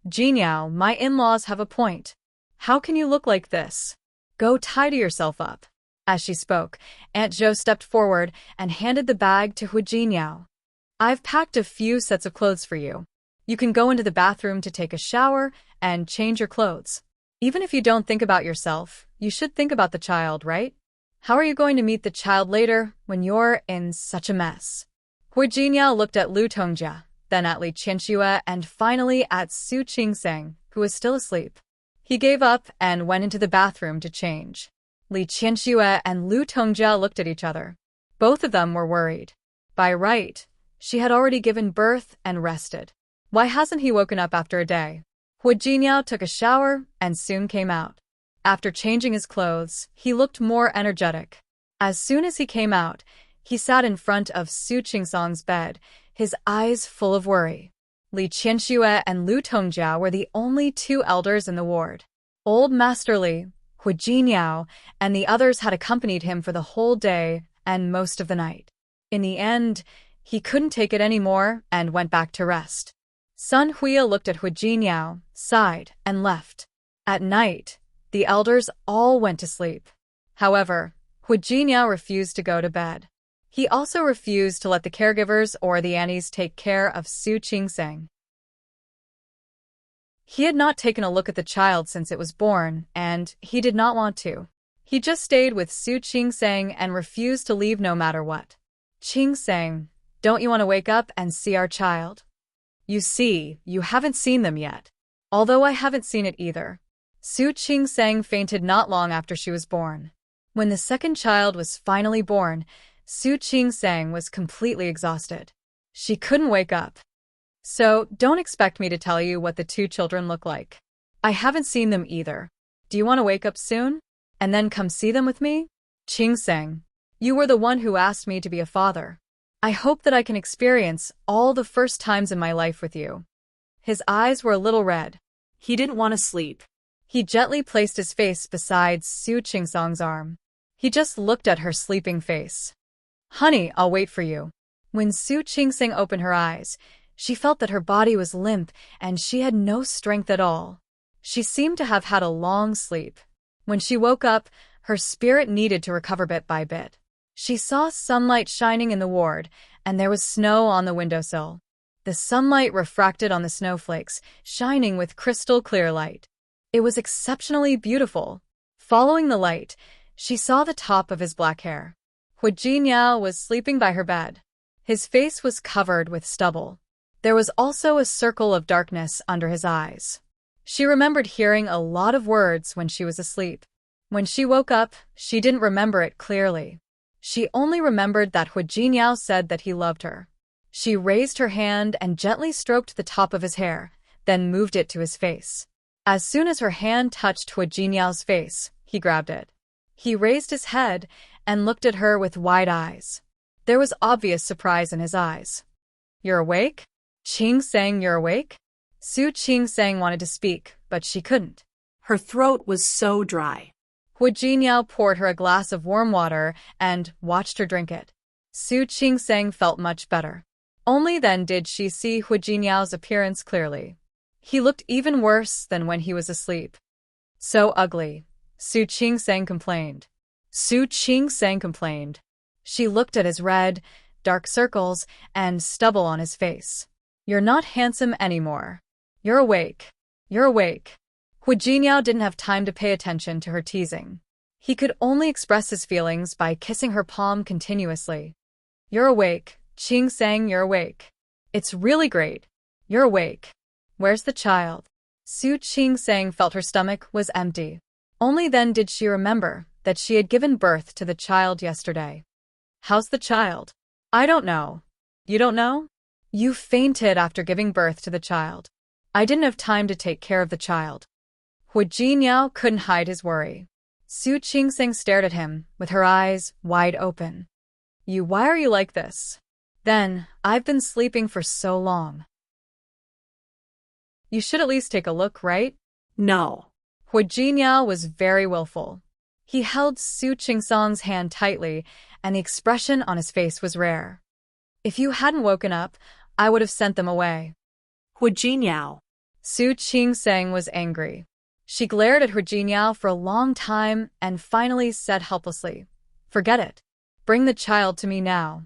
Jiniao, my in-laws have a point. How can you look like this? Go tidy yourself up. As she spoke, Aunt Zhou stepped forward and handed the bag to Hu Jiniao. I've packed a few sets of clothes for you. You can go into the bathroom to take a shower and change your clothes. Even if you don't think about yourself, you should think about the child, right? How are you going to meet the child later when you're in such a mess? Hu Jiniao looked at Lu Tongjia, then at Li Qianxue, and finally at Su Qingseng, who was still asleep. He gave up and went into the bathroom to change. Li Qianxue and Lu Tongjia looked at each other. Both of them were worried. By right, she had already given birth and rested. Why hasn't he woken up after a day? Hu Jiniao took a shower and soon came out. After changing his clothes, he looked more energetic. As soon as he came out, he sat in front of Su Qingsong's bed, his eyes full of worry. Li Qianxue and Lu Tongjia were the only two elders in the ward. Old Master Li, Hu Jiniao, and the others had accompanied him for the whole day and most of the night. In the end, he couldn't take it anymore and went back to rest. Sun Huiya looked at Hu Jiniao, sighed, and left. At night, the elders all went to sleep. However, Hu Jiniao refused to go to bed. He also refused to let the caregivers or the aunties take care of Su Qingseng. He had not taken a look at the child since it was born, and he did not want to. He just stayed with Su Qingseng and refused to leave no matter what. Qingseng, don't you want to wake up and see our child? You see, you haven't seen them yet. Although I haven't seen it either. Su Qingseng fainted not long after she was born. When the second child was finally born, Su Qingseng was completely exhausted. She couldn't wake up. So, don't expect me to tell you what the two children look like. I haven't seen them either. Do you want to wake up soon? And then come see them with me? Qingseng, you were the one who asked me to be a father. I hope that I can experience all the first times in my life with you. His eyes were a little red. He didn't want to sleep. He gently placed his face beside Su Qingsong's arm. He just looked at her sleeping face. Honey, I'll wait for you. When Su Qingseng opened her eyes, she felt that her body was limp and she had no strength at all. She seemed to have had a long sleep. When she woke up, her spirit needed to recover bit by bit. She saw sunlight shining in the ward, and there was snow on the windowsill. The sunlight refracted on the snowflakes, shining with crystal clear light. It was exceptionally beautiful. Following the light, she saw the top of his black hair. Hu Jiniao was sleeping by her bed. His face was covered with stubble. There was also a circle of darkness under his eyes. She remembered hearing a lot of words when she was asleep. When she woke up, she didn't remember it clearly. She only remembered that Hu Jiniao said that he loved her. She raised her hand and gently stroked the top of his hair, then moved it to his face. As soon as her hand touched Hu Jiniao's face, he grabbed it. He raised his head and looked at her with wide eyes. There was obvious surprise in his eyes. You're awake? Qingseng, you're awake? Su Qingseng wanted to speak, but she couldn't. Her throat was so dry. Hu Jiniao poured her a glass of warm water and watched her drink it. Su Qingseng felt much better. Only then did she see Hu Jiniao's appearance clearly. He looked even worse than when he was asleep. So ugly, Su Qingseng complained. Su Qingseng complained. She looked at his red, dark circles and stubble on his face. You're not handsome anymore. You're awake. You're awake. Hu Jiniao didn't have time to pay attention to her teasing. He could only express his feelings by kissing her palm continuously. You're awake, Qingseng, you're awake. It's really great. You're awake. Where's the child? Su Qingseng felt her stomach was empty. Only then did she remember that she had given birth to the child yesterday. How's the child? I don't know. You don't know? You fainted after giving birth to the child. I didn't have time to take care of the child. Hu Jiniao couldn't hide his worry. Su Qingseng stared at him, with her eyes wide open. Why are you like this? Then, I've been sleeping for so long. You should at least take a look, right? No. Hu Jinyao was very willful. He held Su Qingsong's hand tightly, and the expression on his face was rare. If you hadn't woken up, I would have sent them away. Hu Jinyao. Su Qingsong was angry. She glared at Hu Jinyao for a long time and finally said helplessly, "Forget it. Bring the child to me now."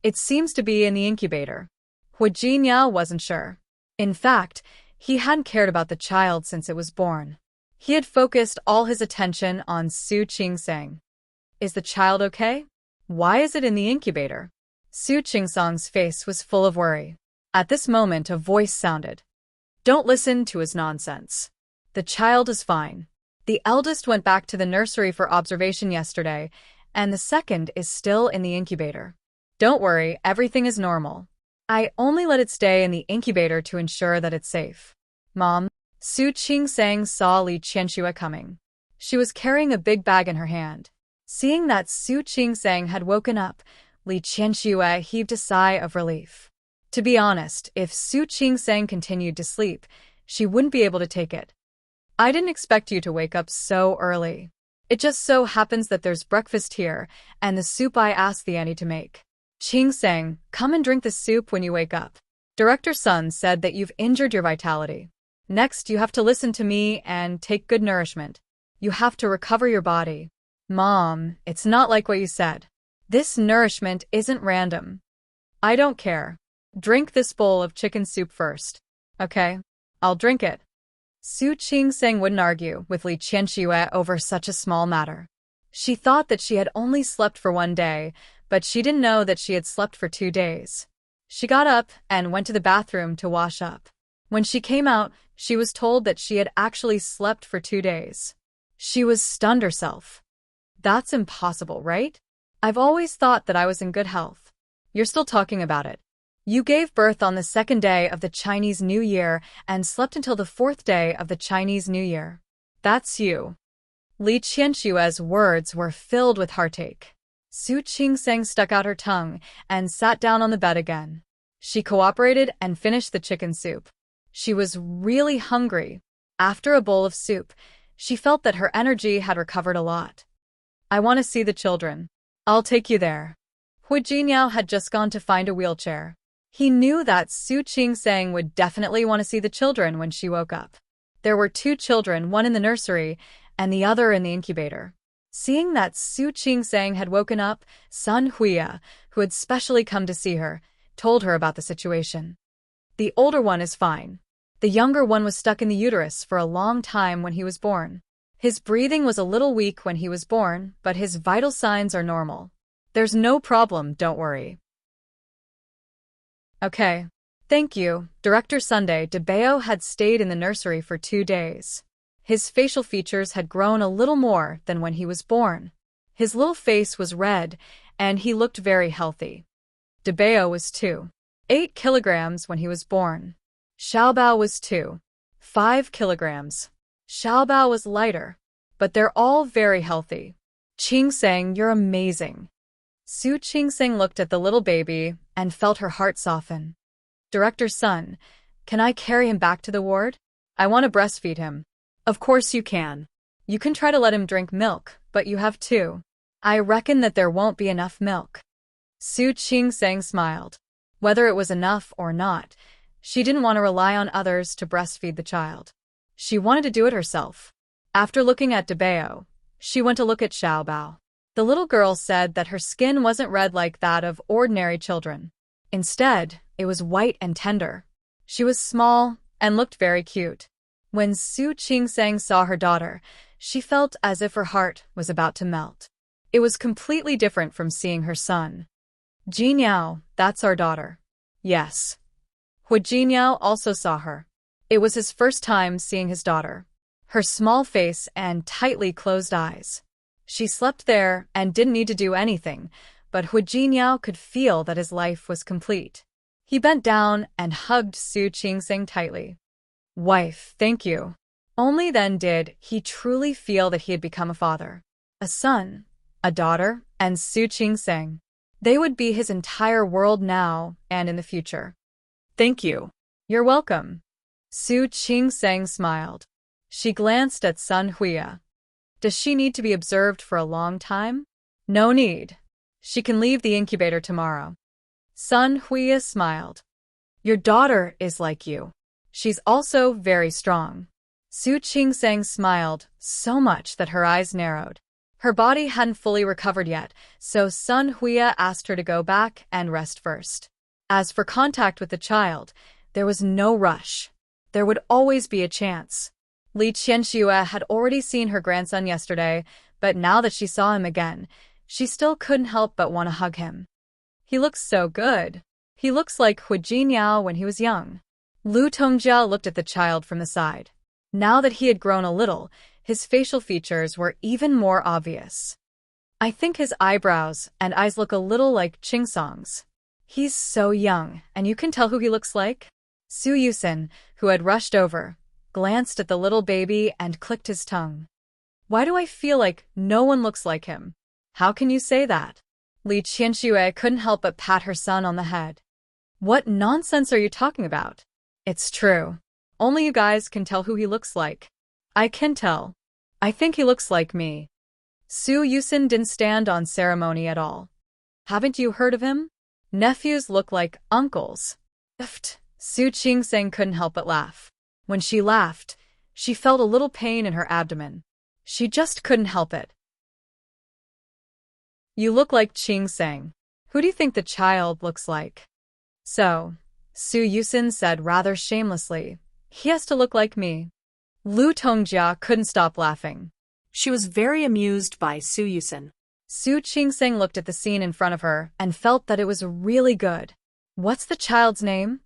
It seems to be in the incubator. Hu Jinyao wasn't sure. In fact, he hadn't cared about the child since it was born. He had focused all his attention on Su Qingsong. Is the child okay? Why is it in the incubator? Su Qingsong's face was full of worry. At this moment, a voice sounded. Don't listen to his nonsense. The child is fine. The eldest went back to the nursery for observation yesterday, and the second is still in the incubator. Don't worry, everything is normal. I only let it stay in the incubator to ensure that it's safe. Mom, Su Qingsong saw Li Qianxue coming. She was carrying a big bag in her hand. Seeing that Su Qingsong had woken up, Li Qianxue heaved a sigh of relief. To be honest, if Su Qingsong continued to sleep, she wouldn't be able to take it. I didn't expect you to wake up so early. It just so happens that there's breakfast here, and the soup I asked the auntie to make. Qingsong, come and drink the soup when you wake up. Director Sun said that you've injured your vitality. Next, you have to listen to me and take good nourishment. You have to recover your body. Mom, it's not like what you said. This nourishment isn't random. I don't care. Drink this bowl of chicken soup first. Okay, I'll drink it. Su Qingsong wouldn't argue with Li Qianxue over such a small matter. She thought that she had only slept for 1 day, but she didn't know that she had slept for 2 days. She got up and went to the bathroom to wash up. When she came out, she was told that she had actually slept for 2 days. She was stunned herself. That's impossible, right? I've always thought that I was in good health. You're still talking about it. You gave birth on the 2nd day of the Chinese New Year and slept until the 4th day of the Chinese New Year. That's you. Li Qianxue's words were filled with heartache. Su Qingsong stuck out her tongue and sat down on the bed again. She cooperated and finished the chicken soup. She was really hungry. After a bowl of soup, she felt that her energy had recovered a lot. I want to see the children. I'll take you there. Hu Jinyao had just gone to find a wheelchair. He knew that Su Qingsong would definitely want to see the children when she woke up. There were 2 children, one in the nursery and the other in the incubator. Seeing that Su Qingsong had woken up, Sun Huya, who had specially come to see her, told her about the situation. The older one is fine. The younger one was stuck in the uterus for a long time when he was born. His breathing was a little weak when he was born, but his vital signs are normal. There's no problem, don't worry. Okay. Thank you. Director Sunday DeBeo had stayed in the nursery for 2 days. His facial features had grown a little more than when he was born. His little face was red, and he looked very healthy. DeBeo was 2.8 kilograms when he was born. Xiaobao was 2.5 kilograms. Xiaobao was lighter, but they're all very healthy. Qingsong, you're amazing. Su Qingsong looked at the little baby and felt her heart soften. Director Sun, can I carry him back to the ward? I want to breastfeed him. Of course you can. You can try to let him drink milk, but you have to. I reckon that there won't be enough milk. Su Qingsong smiled. Whether it was enough or not, she didn't want to rely on others to breastfeed the child. She wanted to do it herself. After looking at DeBeo, she went to look at Xiaobao. The little girl said that her skin wasn't red like that of ordinary children. Instead, it was white and tender. She was small and looked very cute. When Su Qingsong saw her daughter, she felt as if her heart was about to melt. It was completely different from seeing her son. Jinyao, that's our daughter. Yes. Hu Jinyao also saw her. It was his first time seeing his daughter. Her small face and tightly closed eyes. She slept there and didn't need to do anything, but Hu Jinyao could feel that his life was complete. He bent down and hugged Su Qingsong tightly. Wife, thank you. Only then did he truly feel that he had become a father, a son, a daughter, and Su Qingsong. They would be his entire world now and in the future. Thank you. You're welcome. Su Qingseng smiled. She glanced at Sun Huya. Does she need to be observed for a long time? No need. She can leave the incubator tomorrow. Sun Huya smiled. Your daughter is like you. She's also very strong. Su Qingseng smiled so much that her eyes narrowed. Her body hadn't fully recovered yet, so Sun Huya asked her to go back and rest first. As for contact with the child, there was no rush. There would always be a chance. Li Qianxue had already seen her grandson yesterday, but now that she saw him again, she still couldn't help but want to hug him. He looks so good. He looks like Hu Jinyao when he was young. Lu Tongjia looked at the child from the side. Now that he had grown a little, his facial features were even more obvious. I think his eyebrows and eyes look a little like Qingsong's. He's so young, and you can tell who he looks like? Su Yusin, who had rushed over, glanced at the little baby and clicked his tongue. Why do I feel like no one looks like him? How can you say that? Li Qianxue couldn't help but pat her son on the head. What nonsense are you talking about? It's true. Only you guys can tell who he looks like. I can tell. I think he looks like me. Su Yusin didn't stand on ceremony at all. Haven't you heard of him? Nephews look like uncles. Ift. Su Qingseng couldn't help but laugh. When she laughed, she felt a little pain in her abdomen. She just couldn't help it. You look like Qingseng. Who do you think the child looks like? So, Su Yusin said rather shamelessly, he has to look like me. Lu Tongjia couldn't stop laughing. She was very amused by Su Yusin. Su Qingseng looked at the scene in front of her and felt that it was really good. What's the child's name?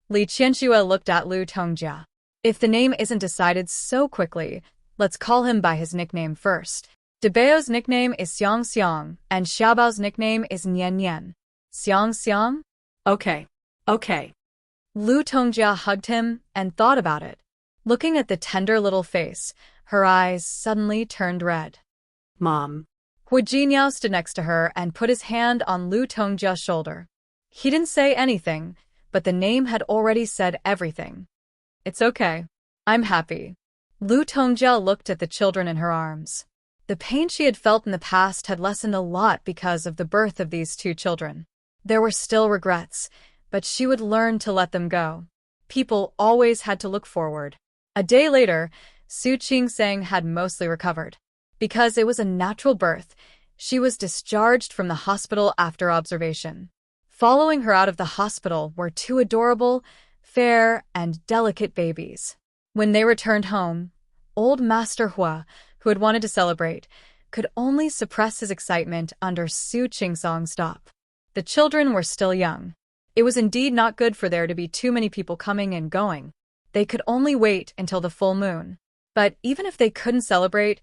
Li Qianxue looked at Lu Tongjia. If the name isn't decided so quickly, let's call him by his nickname first. Debao's nickname is Xiang Xiang, and Xiaobao's nickname is Nian Nian. Xiang Xiang? Okay. Lu Tongjia hugged him and thought about it. Looking at the tender little face, her eyes suddenly turned red. Mom. Hu Jinyao stood next to her and put his hand on Lu Tongjia's shoulder. He didn't say anything, but the name had already said everything. It's okay. I'm happy. Lu Tongjia looked at the children in her arms. The pain she had felt in the past had lessened a lot because of the birth of these two children. There were still regrets, but she would learn to let them go. People always had to look forward. A day later, Su Qingseng had mostly recovered. Because it was a natural birth, she was discharged from the hospital after observation. Following her out of the hospital were two adorable, fair, and delicate babies. When they returned home, old Master Hua, who had wanted to celebrate, could only suppress his excitement under Su Qingsong's stop. The children were still young. It was indeed not good for there to be too many people coming and going. They could only wait until the full moon. But even if they couldn't celebrate,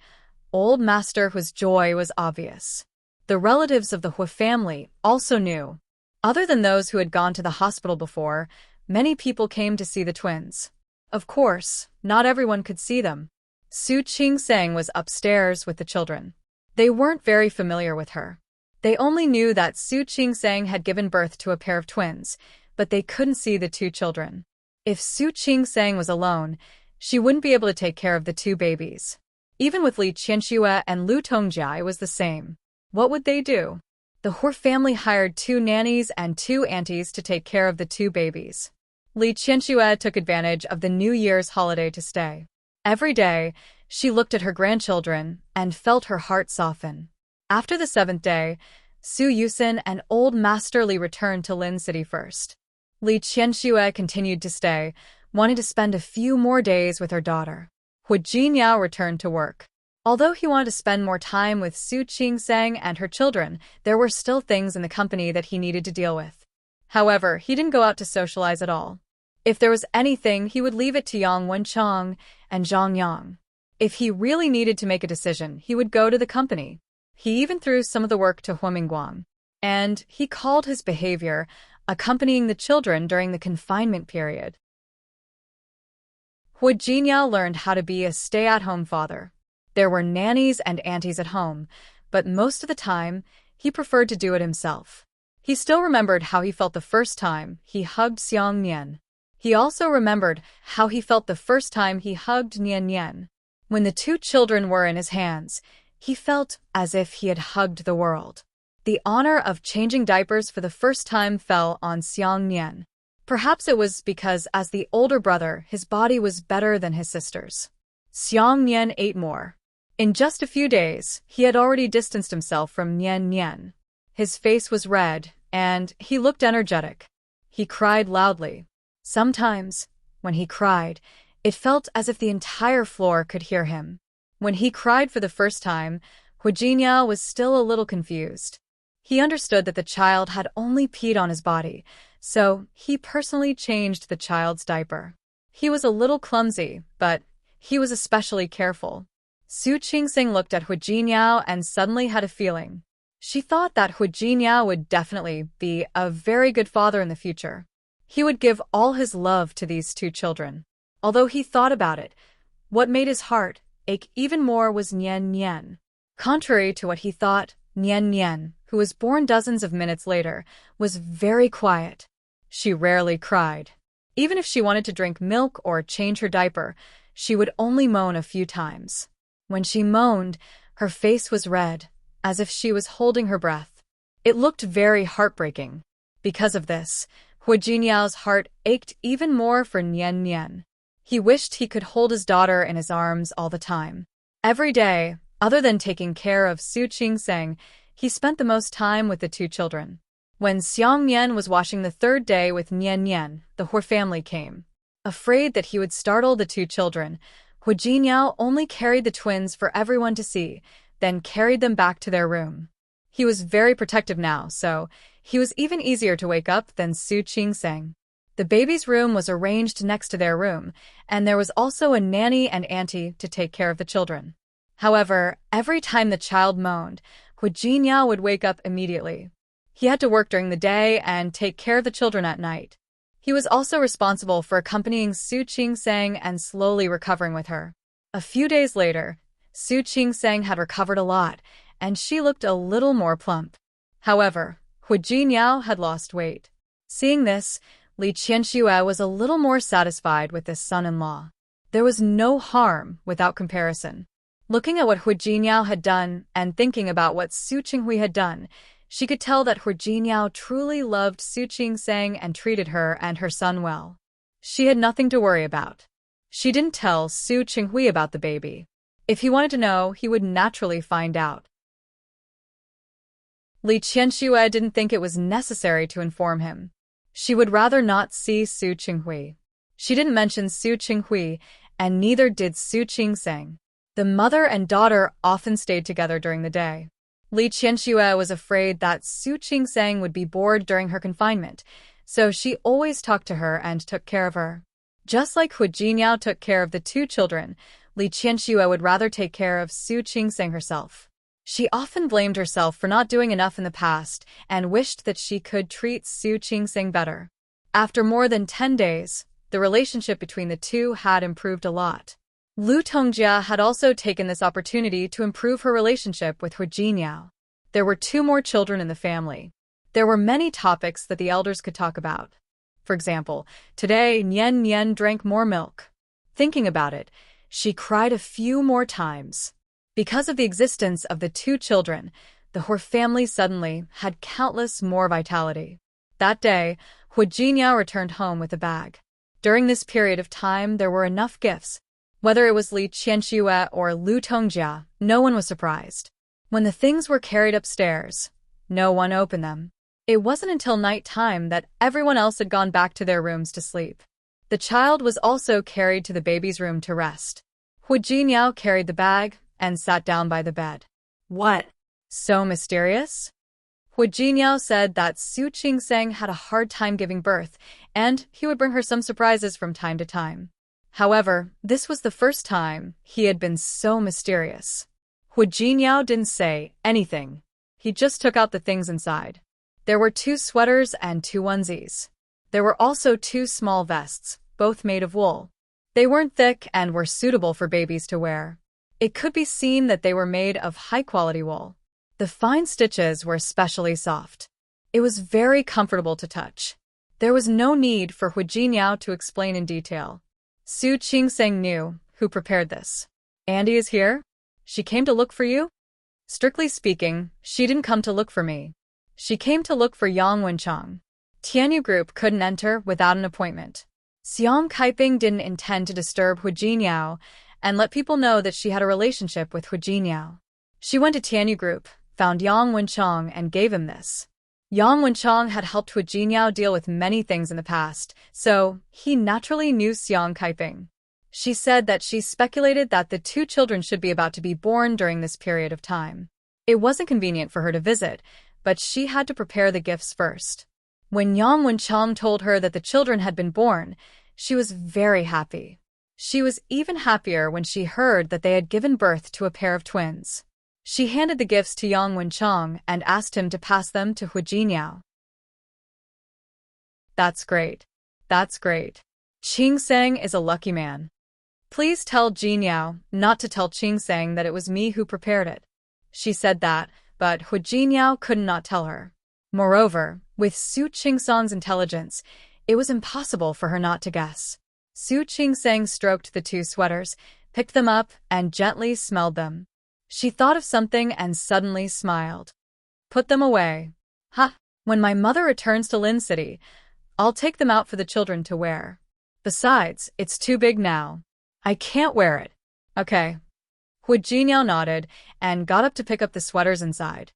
old Master Hua's joy was obvious. The relatives of the Hua family also knew. Other than those who had gone to the hospital before, many people came to see the twins. Of course, not everyone could see them. Su Qingseng was upstairs with the children. They weren't very familiar with her. They only knew that Su Qingseng had given birth to a pair of twins, but they couldn't see the two children. If Su Qingseng was alone, she wouldn't be able to take care of the two babies. Even with Li Qianxue and Lu Tongjia, it was the same. What would they do? The Hua family hired 2 nannies and 2 aunties to take care of the 2 babies. Li Qianxue took advantage of the New Year's holiday to stay. Every day, she looked at her grandchildren and felt her heart soften. After the 7th day, Su Yusin and old Master Li returned to Lin City first. Li Qianxue continued to stay, wanting to spend a few more days with her daughter. Hu Jinyao returned to work. Although he wanted to spend more time with Su Qingseng and her children, there were still things in the company that he needed to deal with. However, he didn't go out to socialize at all. If there was anything, he would leave it to Yang Wenchang and Zhang Yang. If he really needed to make a decision, he would go to the company. He even threw some of the work to Hua Mingguang. And he called his behavior accompanying the children during the confinement period. Hu Jinyao learned how to be a stay-at-home father. There were nannies and aunties at home, but most of the time, he preferred to do it himself. He still remembered how he felt the first time he hugged Xiang Nian. He also remembered how he felt the first time he hugged Nian Nian. When the two children were in his hands, he felt as if he had hugged the world. The honor of changing diapers for the first time fell on Xiang Nian. Perhaps it was because, as the older brother, his body was better than his sister's. Xiang Nian ate more. In just a few days, he had already distanced himself from Nian Nian. His face was red, and he looked energetic. He cried loudly. Sometimes, when he cried, it felt as if the entire floor could hear him. When he cried for the first time, Hu Jinhao was still a little confused. He understood that the child had only peed on his body, so he personally changed the child's diaper. He was a little clumsy, but he was especially careful. Su Qingxing looked at Hu Jinhao and suddenly had a feeling. She thought that Hu Jinhao would definitely be a very good father in the future. He would give all his love to these two children. Although he thought about it, what made his heart ache even more was Nian Nian. Contrary to what he thought, Nian Nian, who was born dozens of minutes later, was very quiet. She rarely cried. Even if she wanted to drink milk or change her diaper, she would only moan a few times. When she moaned, her face was red, as if she was holding her breath. It looked very heartbreaking. Because of this, Hu Jinyao's heart ached even more for Nian Nian. He wished he could hold his daughter in his arms all the time. Every day, other than taking care of Su Qingxing, he spent the most time with the two children. When Xiang Mian was washing the third day with Nian Nian, the Hu family came. Afraid that he would startle the two children, Hu Jinyao only carried the twins for everyone to see, then carried them back to their room. He was very protective now, so he was even easier to wake up than Su Qingxing. The baby's room was arranged next to their room, and there was also a nanny and auntie to take care of the children. However, every time the child moaned, Hu Jinyao would wake up immediately. He had to work during the day and take care of the children at night. He was also responsible for accompanying Su Qingxing and slowly recovering with her. A few days later, Su Qingxing had recovered a lot, and she looked a little more plump. However, Hu Jinyao had lost weight. Seeing this, Li Qianxue was a little more satisfied with this son-in-law. There was no harm without comparison. Looking at what Hu Jinyao had done and thinking about what Su Qinghui had done, she could tell that Hu Jinyao truly loved Su Qingxing and treated her and her son well. She had nothing to worry about. She didn't tell Su Qinghui about the baby. If he wanted to know, he would naturally find out. Li Qianxue didn't think it was necessary to inform him. She would rather not see Su Qinghui. She didn't mention Su Qinghui, and neither did Su Qingxing. The mother and daughter often stayed together during the day. Li Qianxue was afraid that Su Qingxing would be bored during her confinement, so she always talked to her and took care of her. Just like Hu Jinyao took care of the two children, Li Qianxue would rather take care of Su Qingxing herself. She often blamed herself for not doing enough in the past and wished that she could treat Su Qingxing better. After more than 10 days, the relationship between the two had improved a lot. Lu Tongjia had also taken this opportunity to improve her relationship with Hu Jinyao. There were 2 more children in the family. There were many topics that the elders could talk about. For example, today Nian Nian drank more milk. Thinking about it, she cried a few more times. Because of the existence of the 2 children, the Hu family suddenly had countless more vitality. That day, Hu Jinyao returned home with a bag. During this period of time, there were enough gifts. Whether it was Li Qianxue or Lu Tongjia, no one was surprised. When the things were carried upstairs, no one opened them. It wasn't until night time that everyone else had gone back to their rooms to sleep. The child was also carried to the baby's room to rest. Hu Jinyao carried the bag and sat down by the bed. What? So mysterious? Hu Jinyao said that Su Qingxing had a hard time giving birth, and he would bring her some surprises from time to time. However, this was the first time he had been so mysterious. Hu Jinyao didn't say anything. He just took out the things inside. There were 2 sweaters and 2 onesies. There were also 2 small vests, both made of wool. They weren't thick and were suitable for babies to wear. It could be seen that they were made of high-quality wool. The fine stitches were especially soft. It was very comfortable to touch. There was no need for Hu Jinyao to explain in detail. Su Qingseng knew who prepared this. Andy is here? She came to look for you? Strictly speaking, she didn't come to look for me. She came to look for Yang Wenchang. Tianyu Group couldn't enter without an appointment. Xiang Kaiping didn't intend to disturb Hu Jinyao and let people know that she had a relationship with Hu Jinyao. She went to Tianyu Group, found Yang Wenchang, and gave him this. Yang Wenchang had helped Hu Jinyao deal with many things in the past, so he naturally knew Xiang Kaiping. She said that she speculated that the two children should be about to be born during this period of time. It wasn't convenient for her to visit, but she had to prepare the gifts first. When Yang Wenchang told her that the children had been born, she was very happy. She was even happier when she heard that they had given birth to a pair of twins. She handed the gifts to Yang Wenchang and asked him to pass them to Hu Jinyao. That's great. That's great. Qingseng is a lucky man. Please tell Jinyao not to tell Qingseng that it was me who prepared it. She said that, but Hu Jinyao could not tell her. Moreover, with Su Qingseng's intelligence, it was impossible for her not to guess. Su Qingseng stroked the two sweaters, picked them up, and gently smelled them. She thought of something and suddenly smiled. Put them away. Ha! When my mother returns to Lin City, I'll take them out for the children to wear. Besides, it's too big now. I can't wear it. Okay. Hu Jinyao nodded and got up to pick up the sweaters inside.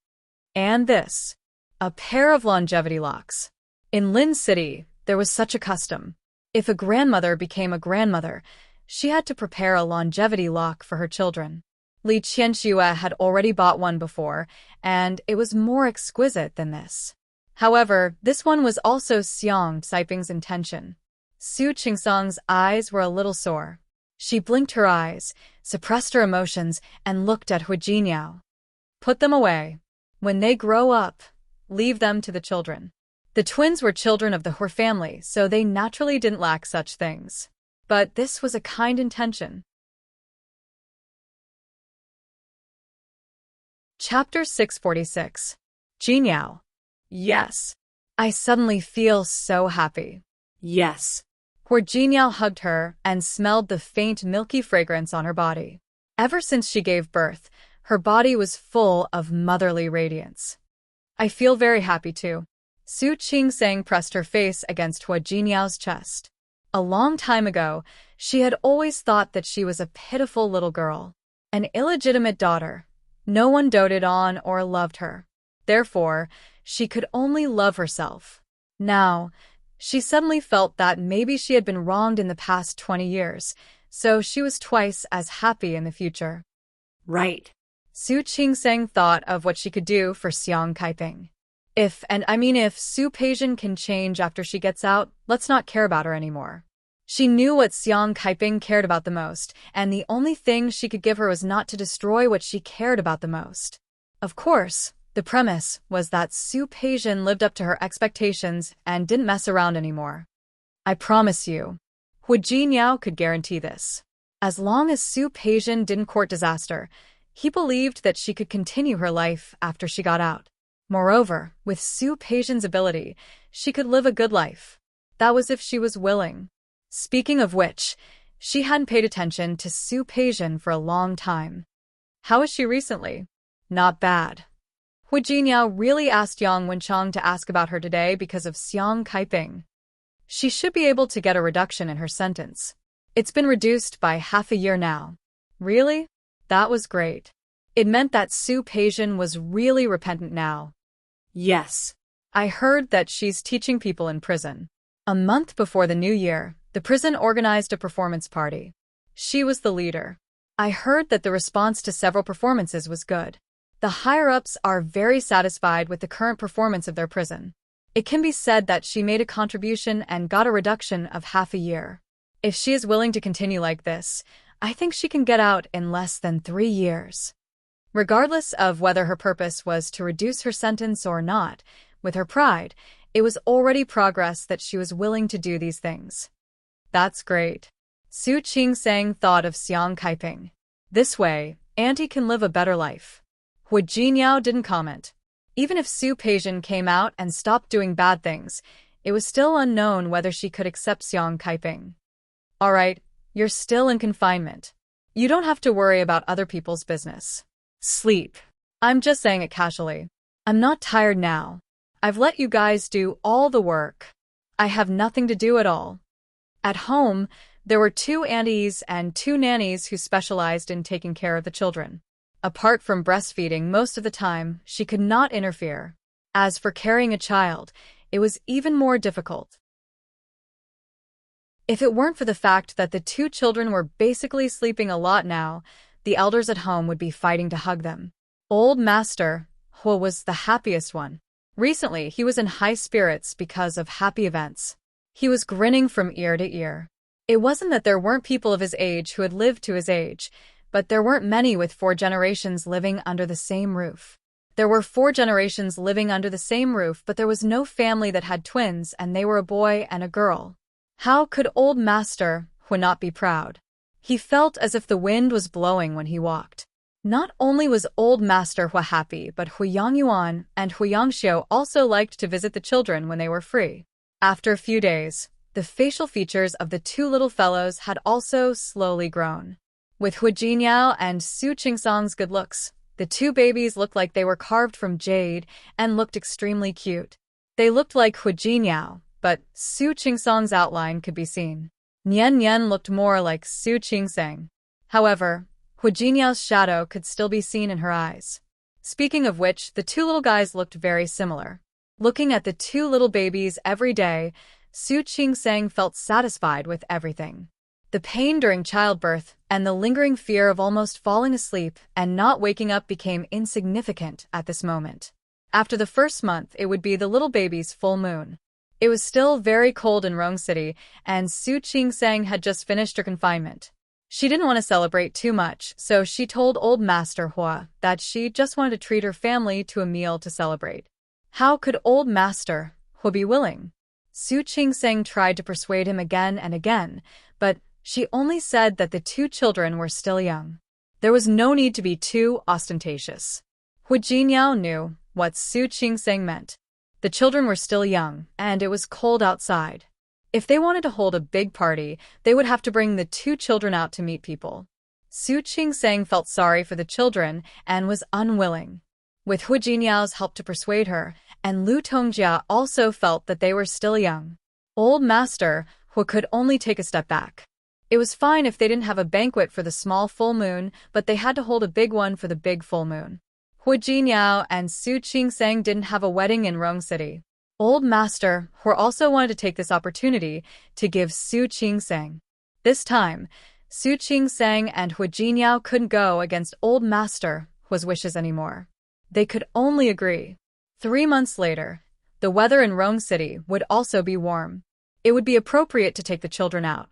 And this. A pair of longevity locks. In Lin City, there was such a custom. If a grandmother became a grandmother, she had to prepare a longevity lock for her children. Li Qianxue had already bought one before, and it was more exquisite than this. However, this one was also Xiang Caiping's intention. Su Qingseng's eyes were a little sore. She blinked her eyes, suppressed her emotions, and looked at Hu Jinyao. Put them away. When they grow up, leave them to the children. The twins were children of the Hu family, so they naturally didn't lack such things. But this was a kind intention. Chapter 646. Jinyao. Yes. I suddenly feel so happy. Yes. Hu Jinyao hugged her and smelled the faint milky fragrance on her body. Ever since she gave birth, her body was full of motherly radiance. I feel very happy too. Su Qingseng pressed her face against Hu Jinyao's chest. A long time ago, she had always thought that she was a pitiful little girl, an illegitimate daughter. No one doted on or loved her. Therefore, she could only love herself. Now, she suddenly felt that maybe she had been wronged in the past 20 years, so she was twice as happy in the future. Right. Su Qingseng thought of what she could do for Xiang Kaiping. If Su Peijian can change after she gets out, let's not care about her anymore. She knew what Xiang Kaiping cared about the most, and the only thing she could give her was not to destroy what she cared about the most. Of course, the premise was that Su Peijian lived up to her expectations and didn't mess around anymore. I promise you. Hu Jinyao could guarantee this. As long as Su Peijian didn't court disaster, he believed that she could continue her life after she got out. Moreover, with Su Peijian's ability, she could live a good life. That was if she was willing. Speaking of which, she hadn't paid attention to Su Peijian for a long time. How is she recently? Not bad. Hu Jinyao really asked Yang Wenchang to ask about her today because of Xiang Kaiping. She should be able to get a reduction in her sentence. It's been reduced by half a year now. Really? That was great. It meant that Su Peijian was really repentant now. Yes. I heard that she's teaching people in prison. A month before the new year, the prison organized a performance party. She was the leader. I heard that the response to several performances was good. The higher-ups are very satisfied with the current performance of their prison. It can be said that she made a contribution and got a reduction of half a year. If she is willing to continue like this, I think she can get out in less than 3 years. Regardless of whether her purpose was to reduce her sentence or not, with her pride, it was already progress that she was willing to do these things. That's great. Su Qingseng thought of Xiang Kaiping. This way, Auntie can live a better life. Hu Jinyao didn't comment. Even if Su Peijian came out and stopped doing bad things, It was still unknown whether she could accept Xiang Kaiping. Alright, you're still in confinement. You don't have to worry about other people's business. Sleep. I'm just saying it casually. I'm not tired now. I've let you guys do all the work. I have nothing to do at all. At home, there were 2 aunties and 2 nannies who specialized in taking care of the children. Apart from breastfeeding most of the time, she could not interfere. As for carrying a child, it was even more difficult. If it weren't for the fact that the 2 children were basically sleeping a lot now, the elders at home would be fighting to hug them. Old Master Hua was the happiest one. Recently, he was in high spirits because of happy events. He was grinning from ear to ear. It wasn't that there weren't people of his age who had lived to his age, but there weren't many with 4 generations living under the same roof. There were 4 generations living under the same roof, but there was no family that had twins, and they were a boy and a girl. How could Old Master Hua not be proud? He felt as if the wind was blowing when he walked. Not only was Old Master Hua happy, but Hu Yangyuan and Hu Yangxiu also liked to visit the children when they were free. After a few days, the facial features of the 2 little fellows had also slowly grown. With Hu Jinyao and Su Qingsong's good looks, the 2 babies looked like they were carved from jade and looked extremely cute. They looked like Hu Jinyao, but Su Qingsong's outline could be seen. Nian Nian looked more like Su Qingsong. However, Hu Jinyao's shadow could still be seen in her eyes. Speaking of which, the 2 little guys looked very similar. Looking at the 2 little babies every day, Su Qingsong felt satisfied with everything. The pain during childbirth and the lingering fear of almost falling asleep and not waking up became insignificant at this moment. After the first month, it would be the little baby's full moon. It was still very cold in Rong City, and Su Qingsong had just finished her confinement. She didn't want to celebrate too much, so she told Old Master Hua that she just wanted to treat her family to a meal to celebrate. How could Old Master Hua be willing? Su Qingsong tried to persuade him again and again, but she only said that the 2 children were still young. There was no need to be too ostentatious. Hu Jinyao knew what Su Qingsong meant. The children were still young, and it was cold outside. If they wanted to hold a big party, they would have to bring the 2 children out to meet people. Su Qingsong felt sorry for the children and was unwilling. With Hu Jinyao's help to persuade her, and Lu Tongjia also felt that they were still young. Old Master Hua could only take a step back. It was fine if they didn't have a banquet for the small full moon, but they had to hold a big one for the big full moon. Hu Jinyao and Su Qingsong didn't have a wedding in Rong City. Old Master Hua also wanted to take this opportunity to give Su Qingsong. This time, Su Qingsong and Hu Jinyao couldn't go against Old Master Hua's wishes anymore. They could only agree. 3 months later, the weather in Rong City would also be warm. It would be appropriate to take the children out.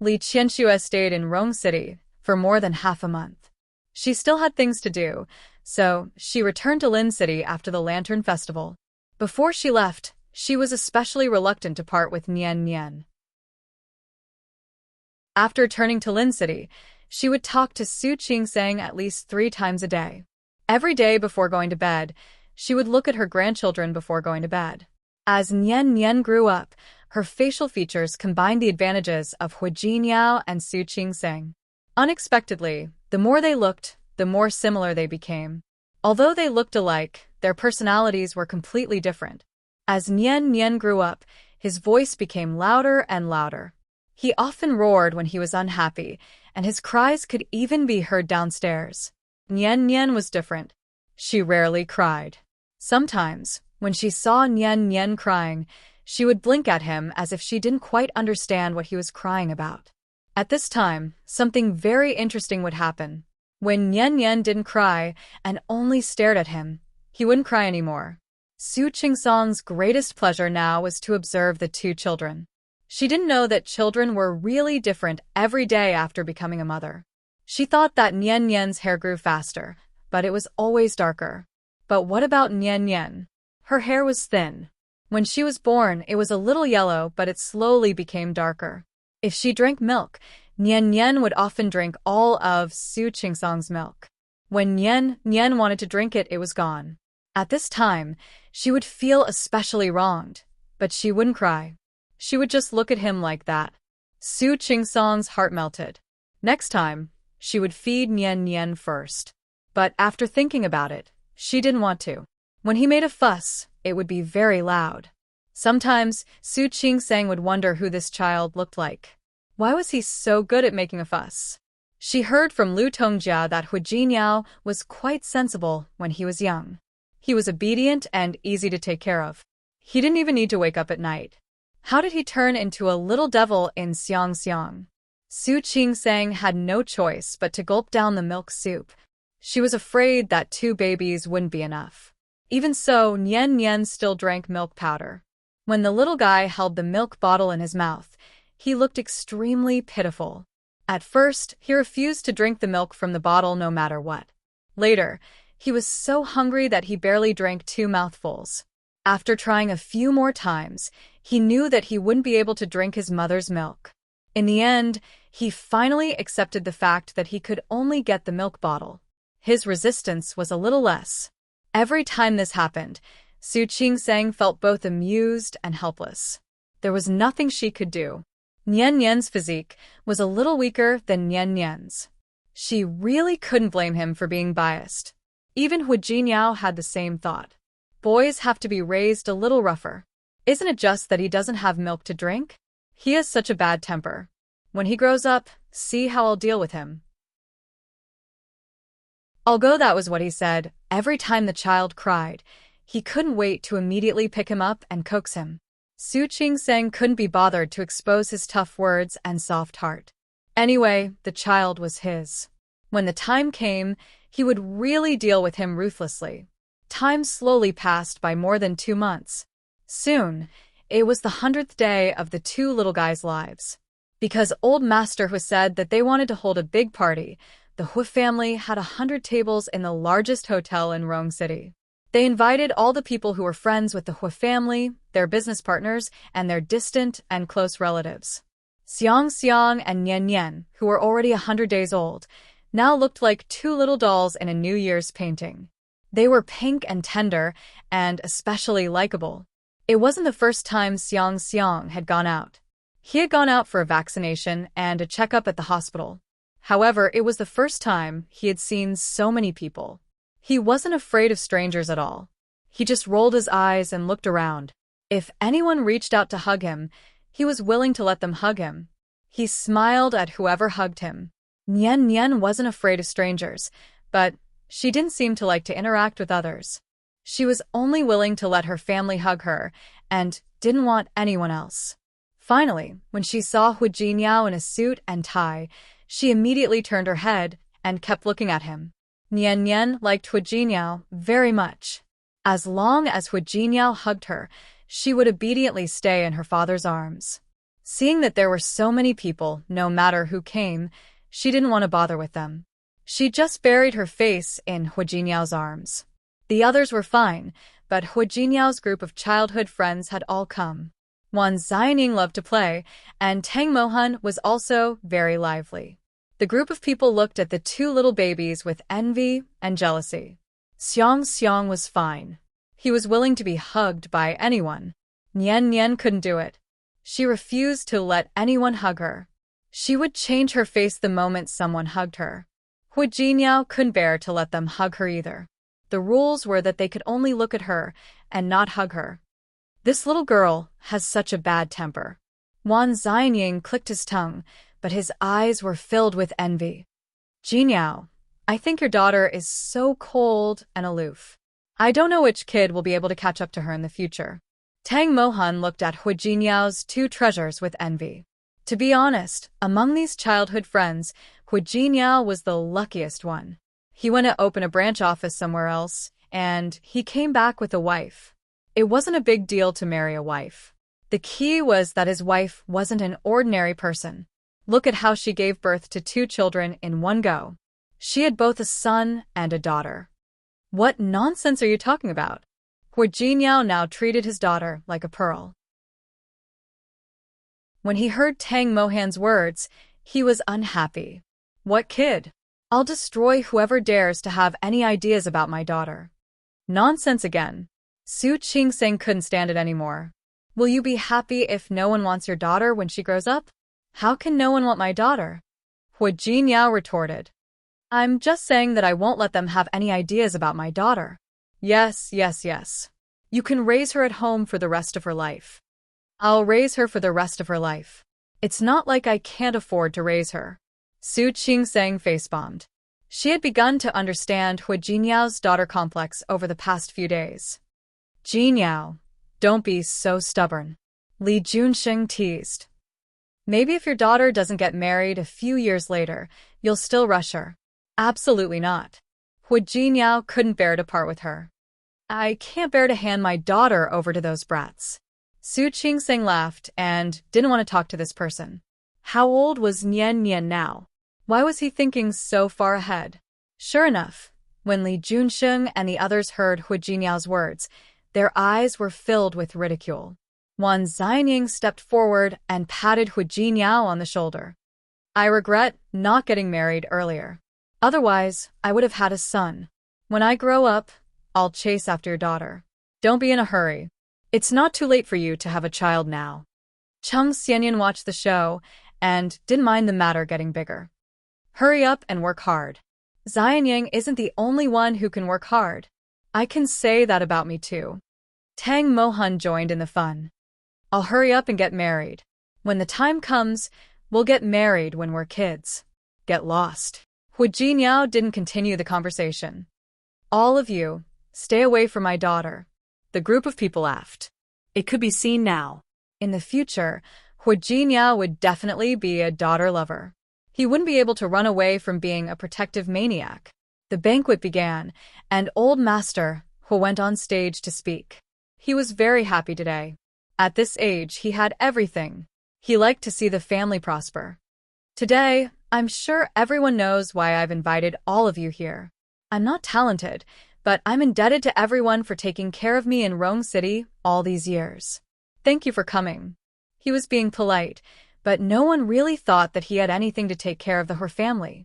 Li Qianxue stayed in Rong City for more than half a month. She still had things to do, so she returned to Lin City after the Lantern Festival. Before she left, she was especially reluctant to part with Nian Nian. After turning to Lin City, she would talk to Su Qingsong at least 3 times a day. Every day before going to bed, she would look at her grandchildren before going to bed. As Nian Nian grew up, her facial features combined the advantages of Hu Jinyao and Su Qingsong. Unexpectedly, the more they looked, the more similar they became. Although they looked alike, their personalities were completely different. As Nian Nian grew up, his voice became louder and louder. He often roared when he was unhappy, and his cries could even be heard downstairs. Nian Nian was different. She rarely cried. Sometimes, when she saw Nian Nian crying, she would blink at him as if she didn't quite understand what he was crying about. At this time, something very interesting would happen. When Nian Nian didn't cry and only stared at him, he wouldn't cry anymore. Su Qingsong's greatest pleasure now was to observe the 2 children. She didn't know that children were really different every day after becoming a mother. She thought that Nian Nian's hair grew faster, but it was always darker. But what about Nian Nian? Her hair was thin. When she was born, it was a little yellow, but it slowly became darker. If she drank milk, Nian Nian would often drink all of Su Qingsong's milk. When Nian Nian wanted to drink it, it was gone. At this time, she would feel especially wronged. But she wouldn't cry. She would just look at him like that. Su Qingsong's heart melted. Next time, she would feed Nian Nian first. But after thinking about it, she didn't want to. When he made a fuss, it would be very loud. Sometimes, Su Qingsang would wonder who this child looked like. Why was he so good at making a fuss? She heard from Lu Tongjia that Hu Jiniao was quite sensible when he was young. He was obedient and easy to take care of. He didn't even need to wake up at night. How did he turn into a little devil in Xiang Xiang? Su Qingsang had no choice but to gulp down the milk soup. She was afraid that 2 babies wouldn't be enough. Even so, Nian Nian still drank milk powder. When the little guy held the milk bottle in his mouth, he looked extremely pitiful. At first, he refused to drink the milk from the bottle no matter what. Later, he was so hungry that he barely drank 2 mouthfuls. After trying a few more times, he knew that he wouldn't be able to drink his mother's milk. In the end, he finally accepted the fact that he could only get the milk bottle. His resistance was a little less. Every time this happened, Su Qingsang felt both amused and helpless. There was nothing she could do. Nian Nian's physique was a little weaker than Nian Nian's. She really couldn't blame him for being biased. Even Hu Jiniao had the same thought. Boys have to be raised a little rougher. Isn't it just that he doesn't have milk to drink? He has such a bad temper. When he grows up, see how I'll deal with him. Although that was what he said, every time the child cried, he couldn't wait to immediately pick him up and coax him. Su Qingsang couldn't be bothered to expose his tough words and soft heart. Anyway, the child was his. When the time came, he would really deal with him ruthlessly. Time slowly passed by more than 2 months. Soon, it was the 100th day of the 2 little guys' lives. Because old Master Hu said that they wanted to hold a big party, the Hu family had 100 tables in the largest hotel in Rong City. They invited all the people who were friends with the Hu family, their business partners, and their distant and close relatives. Xiang Xiang and Nian Nian, who were already 100 days old, now looked like 2 little dolls in a New Year's painting. They were pink and tender, and especially likable. It wasn't the first time Xiang Xiang had gone out. He had gone out for a vaccination and a checkup at the hospital. However, it was the first time he had seen so many people. He wasn't afraid of strangers at all. He just rolled his eyes and looked around. If anyone reached out to hug him, he was willing to let them hug him. He smiled at whoever hugged him. Nian Nian wasn't afraid of strangers, but she didn't seem to like to interact with others. She was only willing to let her family hug her and didn't want anyone else. Finally, when she saw Hu Jiniao in a suit and tie, she immediately turned her head and kept looking at him. Nian Nian liked Hu Jiniao very much. As long as Hu Jiniao hugged her, she would obediently stay in her father's arms. Seeing that there were so many people, no matter who came, she didn't want to bother with them. She just buried her face in Hu Jiniao's arms. The others were fine, but Hu Jiniao's group of childhood friends had all come. Wan Xining loved to play, and Tang Mohan was also very lively. The group of people looked at the 2 little babies with envy and jealousy. Xiang Xiang was fine. He was willing to be hugged by anyone. Nian Nian couldn't do it. She refused to let anyone hug her. She would change her face the moment someone hugged her. Hu Jiniao couldn't bear to let them hug her either. The rules were that they could only look at her and not hug her. This little girl has such a bad temper. Wan Xinying clicked his tongue, but his eyes were filled with envy. Jiniao, I think your daughter is so cold and aloof. I don't know which kid will be able to catch up to her in the future. Tang Mohan looked at Hu Jiniao's 2 treasures with envy. To be honest, among these childhood friends, Hu Jiniao was the luckiest one. He went to open a branch office somewhere else, and he came back with a wife. It wasn't a big deal to marry a wife. The key was that his wife wasn't an ordinary person. Look at how she gave birth to 2 children in one go. She had both a son and a daughter. What nonsense are you talking about? Hu Jiniao now treated his daughter like a pearl. When he heard Tang Mohan's words, he was unhappy. What kid? I'll destroy whoever dares to have any ideas about my daughter. Nonsense again. Su Qingsang couldn't stand it anymore. Will you be happy if no one wants your daughter when she grows up? How can no one want my daughter? Hu Jinyao retorted. I'm just saying that I won't let them have any ideas about my daughter. Yes, yes, yes. You can raise her at home for the rest of her life. I'll raise her for the rest of her life. It's not like I can't afford to raise her. Su Qingsang face-bombed. She had begun to understand Hu Jinyao's daughter complex over the past few days. Jinyao, don't be so stubborn. Li Junsheng teased. Maybe if your daughter doesn't get married a few years later, you'll still rush her. Absolutely not. Hu Jinyao couldn't bear to part with her. I can't bear to hand my daughter over to those brats. Su Qingsang laughed and didn't want to talk to this person. How old was Nian Nian now? Why was he thinking so far ahead? Sure enough, when Li Junsheng and the others heard Hu Jinyao's words, their eyes were filled with ridicule. Wan Xianying stepped forward and patted Hu Jinyao on the shoulder. I regret not getting married earlier. Otherwise, I would have had a son. When I grow up, I'll chase after your daughter. Don't be in a hurry. It's not too late for you to have a child now. Cheng Xianyan watched the show and didn't mind the matter getting bigger. Hurry up and work hard. Xianying isn't the only one who can work hard. I can say that about me too. Tang Mohan joined in the fun. I'll hurry up and get married. When the time comes, we'll get married when we're kids. Get lost. Hu Jinyao didn't continue the conversation. All of you, stay away from my daughter. The group of people laughed. It could be seen now. In the future, Hu Jinyao would definitely be a daughter lover. He wouldn't be able to run away from being a protective maniac. The banquet began, and Old Master Hu went on stage to speak. He was very happy today. At this age, he had everything. He liked to see the family prosper. Today, I'm sure everyone knows why I've invited all of you here. I'm not talented, but I'm indebted to everyone for taking care of me in Rome City all these years. Thank you for coming. He was being polite, but no one really thought that he had anything to take care of the Hu family.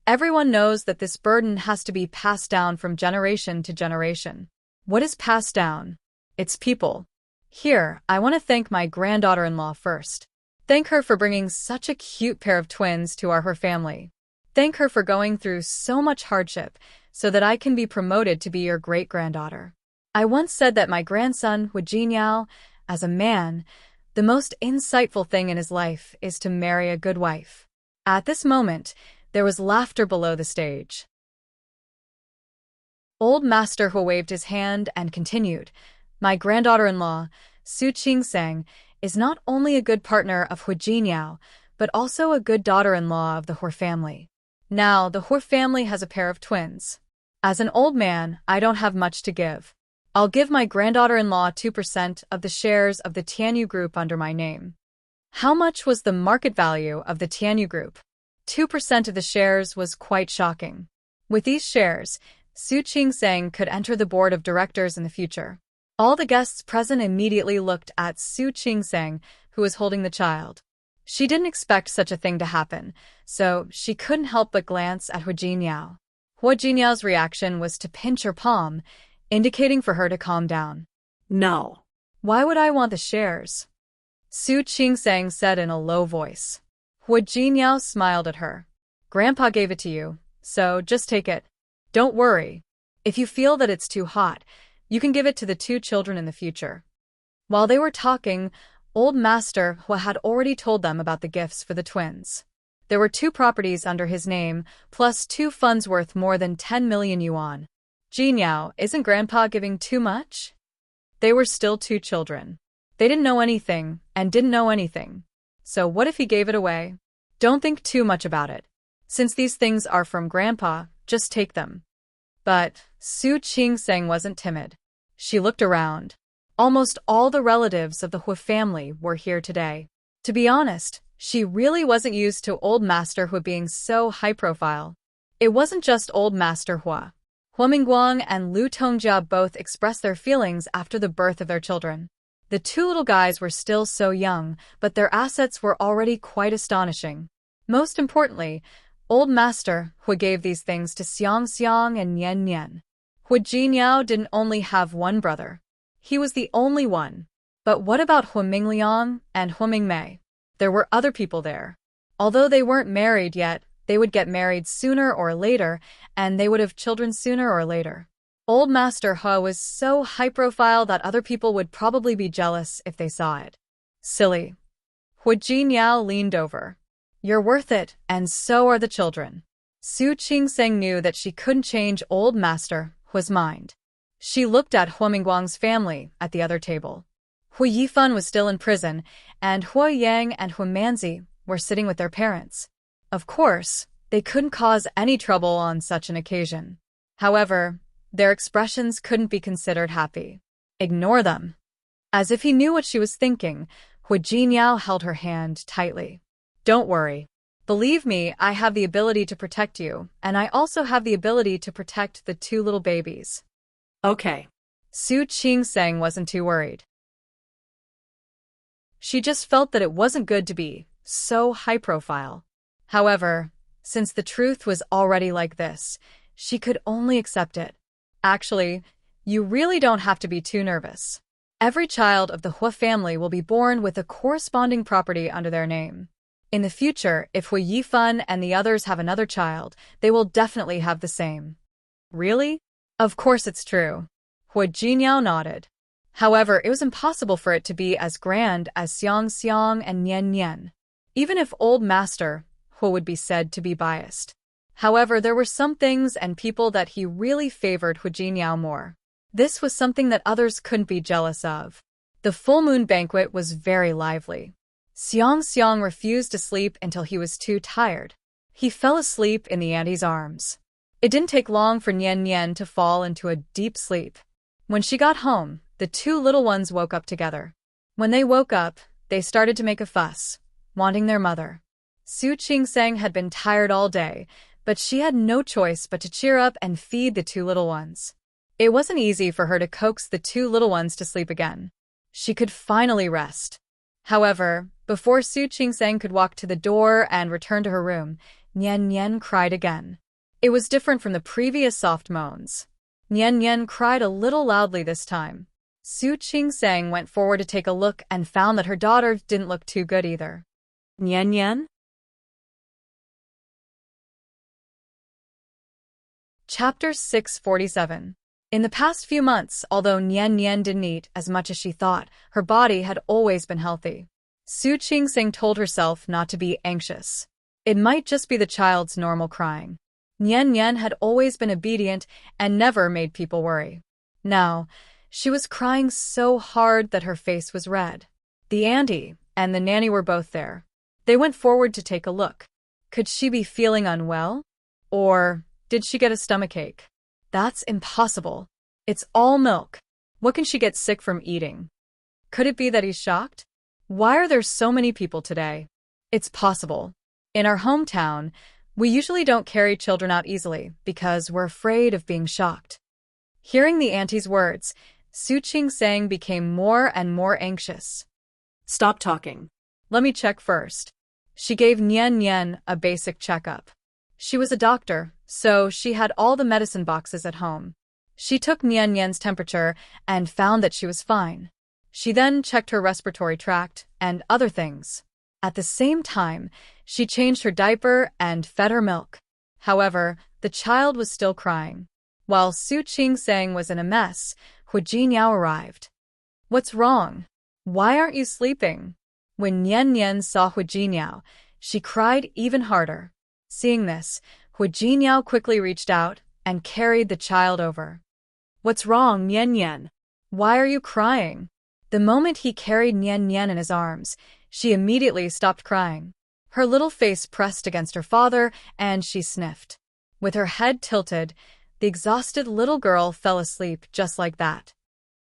Everyone knows that this burden has to be passed down from generation to generation. What is passed down? It's people. Here, I want to thank my granddaughter-in-law first. Thank her for bringing such a cute pair of twins to our Hu family. Thank her for going through so much hardship so that I can be promoted to be your great-granddaughter. I once said that my grandson, Hu Jinyao, as a man, the most insightful thing in his life is to marry a good wife. At this moment, there was laughter below the stage. Old Master Hu waved his hand and continued, my granddaughter-in-law, Su Qingsang, is not only a good partner of Hu Jinyao, but also a good daughter-in-law of the Hu family. Now, the Hu family has a pair of twins. As an old man, I don't have much to give. I'll give my granddaughter-in-law 2% of the shares of the Tianyu Group under my name. How much was the market value of the Tianyu Group? 2% of the shares was quite shocking. With these shares, Su Qingsang could enter the board of directors in the future. All the guests present immediately looked at Su Qingsang, who was holding the child. She didn't expect such a thing to happen, so she couldn't help but glance at Hu Jinyao. Hu Jinyao's reaction was to pinch her palm, indicating for her to calm down. No. Why would I want the shares? Su Qingsang said in a low voice. Hu Jinyao smiled at her. Grandpa gave it to you, so just take it. Don't worry. If you feel that it's too hot, you can give it to the two children in the future. While they were talking, Old Master Hu had already told them about the gifts for the twins. There were 2 properties under his name, plus 2 funds worth more than 10 million yuan. Jinyao, isn't Grandpa giving too much? They were still 2 children. They didn't know anything, and didn't know anything. So what if he gave it away? Don't think too much about it. Since these things are from Grandpa, just take them. But Su Qingsang wasn't timid. She looked around. Almost all the relatives of the Hu family were here today. To be honest, she really wasn't used to Old Master Hu being so high-profile. It wasn't just Old Master Hu. Hu Mingguang and Lu Tongjia both expressed their feelings after the birth of their children. The 2 little guys were still so young, but their assets were already quite astonishing. Most importantly, Old Master Hu gave these things to Xiang Xiang and Nian Nian. Hu Jinyao didn't only have one brother. He was the only one. But what about Hu Mingliang and Hu Mingmei? There were other people there. Although they weren't married yet, they would get married sooner or later, and they would have children sooner or later. Old Master He was so high-profile that other people would probably be jealous if they saw it. Silly. Hu Jiniao leaned over. You're worth it, and so are the children. Su Qingseng knew that she couldn't change Old Master Hu's mind. She looked at Hu Mingguang's family at the other table. Hu Yifan was still in prison, and Hu Yang and Hu Manzi were sitting with their parents. Of course, they couldn't cause any trouble on such an occasion. However, their expressions couldn't be considered happy. Ignore them. As if he knew what she was thinking, Hu Jiniao held her hand tightly. Don't worry. Believe me, I have the ability to protect you, and I also have the ability to protect the two little babies. Okay. Su Qingseng wasn't too worried. She just felt that it wasn't good to be so high-profile. However, since the truth was already like this, she could only accept it. Actually, you really don't have to be too nervous. Every child of the Hu family will be born with a corresponding property under their name. In the future, if Hu Yifan and the others have another child, they will definitely have the same. Really? Of course it's true. Hu Jiniao nodded. However, it was impossible for it to be as grand as Xiang Xiang and Nian Nian. Even if Old Master Hu would be said to be biased. However, there were some things and people that he really favored Hu Jiniao more. This was something that others couldn't be jealous of. The full moon banquet was very lively. Xiang Xiang refused to sleep until he was too tired. He fell asleep in the auntie's arms. It didn't take long for Nian Nian to fall into a deep sleep. When she got home, the two little ones woke up together. When they woke up, they started to make a fuss, wanting their mother. Su Qingseng had been tired all day, but she had no choice but to cheer up and feed the two little ones. It wasn't easy for her to coax the two little ones to sleep again. She could finally rest. However, before Su Qingseng could walk to the door and return to her room, Nian Nian cried again. It was different from the previous soft moans. Nian Nian cried a little loudly this time. Su Qingseng went forward to take a look and found that her daughter didn't look too good either. Nian Nian? Chapter 647. In the past few months, although Nian Nian didn't eat as much as she thought, her body had always been healthy. Su Qingseng told herself not to be anxious. It might just be the child's normal crying. Nian Nian had always been obedient and never made people worry. Now, she was crying so hard that her face was red. The auntie and the nanny were both there. They went forward to take a look. Could she be feeling unwell? Or did she get a stomachache? That's impossible. It's all milk. What can she get sick from eating? Could it be that he's shocked? Why are there so many people today? It's possible. In our hometown, we usually don't carry children out easily because we're afraid of being shocked. Hearing the auntie's words, Su Qingseng became more and more anxious. Stop talking. Let me check first. She gave Nian Nian a basic checkup. She was a doctor, so she had all the medicine boxes at home. She took Nian Nian's temperature and found that she was fine. She then checked her respiratory tract and other things. At the same time, she changed her diaper and fed her milk. However, the child was still crying. While Su Qingseng was in a mess, Hu Jiniao arrived. What's wrong? Why aren't you sleeping? When Nian Nian saw Hu Jiniao, she cried even harder. Seeing this, Hu Jiniao quickly reached out and carried the child over. What's wrong, Nian Nian? Why are you crying? The moment he carried Nian Nian in his arms, she immediately stopped crying. Her little face pressed against her father, and she sniffed. With her head tilted, the exhausted little girl fell asleep just like that.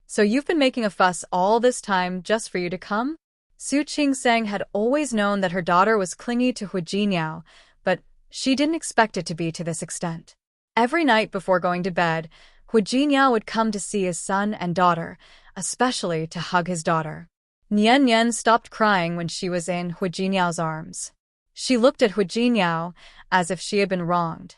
So you've been making a fuss all this time just for you to come? Su Qingseng had always known that her daughter was clingy to Hu Jiniao, but she didn't expect it to be to this extent. Every night before going to bed, Hu Jiniao would come to see his son and daughter, especially to hug his daughter. Nian Nian stopped crying when she was in Hu Jiniao's arms. She looked at Hu Jiniao as if she had been wronged.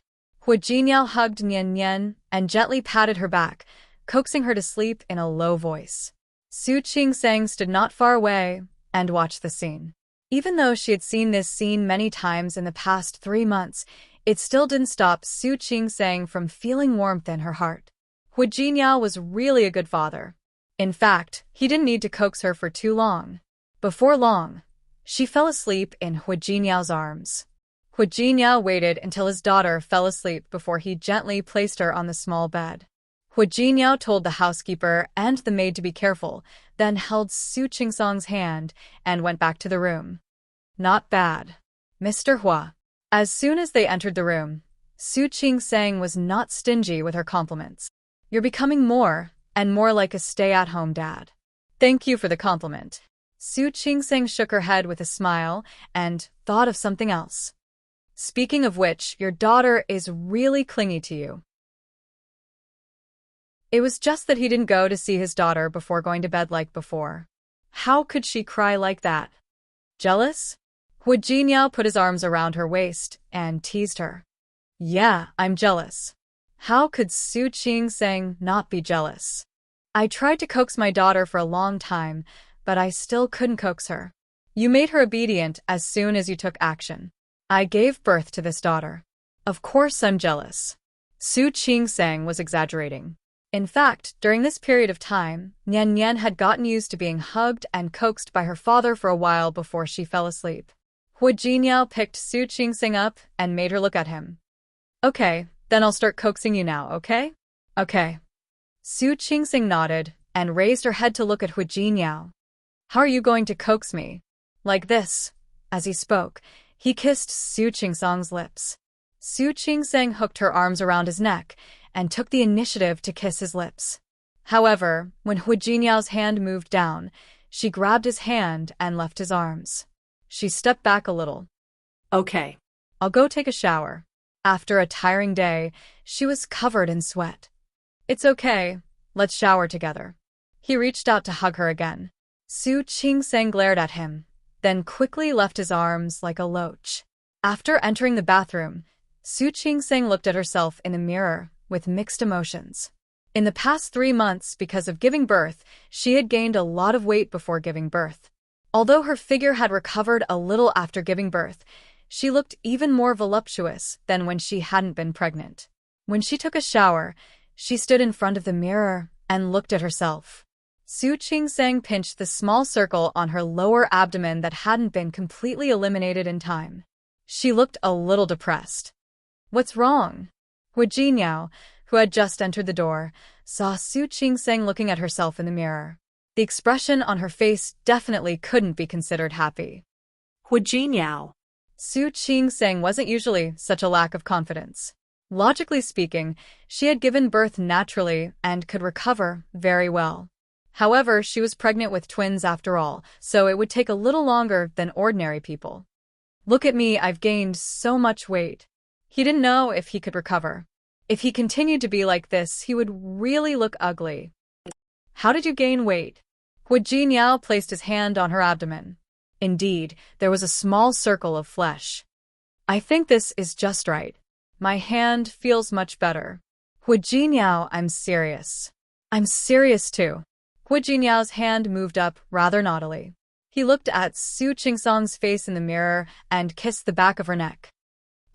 Hu Jiniao hugged Nian Nian and gently patted her back, coaxing her to sleep in a low voice. Su Qing-sang stood not far away and watched the scene. Even though she had seen this scene many times in the past 3 months, it still didn't stop Su Qing-sang from feeling warmth in her heart. Hu Jinyao was really a good father. In fact, he didn't need to coax her for too long. Before long, she fell asleep in Hu Jinyao's arms. Hu Jinyao waited until his daughter fell asleep before he gently placed her on the small bed. Hu Jinyao told the housekeeper and the maid to be careful, then held Su Qing-sang's hand and went back to the room. Not bad, Mr. Hua. As soon as they entered the room, Su Qing-sang was not stingy with her compliments. You're becoming more and more like a stay-at-home dad. Thank you for the compliment. Su Qing-sang shook her head with a smile and thought of something else. Speaking of which, your daughter is really clingy to you. It was just that he didn't go to see his daughter before going to bed like before. How could she cry like that? Jealous? Hu Jinyao put his arms around her waist and teased her. Yeah, I'm jealous. How could Su Qing-sang not be jealous? I tried to coax my daughter for a long time, but I still couldn't coax her. You made her obedient as soon as you took action. I gave birth to this daughter. Of course I'm jealous. Su Qing-sang was exaggerating. In fact, during this period of time, Nian Nian had gotten used to being hugged and coaxed by her father for a while before she fell asleep. Hu Jinyao picked Su Qing-sang up and made her look at him. Okay, then I'll start coaxing you now, okay? Okay. Su Qing-sang nodded and raised her head to look at Hu Jinyao. How are you going to coax me? Like this. As he spoke, he kissed Su Qing-sang's lips. Su Qing-sang hooked her arms around his neck and took the initiative to kiss his lips. However, when Hu Jinyao's hand moved down, she grabbed his hand and left his arms. She stepped back a little. Okay. I'll go take a shower. After a tiring day, she was covered in sweat. It's okay, let's shower together. He reached out to hug her again. Su Qing-sang glared at him, then quickly left his arms like a loach. After entering the bathroom, Su Qing-sang looked at herself in the mirror with mixed emotions. In the past 3 months, because of giving birth, she had gained a lot of weight before giving birth. Although her figure had recovered a little after giving birth, she looked even more voluptuous than when she hadn't been pregnant. When she took a shower, she stood in front of the mirror and looked at herself. Su Qing-sang pinched the small circle on her lower abdomen that hadn't been completely eliminated in time. She looked a little depressed. What's wrong? Hu Jinyao, who had just entered the door, saw Su Qing-sang looking at herself in the mirror. The expression on her face definitely couldn't be considered happy. Hu Jinyao. Su Qing-sang wasn't usually such a lack of confidence. Logically speaking, she had given birth naturally and could recover very well. However, she was pregnant with twins after all, so it would take a little longer than ordinary people. Look at me, I've gained so much weight. He didn't know if he could recover. If he continued to be like this, he would really look ugly. How did you gain weight? Hu Jinyao placed his hand on her abdomen. Indeed, there was a small circle of flesh. I think this is just right. My hand feels much better. Hu Jinyao, I'm serious. I'm serious too. Hu Jinyao's hand moved up rather naughtily. He looked at Su Qing-sang's face in the mirror and kissed the back of her neck.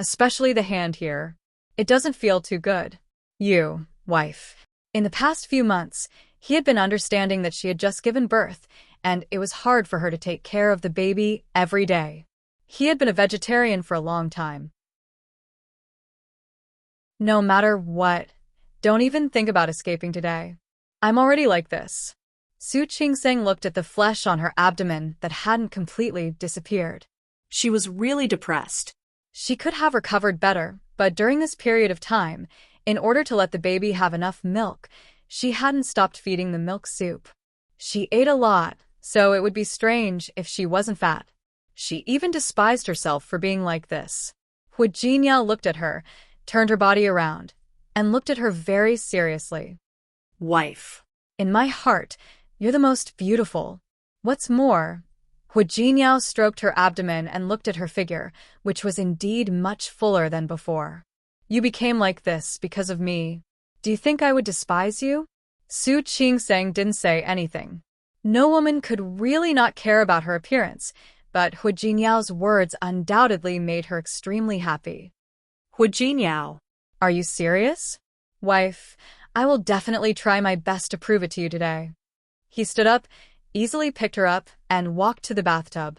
Especially the hand here. It doesn't feel too good. You, wife. In the past few months, he had been understanding that she had just given birth, and it was hard for her to take care of the baby every day. He had been a vegetarian for a long time. No matter what, don't even think about escaping today. I'm already like this. Su Qing-sang looked at the flesh on her abdomen that hadn't completely disappeared. She was really depressed. She could have recovered better, but during this period of time, in order to let the baby have enough milk, she hadn't stopped feeding the milk soup. She ate a lot, so it would be strange if she wasn't fat. She even despised herself for being like this. Hu Jinyao looked at her, turned her body around, and looked at her very seriously. Wife. In my heart, you're the most beautiful. What's more, Hu Jinyao stroked her abdomen and looked at her figure, which was indeed much fuller than before. You became like this because of me. Do you think I would despise you? Su Qing-sang didn't say anything. No woman could really not care about her appearance, but Hu Jinyao's words undoubtedly made her extremely happy. Hu Jinyao. Are you serious? Wife, I will definitely try my best to prove it to you today. He stood up, easily picked her up, and walked to the bathtub.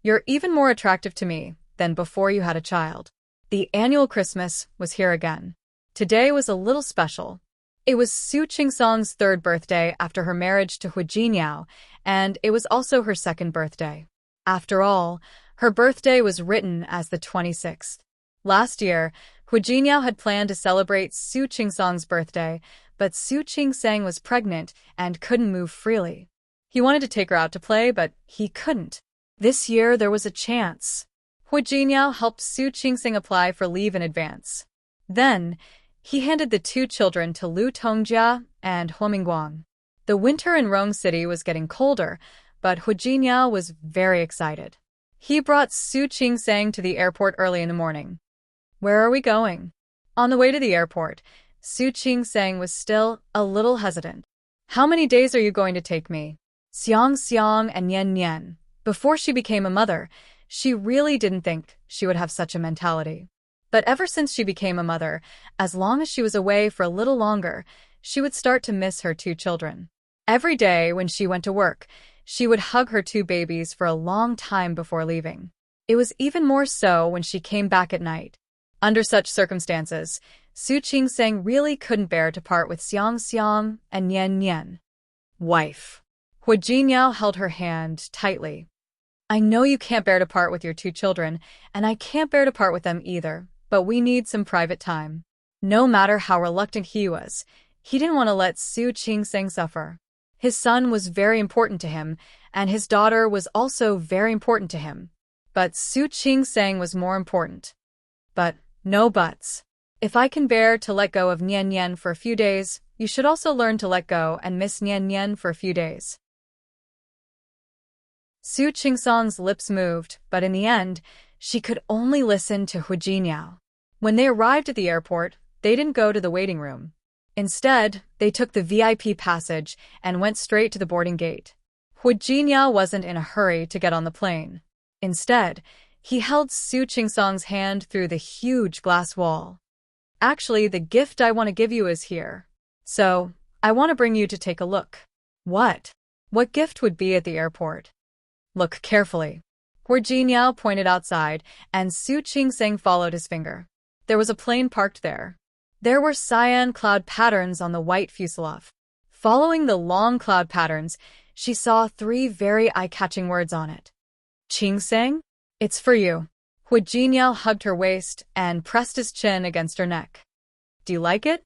You're even more attractive to me than before you had a child. The annual Christmas was here again. Today was a little special. It was Su Qingsong's third birthday after her marriage to Hu Jinyao, and it was also her second birthday. After all, her birthday was written as the 26th. Last year, Hu Jinyao had planned to celebrate Su Qingsong's birthday, but Su Qingsong was pregnant and couldn't move freely. He wanted to take her out to play, but he couldn't. This year, there was a chance. Hu Jinyao helped Su Qingsong apply for leave in advance. Then, he handed the two children to Lu Tongjia and Hu Mingguang. The winter in Rong City was getting colder, but Hu Jinyao was very excited. He brought Su Qingsong to the airport early in the morning. Where are we going? On the way to the airport, Su Qingsong was still a little hesitant. How many days are you going to take me? Xiang and Nian. Before she became a mother, she really didn't think she would have such a mentality. But ever since she became a mother, as long as she was away for a little longer, she would start to miss her two children. Every day when she went to work, she would hug her two babies for a long time before leaving. It was even more so when she came back at night. Under such circumstances, Su Qingsong really couldn't bear to part with Xiang and Nian. Wife. Hu Jinyao held her hand tightly. I know you can't bear to part with your two children, and I can't bear to part with them either, but we need some private time. No matter how reluctant he was, he didn't want to let Su Qingsong suffer. His son was very important to him, and his daughter was also very important to him. But Su Qingsong was more important. But no buts. If I can bear to let go of Nian for a few days, you should also learn to let go and miss Nian for a few days. Su Qingsong's lips moved, but in the end, she could only listen to Hu Jinyao. When they arrived at the airport, they didn't go to the waiting room. Instead, they took the VIP passage and went straight to the boarding gate. Hu Jinyao wasn't in a hurry to get on the plane. Instead, he held Su Qingsong's hand through the huge glass wall. Actually, the gift I want to give you is here. So, I want to bring you to take a look. What? What gift would be at the airport? Look carefully. Hu Jinyao pointed outside, and Su Qingsong followed his finger. There was a plane parked there. There were cyan cloud patterns on the white fuselage. Following the long cloud patterns, she saw 3 very eye-catching words on it. Qingsong? It's for you. Hu Jinyao hugged her waist and pressed his chin against her neck. Do you like it?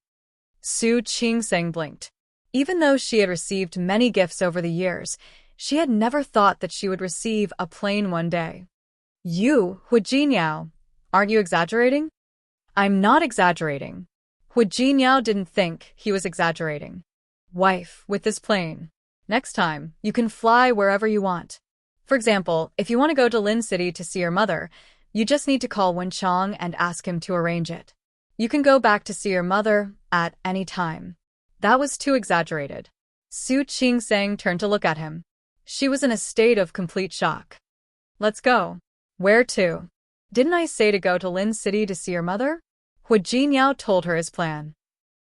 Su Qingsong blinked. Even though she had received many gifts over the years, she had never thought that she would receive a plane one day. You, Hu Jinyao, aren't you exaggerating? I'm not exaggerating. Hu Jinyao didn't think he was exaggerating. Wife, with this plane. Next time, you can fly wherever you want. For example, if you want to go to Lin City to see your mother, you just need to call Wenchang and ask him to arrange it. You can go back to see your mother at any time. That was too exaggerated. Su Qingsong turned to look at him. She was in a state of complete shock. Let's go. Where to? Didn't I say to go to Lin City to see your mother? Hu Jinyao told her his plan.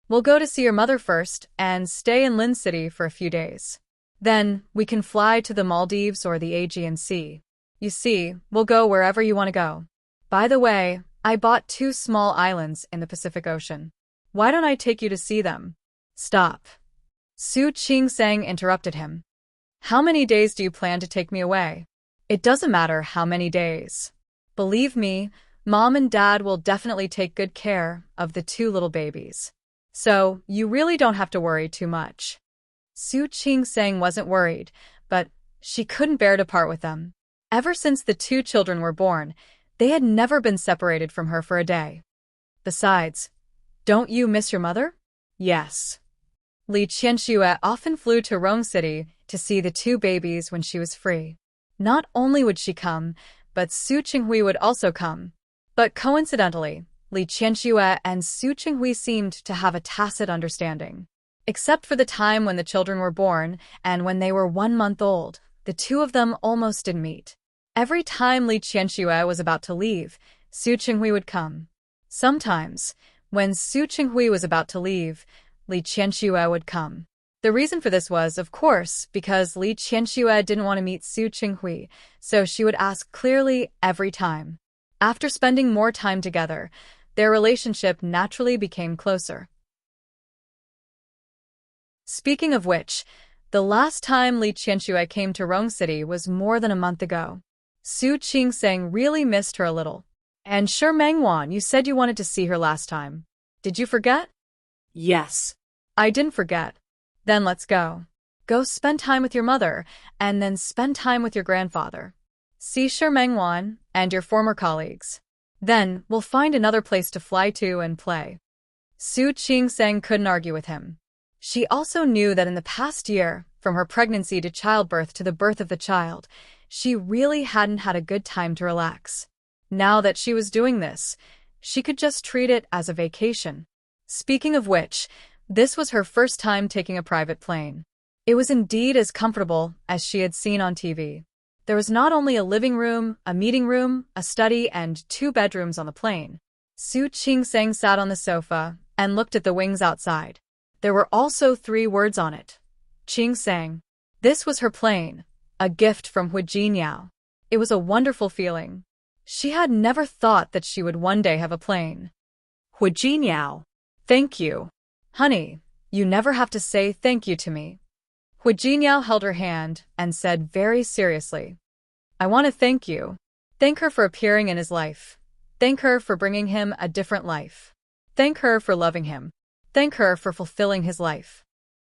We'll go to see your mother first and stay in Lin City for a few days. Then, we can fly to the Maldives or the Aegean Sea. You see, we'll go wherever you want to go. By the way, I bought 2 small islands in the Pacific Ocean. Why don't I take you to see them? Stop. Su Qingsong interrupted him. How many days do you plan to take me away? It doesn't matter how many days. Believe me, Mom and Dad will definitely take good care of the 2 little babies. So, you really don't have to worry too much. Su Qingsong wasn't worried, but she couldn't bear to part with them. Ever since the 2 children were born, they had never been separated from her for a day. Besides, don't you miss your mother? Yes. Li Qianxue often flew to Rong City to see the 2 babies when she was free. Not only would she come, but Su Qinghui would also come. But coincidentally, Li Qianxue and Su Qinghui seemed to have a tacit understanding. Except for the time when the children were born and when they were 1 month old, the two of them almost didn't meet. Every time Li Qianxue was about to leave, Su Qinghui would come. Sometimes, when Su Qinghui was about to leave, Li Qianxue would come. The reason for this was, of course, because Li Qianxue didn't want to meet Su Qinghui, so she would ask clearly every time. After spending more time together, their relationship naturally became closer. Speaking of which, the last time Li Qianxue came to Rong City was more than a month ago. Su Qingseng really missed her a little. And sure, Mengwan, you said you wanted to see her last time. Did you forget? Yes. I didn't forget. Then let's go. Go spend time with your mother, and then spend time with your grandfather. See Shi Mengwan and your former colleagues. Then we'll find another place to fly to and play. Su Qingseng couldn't argue with him. She also knew that in the past year, from her pregnancy to childbirth to the birth of the child, she really hadn't had a good time to relax. Now that she was doing this, she could just treat it as a vacation. Speaking of which, this was her first time taking a private plane. It was indeed as comfortable as she had seen on TV. There was not only a living room, a meeting room, a study, and 2 bedrooms on the plane. Su Qingseng sat on the sofa and looked at the wings outside. There were also 3 words on it. Qingseng. This was her plane, a gift from Hu Jinyao. It was a wonderful feeling. She had never thought that she would one day have a plane. Hu Jinyao. Thank you. Honey, you never have to say thank you to me. Hu Jinyao held her hand and said very seriously, I want to thank you. Thank her for appearing in his life. Thank her for bringing him a different life. Thank her for loving him. Thank her for fulfilling his life.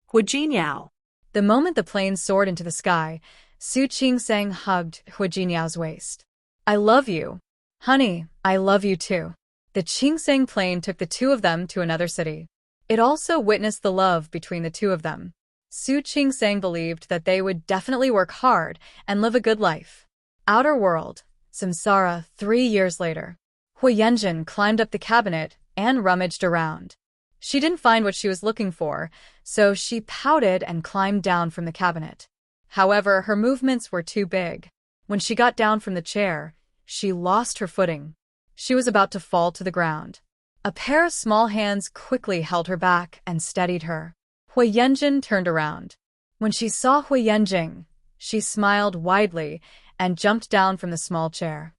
Hu Jinyao. The moment the plane soared into the sky, Su Qingseng hugged Hu Jinyao's waist. I love you. Honey, I love you too. The Qingseng plane took the 2 of them to another city. It also witnessed the love between the 2 of them. Su Qingseng believed that they would definitely work hard and live a good life. Outer world, Samsara, 3 years later. Hui Yanjin climbed up the cabinet and rummaged around. She didn't find what she was looking for, so she pouted and climbed down from the cabinet. However, her movements were too big. When she got down from the chair, she lost her footing. She was about to fall to the ground. A pair of small hands quickly held her back and steadied her. Hui Yanjin turned around. When she saw Hui Yanjing, she smiled widely and jumped down from the small chair.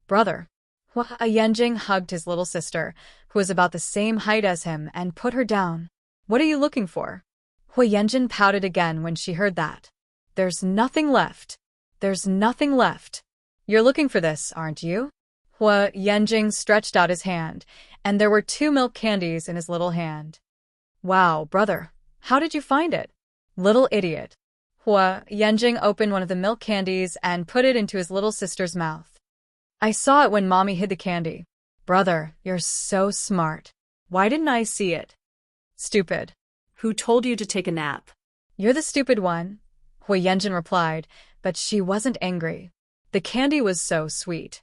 Brother. Hui Yanjing hugged his little sister, who was about the same height as him, and put her down. What are you looking for? Hui Yanjin pouted again when she heard that. There's nothing left. There's nothing left. You're looking for this, aren't you? Hui Yanjing stretched out his hand, and there were 2 milk candies in his little hand. Wow, brother, how did you find it? Little idiot. Hui Yanjing opened one of the milk candies and put it into his little sister's mouth. I saw it when Mommy hid the candy. Brother, you're so smart. Why didn't I see it? Stupid. Who told you to take a nap? You're the stupid one, Hui Yanjin replied, but she wasn't angry. The candy was so sweet.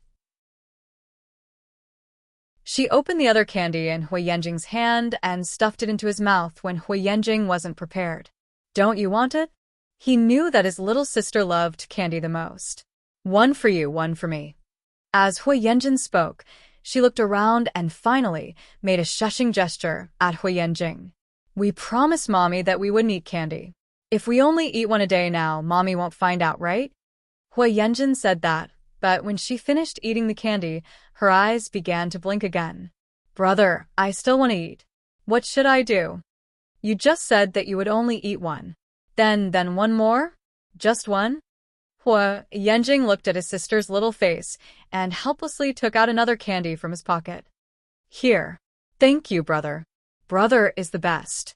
She opened the other candy in Hui Yanjing's hand and stuffed it into his mouth when Hui Yanjing wasn't prepared. Don't you want it? He knew that his little sister loved candy the most. One for you, one for me. As Hui Yanjin spoke, she looked around and finally made a shushing gesture at Hui Yanjing. We promised Mommy that we wouldn't eat candy. If we only eat one a day now, Mommy won't find out, right? Hui Yanjin said that, but when she finished eating the candy, her eyes began to blink again. Brother, I still want to eat. What should I do? You just said that you would only eat one. Then one more? Just one? Hui Yanjing looked at his sister's little face and helplessly took out another candy from his pocket. Here. Thank you, brother. Brother is the best.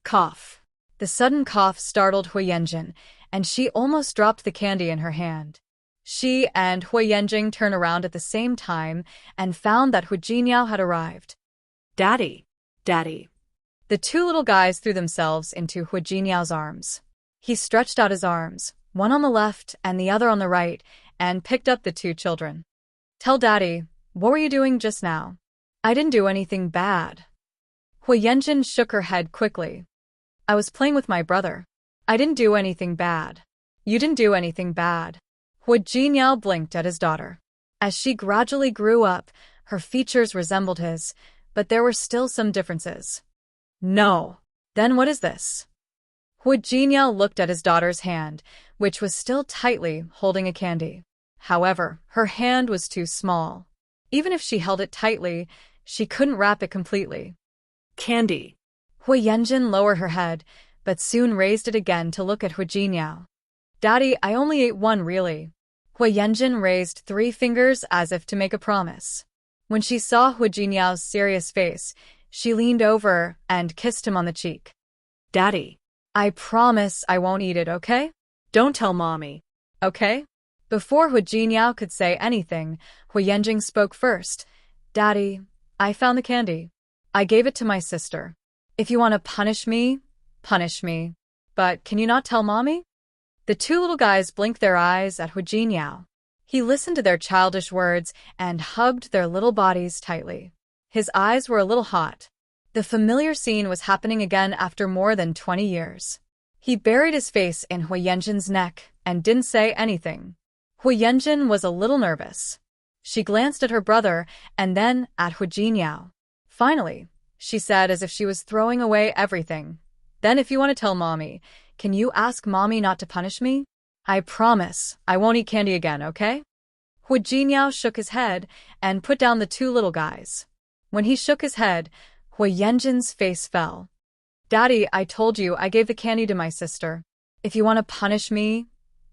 Cough. The sudden cough startled Hui Yanjin, and she almost dropped the candy in her hand. She and Hui Yanjing turned around at the same time and found that Hu Jinyao had arrived. Daddy. Daddy. The 2 little guys threw themselves into Hu Jinyao's arms. He stretched out his arms, one on the left and the other on the right, and picked up the 2 children. Tell Daddy, what were you doing just now? I didn't do anything bad. Hui Yanjin shook her head quickly. I was playing with my brother. I didn't do anything bad. You didn't do anything bad. Hu Jinyao blinked at his daughter. As she gradually grew up, her features resembled his, but there were still some differences. No. Then what is this? Hu Jinyao looked at his daughter's hand, which was still tightly holding a candy. However, her hand was too small. Even if she held it tightly, she couldn't wrap it completely. Candy. Hu Yanjin lowered her head, but soon raised it again to look at Hu Jinyao. Daddy, I only ate one really. Hu Yanjin raised 3 fingers as if to make a promise. When she saw Hu Jinyao's serious face, she leaned over and kissed him on the cheek. Daddy. I promise I won't eat it, okay? Don't tell Mommy. Okay? Before Hu Jinyao could say anything, Hu Yanjing spoke first. Daddy, I found the candy. I gave it to my sister. If you want to punish me, punish me. But can you not tell Mommy? The 2 little guys blinked their eyes at Hu Jinyao. He listened to their childish words and hugged their little bodies tightly. His eyes were a little hot. The familiar scene was happening again after more than 20 years. He buried his face in Hu Yanjin's neck and didn't say anything. Hu Yanjin was a little nervous. She glanced at her brother and then at Hu Jinyao. Finally, she said as if she was throwing away everything. Then if you want to tell Mommy, can you ask Mommy not to punish me? I promise I won't eat candy again, okay? Hu Jinyao shook his head and put down the 2 little guys. When he shook his head, Hu Yanjin's face fell. Daddy, I told you I gave the candy to my sister. If you want to punish me,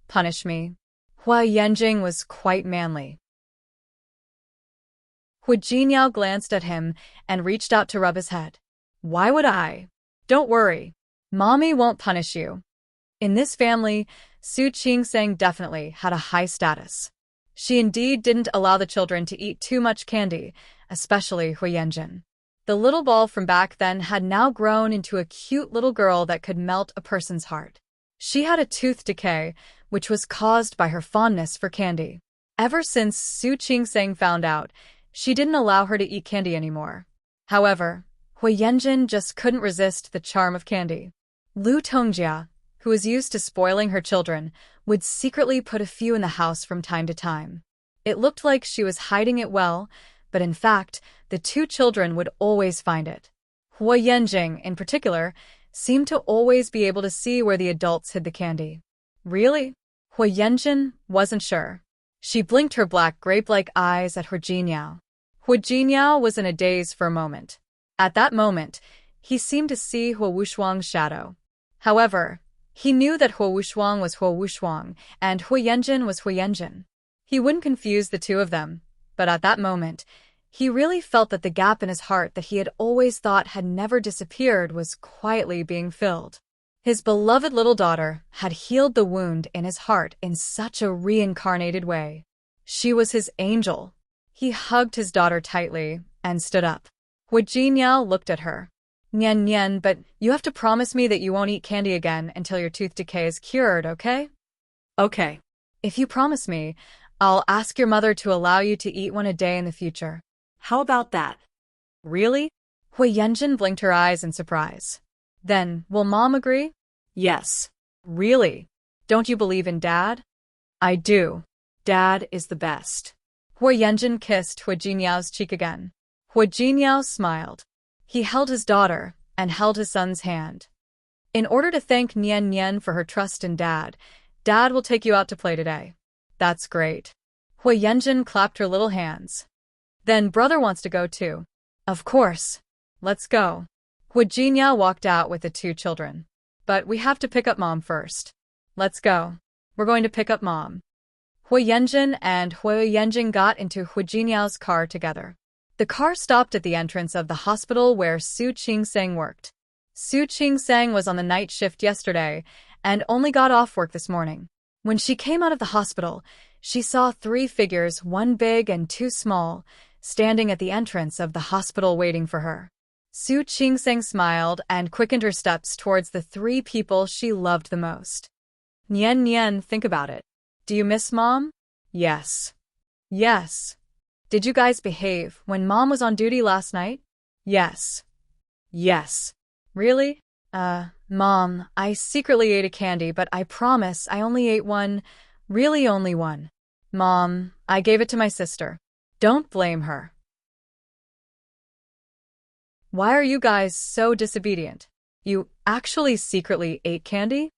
punish me. Hu Yanjing was quite manly. Hu Jinyao glanced at him and reached out to rub his head. Why would I? Don't worry. Mommy won't punish you. In this family, Su Qingsang definitely had a high status. She indeed didn't allow the children to eat too much candy, especially Hu Yanjin. The little ball from back then had now grown into a cute little girl that could melt a person's heart. She had a tooth decay, which was caused by her fondness for candy. Ever since Su Qingsang found out, she didn't allow her to eat candy anymore. However, Hu Yanjin just couldn't resist the charm of candy. Lu Tongjia, who was used to spoiling her children, would secretly put a few in the house from time to time. It looked like she was hiding it well, but in fact, the 2 children would always find it. Hu Yanjing, in particular, seemed to always be able to see where the adults hid the candy. Really? Hu Yanjin wasn't sure. She blinked her black grape-like eyes at Hu Jinyao. Hu Jinyao was in a daze for a moment. At that moment, he seemed to see Hu Wushuang's shadow. However, he knew that Hu Wushuang was Hu Wushuang and Hu Yanjin was Hu Yanjin. He wouldn't confuse the 2 of them, but at that moment, he really felt that the gap in his heart that he had always thought had never disappeared was quietly being filled. His beloved little daughter had healed the wound in his heart in such a reincarnated way. She was his angel. He hugged his daughter tightly and stood up. Hu Jinyao looked at her. Nian Nian, but you have to promise me that you won't eat candy again until your tooth decay is cured, okay? Okay. If you promise me, I'll ask your mother to allow you to eat one a day in the future. How about that? Really? Hu Yanjin blinked her eyes in surprise. Then, will Mom agree? Yes. Really? Don't you believe in Dad? I do. Dad is the best. Hu Yanjin kissed Hu Jinyao's cheek again. Hu Jinyao smiled. He held his daughter and held his son's hand. In order to thank Nian Nian for her trust in Dad, Dad will take you out to play today. That's great. Hu Yanjin clapped her little hands. Then brother wants to go too. Of course. Let's go. Hu Jinyao walked out with the 2 children. But we have to pick up Mom first. Let's go. We're going to pick up Mom. Hu Yanjin and Hu Yanjing got into Hu Jinyao's car together. The car stopped at the entrance of the hospital where Su Qingsang worked. Su Qingsang was on the night shift yesterday and only got off work this morning. When she came out of the hospital, she saw 3 figures, 1 big and 2 small, standing at the entrance of the hospital waiting for her. Su Qingsang smiled and quickened her steps towards the 3 people she loved the most. Nian Nian, think about it. Do you miss Mom? Yes. Yes. Did you guys behave when Mom was on duty last night? Yes. Yes. Really? Mom, I secretly ate a candy, but I promise I only ate one, really only one. Mom, I gave it to my sister. Don't blame her. Why are you guys so disobedient? You actually secretly ate candy?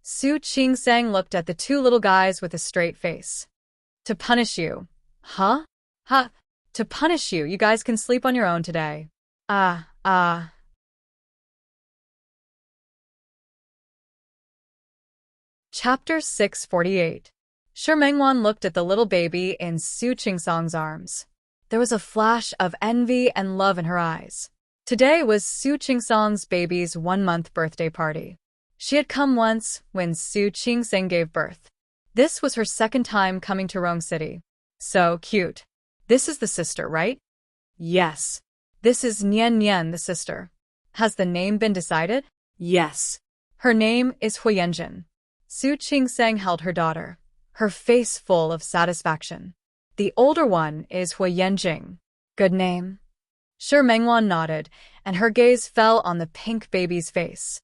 Su Chingsang looked at the two little guys with a straight face. To punish you. Huh? Huh? To punish you, you guys can sleep on your own today. Chapter 648. Shi Mengwan looked at the little baby in Su Chingsang's arms. There was a flash of envy and love in her eyes. Today was Su Chingsang's baby's 1-month birthday party. She had come once when Su Chingsang gave birth. This was her second time coming to Rong City. So cute. This is the sister, right? Yes. This is Nian Nian, the sister. Has the name been decided? Yes. Her name is Huyenjin. Su Chingsang held her daughter, her face full of satisfaction. The older one is Huyenjing. Good name. Shi Mengwan nodded, and her gaze fell on the pink baby's face.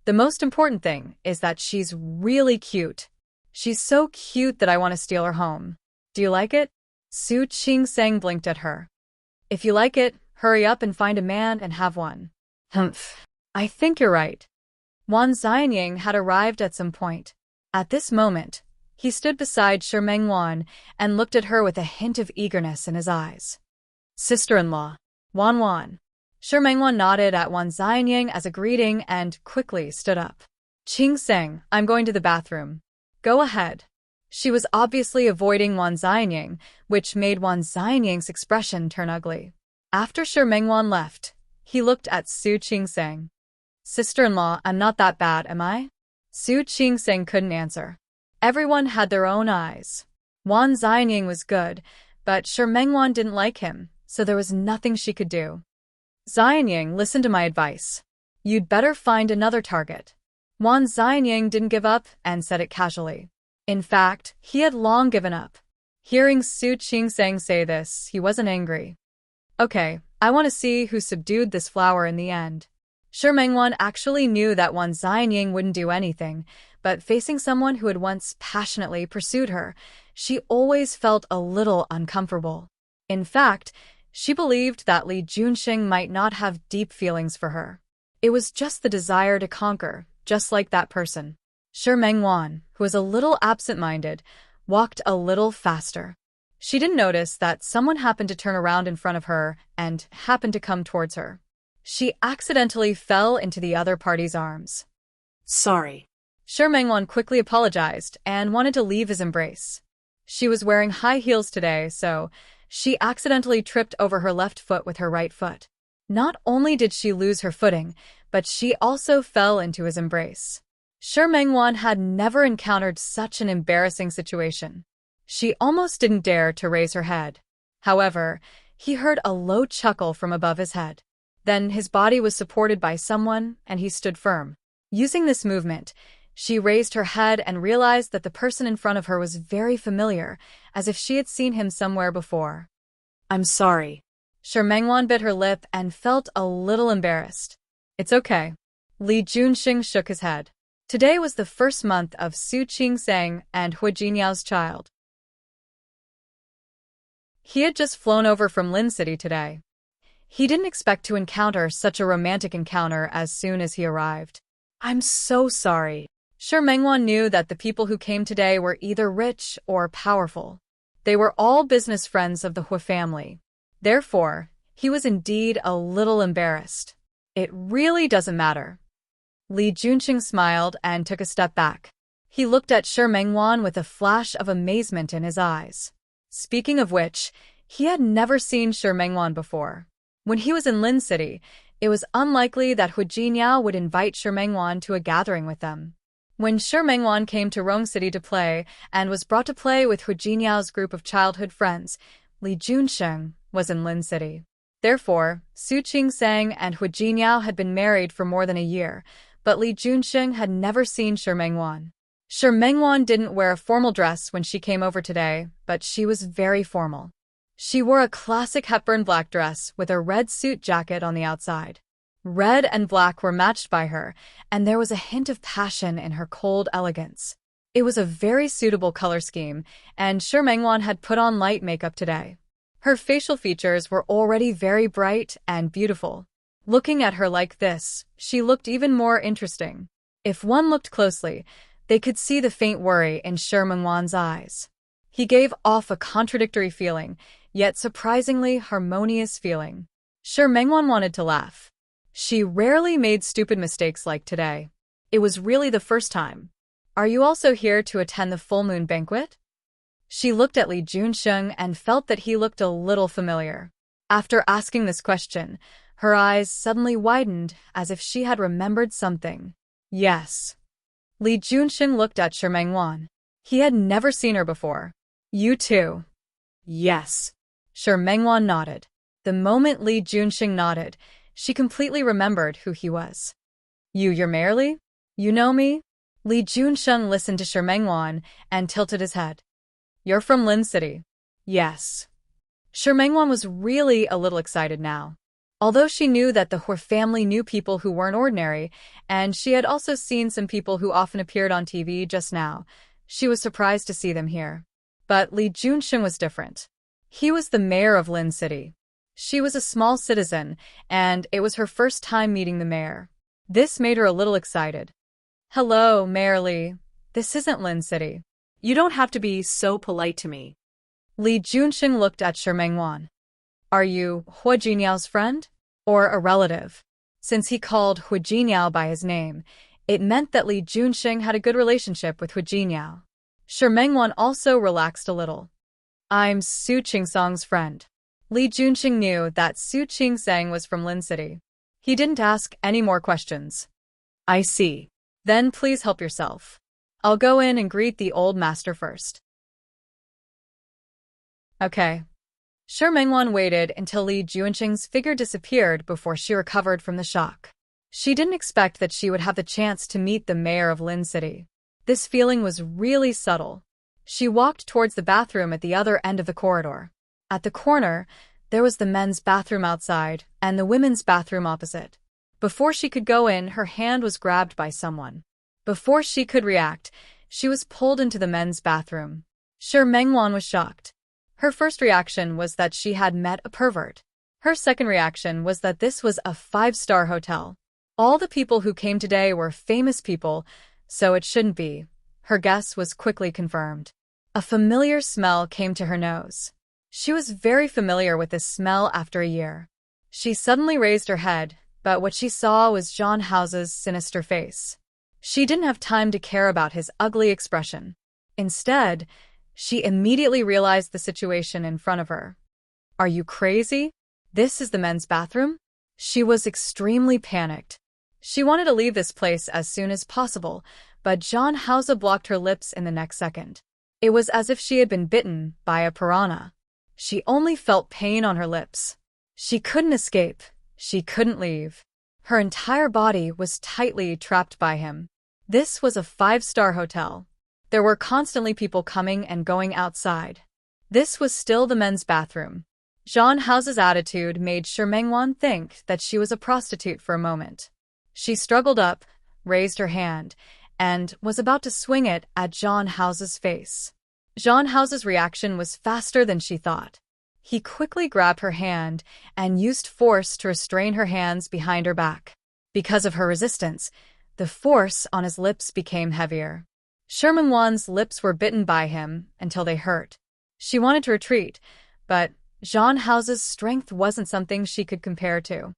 The most important thing is that she's really cute. She's so cute that I want to steal her home. Do you like it? Su Chingsang blinked at her. If you like it, hurry up and find a man and have one. Humph. I think you're right. Wan Xianying had arrived at some point. At this moment, he stood beside Shi Mengwan and looked at her with a hint of eagerness in his eyes. Sister-in-law. Wan. Shi Mengwan nodded at Wan Xianying as a greeting and quickly stood up. Chingsang, I'm going to the bathroom. Go ahead. She was obviously avoiding Wan Xianying, which made Wan Xianying's expression turn ugly. After Shi Mengwan left, he looked at Su Chingsang. Sister-in-law, I'm not that bad, am I? Su Chingsang couldn't answer. Everyone had their own eyes. Wan Xianying was good, but Shi Mengwan didn't like him, so there was nothing she could do. Xianying, listen to my advice. You'd better find another target. Wan Xianying didn't give up and said it casually. In fact, he had long given up. Hearing Su Chingsang say this, he wasn't angry. Okay, I want to see who subdued this flower in the end. Shi Mengwan actually knew that Wan Xianying wouldn't do anything, but facing someone who had once passionately pursued her, she always felt a little uncomfortable. In fact, she believed that Li Junxing might not have deep feelings for her. It was just the desire to conquer, just like that person. Shi Mengwan, who was a little absent-minded, walked a little faster. She didn't notice that someone happened to turn around in front of her and happened to come towards her. She accidentally fell into the other party's arms. Sorry. Shi Mengwan quickly apologized and wanted to leave his embrace. She was wearing high heels today, so she accidentally tripped over her left foot with her right foot. Not only did she lose her footing, but she also fell into his embrace. Shi Mengwan had never encountered such an embarrassing situation. She almost didn't dare to raise her head. However, he heard a low chuckle from above his head. Then his body was supported by someone, and he stood firm. Using this movement, she raised her head and realized that the person in front of her was very familiar, as if she had seen him somewhere before. I'm sorry. Shi Mengwan bit her lip and felt a little embarrassed. It's okay. Li Junxing shook his head. Today was the first month of Su Chingsang and Hu Jiniao's child. He had just flown over from Lin City today. He didn't expect to encounter such a romantic encounter as soon as he arrived. I'm so sorry. Shi Mengwan knew that the people who came today were either rich or powerful. They were all business friends of the Hu family. Therefore, he was indeed a little embarrassed. It really doesn't matter. Li Junxing smiled and took a step back. He looked at Shi Mengwan with a flash of amazement in his eyes. Speaking of which, he had never seen Shi Mengwan before. When he was in Lin City, it was unlikely that Hu Jiniao would invite Shi Mengwan to a gathering with them. When Shi Mengwan came to Rong City to play and was brought to play with Hu Jiniao's group of childhood friends, Li Junxing was in Lin City. Therefore, Su Chingsang and Hu Jiniao had been married for more than a year, but Li Junxing had never seen Shi Mengwan. Shi Mengwan didn't wear a formal dress when she came over today, but she was very formal. She wore a classic Hepburn black dress with a red suit jacket on the outside. Red and black were matched by her, and there was a hint of passion in her cold elegance. It was a very suitable color scheme, and Shi Mengwan had put on light makeup today. Her facial features were already very bright and beautiful. Looking at her like this, she looked even more interesting. If one looked closely, they could see the faint worry in Shi Mengwan's eyes. He gave off a contradictory feeling, yet surprisingly harmonious feeling. Shi Mengwan wanted to laugh. She rarely made stupid mistakes like today. It was really the first time. Are you also here to attend the full moon banquet? She looked at Li Junsheng and felt that he looked a little familiar. After asking this question, her eyes suddenly widened as if she had remembered something. Yes. Li Junsheng looked at Shi Mengwan. He had never seen her before. You too? Yes. Shi Mengwan nodded. The moment Li Junsheng nodded, she completely remembered who he was. You're Mayor Li? You know me? Li Junsheng listened to Shi Mengwan and tilted his head. You're from Lin City? Yes. Shi Mengwan was really a little excited now. Although she knew that the Hor family knew people who weren't ordinary, and she had also seen some people who often appeared on TV just now, she was surprised to see them here. But Li Junsheng was different. He was the mayor of Lin City. She was a small citizen, and it was her first time meeting the mayor. This made her a little excited. Hello, Mayor Li. This isn't Lin City. You don't have to be so polite to me. Li Junsheng looked at Shi Mengwan. Are you Hua Jiniao's friend? Or a relative? Since he called Hua Jiniao by his name, it meant that Li Junsheng had a good relationship with Hua Jiniao. Shi Mengwan also relaxed a little. I'm Su Qingsang's friend. Li Junsheng knew that Su Qingsang was from Lin City. He didn't ask any more questions. I see. Then please help yourself. I'll go in and greet the old master first. Okay. Shi Mengwan waited until Li Junsheng's figure disappeared before she recovered from the shock. She didn't expect that she would have the chance to meet the mayor of Lin City. This feeling was really subtle. She walked towards the bathroom at the other end of the corridor. At the corner, there was the men's bathroom outside and the women's bathroom opposite. Before she could go in, her hand was grabbed by someone. Before she could react, she was pulled into the men's bathroom. Shi Mengwan was shocked. Her first reaction was that she had met a pervert. Her second reaction was that this was a 5-star hotel. All the people who came today were famous people, so it shouldn't be. Her guess was quickly confirmed. A familiar smell came to her nose. She was very familiar with this smell after a year. She suddenly raised her head, but what she saw was John House's sinister face. She didn't have time to care about his ugly expression. Instead, she immediately realized the situation in front of her. Are you crazy? This is the men's bathroom? She was extremely panicked. She wanted to leave this place as soon as possible, but John House blocked her lips in the next second. It was as if she had been bitten by a piranha. She only felt pain on her lips. She couldn't escape. She couldn't leave. Her entire body was tightly trapped by him. This was a 5-star hotel. There were constantly people coming and going outside. This was still the men's bathroom. John House's attitude made Shi Mengwan think that she was a prostitute for a moment. She struggled up, raised her hand, and was about to swing it at John House's face. John House's reaction was faster than she thought. He quickly grabbed her hand and used force to restrain her hands behind her back. Because of her resistance, the force on his lips became heavier. Shi Mengwan's lips were bitten by him until they hurt. She wanted to retreat, but John House's strength wasn't something she could compare to.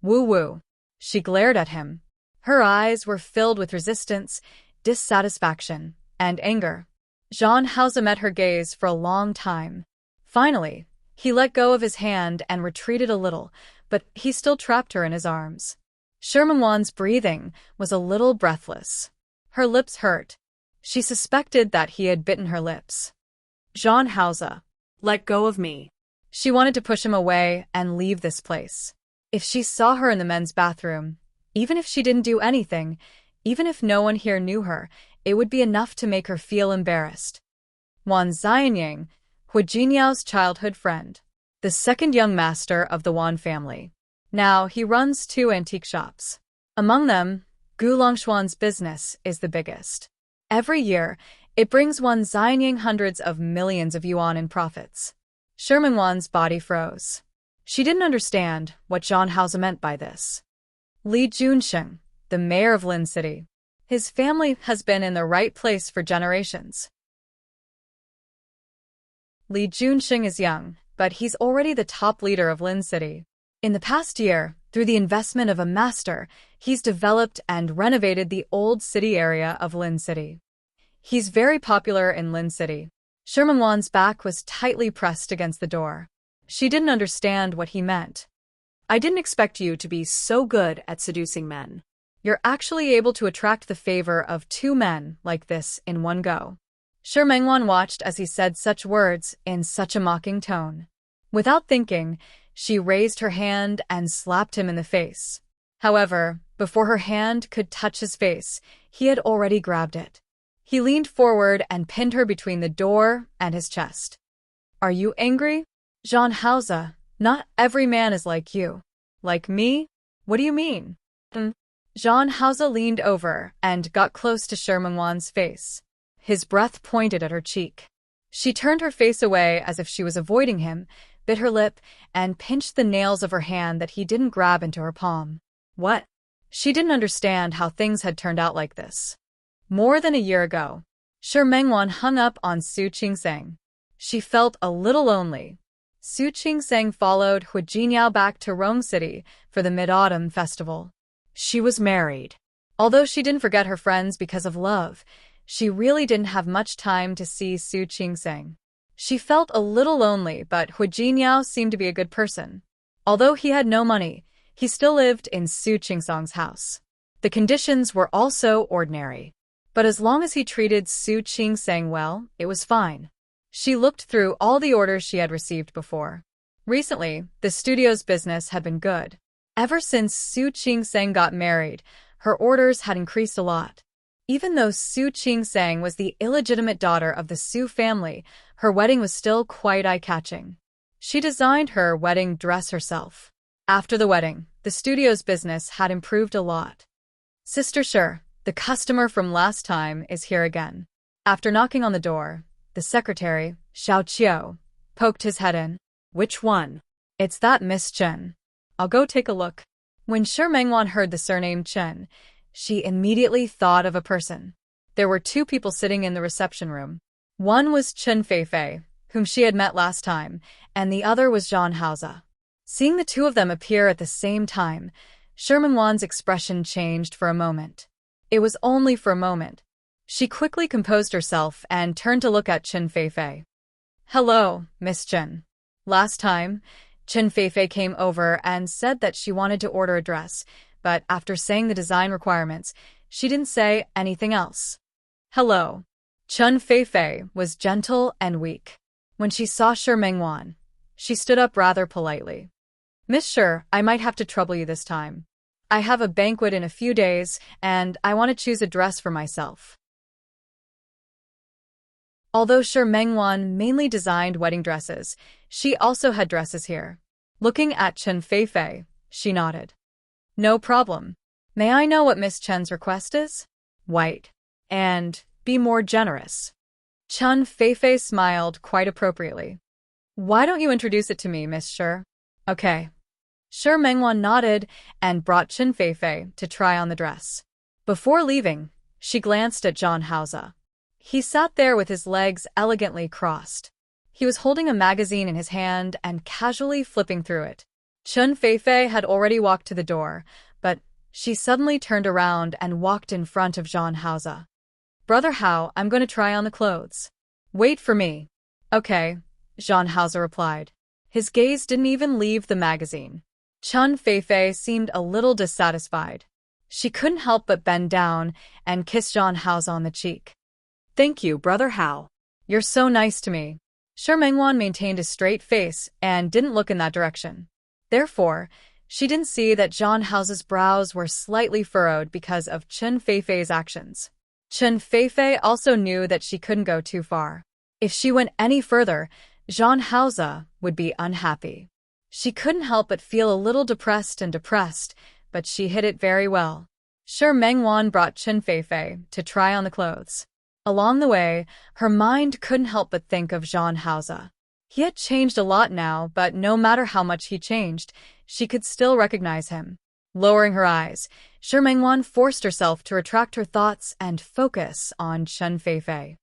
Woo-woo. She glared at him. Her eyes were filled with resistance, dissatisfaction, and anger. John House met her gaze for a long time. Finally, he let go of his hand and retreated a little, but he still trapped her in his arms. Shi Mengwan's breathing was a little breathless. Her lips hurt. She suspected that he had bitten her lips. John House, let go of me. She wanted to push him away and leave this place. If she saw her in the men's bathroom, even if she didn't do anything, even if no one here knew her, it would be enough to make her feel embarrassed. Wan Xianying, Hua Jiniao's childhood friend, the second young master of the Wan family. Now he runs 2 antique shops. Among them, Gu Longshuan's business is the biggest. Every year, it brings one Xianying hundreds of millions of yuan in profits. Shi Mengwan's body froze. She didn't understand what Zhang Haozi meant by this. Li Junsheng, the mayor of Lin City. His family has been in the right place for generations. Li Junsheng is young, but he's already the top leader of Lin City. In the past year, through the investment of a master, he's developed and renovated the old city area of Lin City. He's very popular in Lin City. Shi Mengwan's back was tightly pressed against the door. She didn't understand what he meant. I didn't expect you to be so good at seducing men. You're actually able to attract the favor of 2 men like this in one go. Shi Mengwan watched as he said such words in such a mocking tone. Without thinking, she raised her hand and slapped him in the face. However, before her hand could touch his face, he had already grabbed it. He leaned forward and pinned her between the door and his chest. Are you angry? Zhang Haozi, not every man is like you. Like me? What do you mean? Zhang Haozi leaned over and got close to Shi Mengwan's face. His breath pointed at her cheek. She turned her face away as if she was avoiding him, bit her lip, and pinched the nails of her hand that he didn't grab into her palm. What? She didn't understand how things had turned out like this. More than a year ago, Shi Mengwan hung up on Su Qingseng. She felt a little lonely. Su Qingseng followed Hu Jinyao back to Rong City for the Mid-Autumn Festival. She was married. Although she didn't forget her friends because of love, she really didn't have much time to see Su Qingseng. She felt a little lonely, but Hu Jinyao seemed to be a good person. Although he had no money, he still lived in Su Qingseng's house. The conditions were also ordinary. But as long as he treated Su Qingseng well, it was fine. She looked through all the orders she had received before. Recently, the studio's business had been good. Ever since Su Qingseng got married, her orders had increased a lot. Even though Su Qingseng was the illegitimate daughter of the Su family, her wedding was still quite eye-catching. She designed her wedding dress herself. After the wedding, the studio's business had improved a lot. Sister Shi, the customer from last time, is here again. After knocking on the door, the secretary, Xiao Qiu, poked his head in. Which one? It's that Miss Chen. I'll go take a look. When Shi Mengwan heard the surname Chen, she immediately thought of a person. There were 2 people sitting in the reception room. One was Chen Feifei, whom she had met last time, and the other was Zhang Haozi. Seeing the 2 of them appear at the same time, Shi Mengwan's expression changed for a moment. It was only for a moment. She quickly composed herself and turned to look at Chen Feifei. Hello, Miss Chen. Last time, Chen Feifei came over and said that she wanted to order a dress, but after saying the design requirements, she didn't say anything else. Hello. Chen Feifei was gentle and weak. When she saw Shi Mengwan, she stood up rather politely. Miss Shi, I might have to trouble you this time. I have a banquet in a few days, and I want to choose a dress for myself. Although Shi Mengwan mainly designed wedding dresses, she also had dresses here. Looking at Chen Feifei, she nodded. No problem. May I know what Miss Chen's request is? White. And be more generous. Chen Feifei smiled quite appropriately. Why don't you introduce it to me, Miss Shi? Okay. Shi Mengwan nodded and brought Chen Feifei to try on the dress. Before leaving, she glanced at Zhang Haozi. He sat there with his legs elegantly crossed. He was holding a magazine in his hand and casually flipping through it. Chen Feifei had already walked to the door, but she suddenly turned around and walked in front of Zhang Haozi. Brother Hao, I'm going to try on the clothes. Wait for me. Okay, Zhang Haozi replied. His gaze didn't even leave the magazine. Chen Feifei seemed a little dissatisfied. She couldn't help but bend down and kiss Zhang Haozi on the cheek. Thank you, Brother Hao. You're so nice to me. Shi Mengwan maintained a straight face and didn't look in that direction. Therefore, she didn't see that Zhang Haozi's brows were slightly furrowed because of Chen Feifei's actions. Chen Feifei also knew that she couldn't go too far. If she went any further, Zhang Haozi would be unhappy. She couldn't help but feel a little depressed, but she hid it very well. Shi Mengwan brought Chen Feifei to try on the clothes. Along the way, her mind couldn't help but think of Zhang Haoze. He had changed a lot now, but no matter how much he changed, she could still recognize him. Lowering her eyes, Shi Mengwan forced herself to retract her thoughts and focus on Chen Feifei.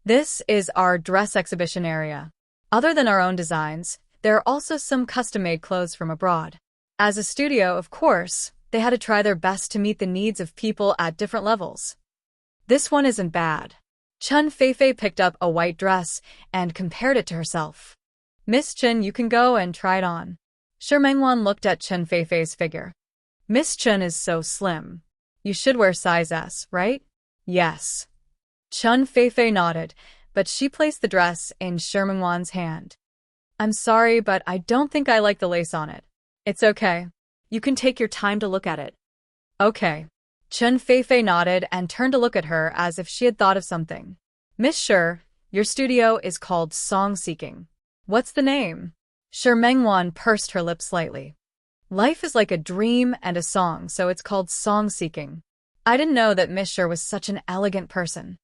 This is our dress exhibition area. Other than our own designs, there are also some custom-made clothes from abroad. As a studio, of course, they had to try their best to meet the needs of people at different levels. This one isn't bad. Chen Feifei picked up a white dress and compared it to herself. Miss Chen, you can go and try it on. Shi Mengwan looked at Chen Feifei's figure. Miss Chen is so slim. You should wear size S, right? Yes. Chen Feifei nodded, but she placed the dress in Shi Mengwan's hand. I'm sorry, but I don't think I like the lace on it. It's okay. You can take your time to look at it. Okay. Chen Feifei nodded and turned to look at her as if she had thought of something. Miss Shi, your studio is called Song Seeking. What's the name? Shi Mengwan pursed her lips slightly. Life is like a dream and a song, so it's called Song Seeking. I didn't know that Miss Shi was such an elegant person.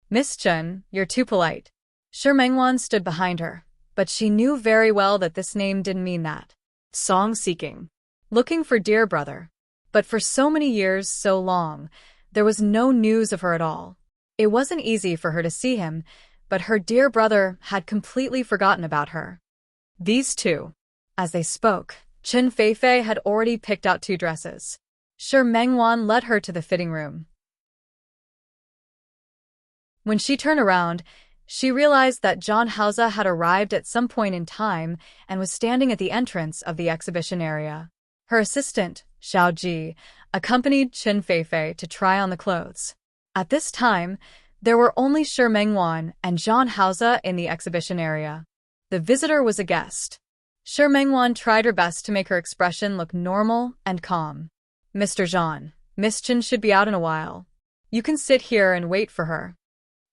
Miss Chen, you're too polite. Shi Mengwan stood behind her, but she knew very well that this name didn't mean that. Song Seeking. Looking for dear brother. But for so many years, so long, there was no news of her at all. It wasn't easy for her to see him, but her dear brother had completely forgotten about her. These two. As they spoke, Chen Feifei had already picked out 2 dresses. Shi Mengwan led her to the fitting room. When she turned around, she realized that Zhang Haoze had arrived at some point in time and was standing at the entrance of the exhibition area. Her assistant, Xiao Ji, accompanied Chen Feifei to try on the clothes. At this time, there were only Shi Mengwan and Zhang Haoze in the exhibition area. The visitor was a guest. Shi Mengwan tried her best to make her expression look normal and calm. Mr. Zhang, Miss Chen should be out in a while. You can sit here and wait for her.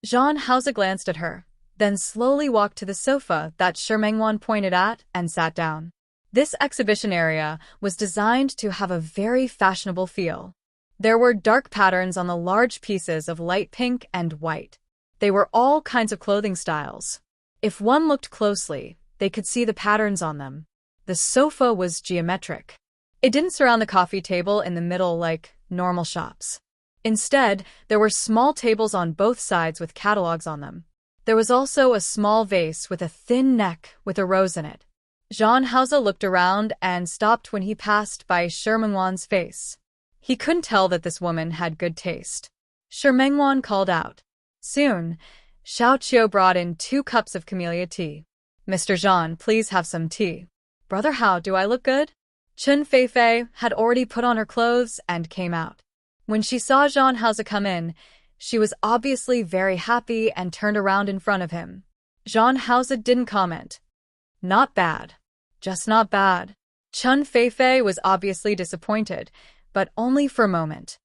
Zhang Haoze glanced at her, then slowly walked to the sofa that Shi Mengwan pointed at and sat down. This exhibition area was designed to have a very fashionable feel. There were dark patterns on the large pieces of light pink and white. They were all kinds of clothing styles. If one looked closely, they could see the patterns on them. The sofa was geometric. It didn't surround the coffee table in the middle like normal shops. Instead, there were small tables on both sides with catalogs on them. There was also a small vase with a thin neck with a rose in it. Zhang Haoze looked around and stopped when he passed by Shi Mengwan's face. He couldn't tell that this woman had good taste. Shi Mengwan called out. Soon, Xiao Qiu brought in 2 cups of camellia tea. Mr. Zhang, please have some tea. Brother Hao, do I look good? Chen Feifei had already put on her clothes and came out. When she saw Zhang Haoze come in, she was obviously very happy and turned around in front of him. Zhang Haoze didn't comment. Not bad. Just not bad. Chen Feifei was obviously disappointed, but only for a moment.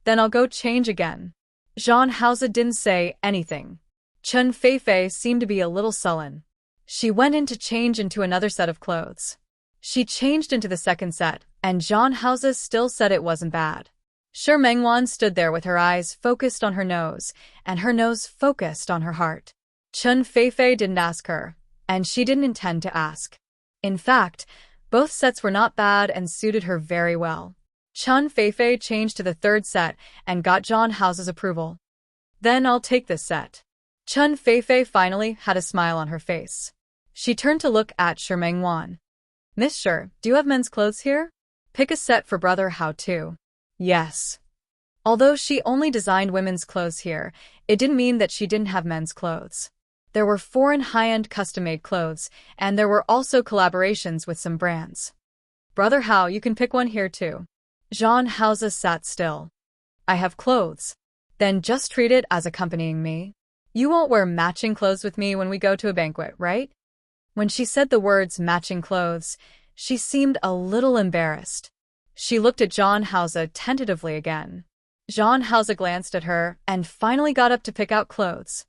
Then I'll go change again. Zhang Haoze didn't say anything. Chen Feifei seemed to be a little sullen. She went in to change into another set of clothes. She changed into the second set, and Zhang Haoze still said it wasn't bad. Shi Mengwan stood there with her eyes focused on her nose, and her nose focused on her heart. Chen Feifei didn't ask her, and she didn't intend to ask. In fact, both sets were not bad and suited her very well. Chen Feifei changed to the third set and got Zhang Haoze's approval. Then I'll take this set. Chen Feifei finally had a smile on her face. She turned to look at Shi Mengwan. Miss Shi, do you have men's clothes here? Pick a set for Brother Hao too. Yes. Although she only designed women's clothes here, it didn't mean that she didn't have men's clothes. There were foreign high-end custom-made clothes, and there were also collaborations with some brands. Brother Hao, you can pick one here too. Zhang Haoze sat still. I have clothes. Then just treat it as accompanying me. You won't wear matching clothes with me when we go to a banquet, right? When she said the words matching clothes, she seemed a little embarrassed. She looked at Zhang Haoze tentatively again. Zhang Haoze glanced at her and finally got up to pick out clothes.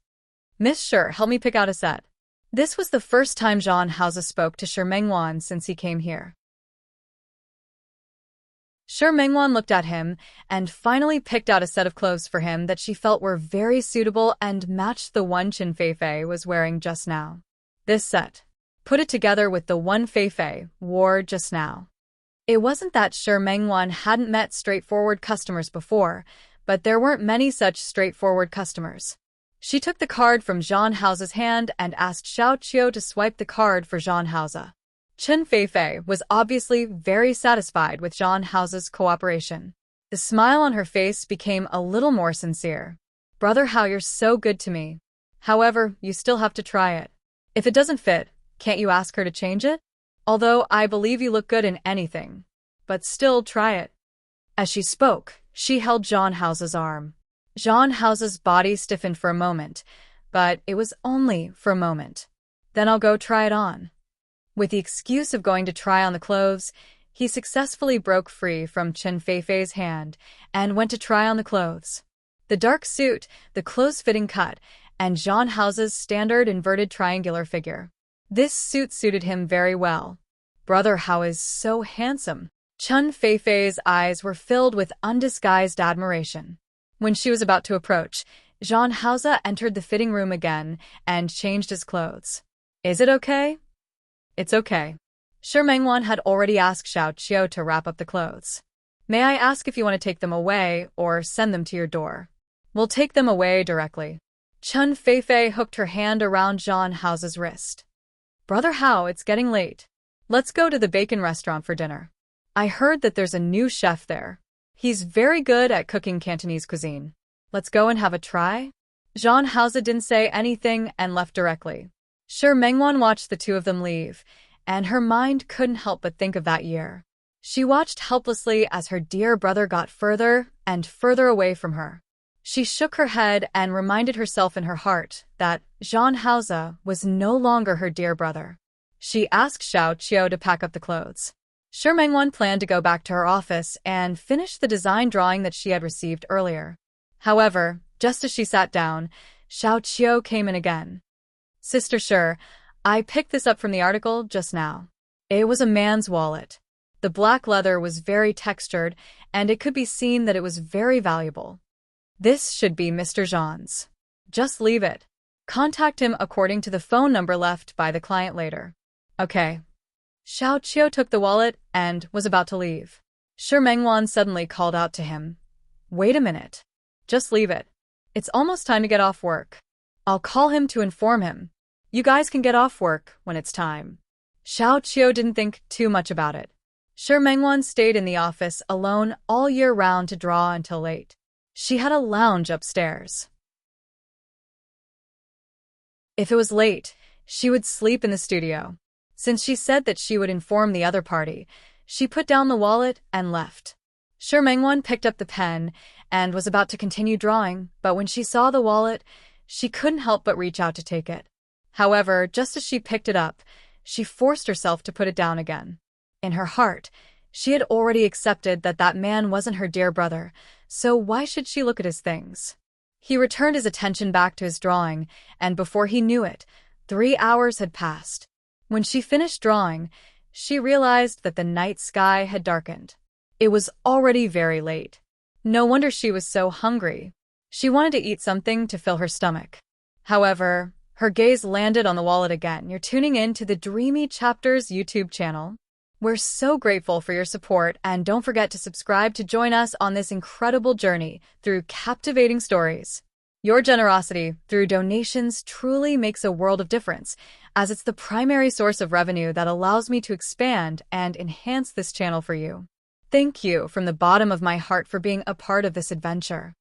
Miss Shi, help me pick out a set. This was the first time Jean Hausa spoke to Shi Mengwan since he came here. Shi Mengwan looked at him and finally picked out a set of clothes for him that she felt were very suitable and matched the one Chen Feifei was wearing just now. This set. Put it together with the one Feifei wore just now. It wasn't that Shi Mengwan hadn't met straightforward customers before, but there weren't many such straightforward customers. She took the card from Jean Hausa's hand and asked Xiao Qiu to swipe the card for Jean Hausa. Chen Feifei was obviously very satisfied with Jean Hausa's cooperation. The smile on her face became a little more sincere. Brother Hao, you're so good to me. However, you still have to try it. If it doesn't fit, can't you ask her to change it? Although I believe you look good in anything. But still try it. As she spoke, she held Jean Hausa's arm. Jean Hausa's body stiffened for a moment, but it was only for a moment. Then I'll go try it on. With the excuse of going to try on the clothes, he successfully broke free from Chen Feifei's hand and went to try on the clothes. The dark suit, the close-fitting cut, and Jean Hausa's standard inverted triangular figure. This suit suited him very well. Brother Hao is so handsome. Chen Feifei's eyes were filled with undisguised admiration. When she was about to approach, Jean Hausa entered the fitting room again and changed his clothes. Is it okay? It's okay. Shi Mengwan had already asked Xiao Qiu to wrap up the clothes. May I ask if you want to take them away or send them to your door? We'll take them away directly. Chen Feifei hooked her hand around Jean Hausa's wrist. Brother Hao, it's getting late. Let's go to the bacon restaurant for dinner. I heard that there's a new chef there. He's very good at cooking Cantonese cuisine. Let's go and have a try? Jean Hausa didn't say anything and left directly. Shi Mengwan watched the two of them leave, and her mind couldn't help but think of that year. She watched helplessly as her dear brother got further and further away from her. She shook her head and reminded herself in her heart that Jean Hausa was no longer her dear brother. She asked Xiao Qiu to pack up the clothes. Shi Mengwan planned to go back to her office and finish the design drawing that she had received earlier. However, just as she sat down, Xiao Qiu came in again. Sister Shi, I picked this up from the article just now. It was a man's wallet. The black leather was very textured, and it could be seen that it was very valuable. This should be Mr. Jean's. Just leave it. Contact him according to the phone number left by the client later. Okay. Xiao Qiu took the wallet and was about to leave. Shi Mengwan suddenly called out to him. Wait a minute. Just leave it. It's almost time to get off work. I'll call him to inform him. You guys can get off work when it's time. Xiao Qiu didn't think too much about it. Shi Mengwan stayed in the office alone all year round to draw until late. She had a lounge upstairs. If it was late, she would sleep in the studio. Since she said that she would inform the other party, she put down the wallet and left. Shi Mengwan picked up the pen and was about to continue drawing, but when she saw the wallet, she couldn't help but reach out to take it. However, just as she picked it up, she forced herself to put it down again. In her heart, she had already accepted that that man wasn't her dear brother, so why should she look at his things? He returned his attention back to his drawing, and before he knew it, 3 hours had passed. When she finished drawing, she realized that the night sky had darkened. It was already very late. No wonder she was so hungry. She wanted to eat something to fill her stomach. However, her gaze landed on the wallet again. You're tuning in to the Dreamy Chapters YouTube channel. We're so grateful for your support, and don't forget to subscribe to join us on this incredible journey through captivating stories. Your generosity through donations truly makes a world of difference, as it's the primary source of revenue that allows me to expand and enhance this channel for you. Thank you from the bottom of my heart for being a part of this adventure.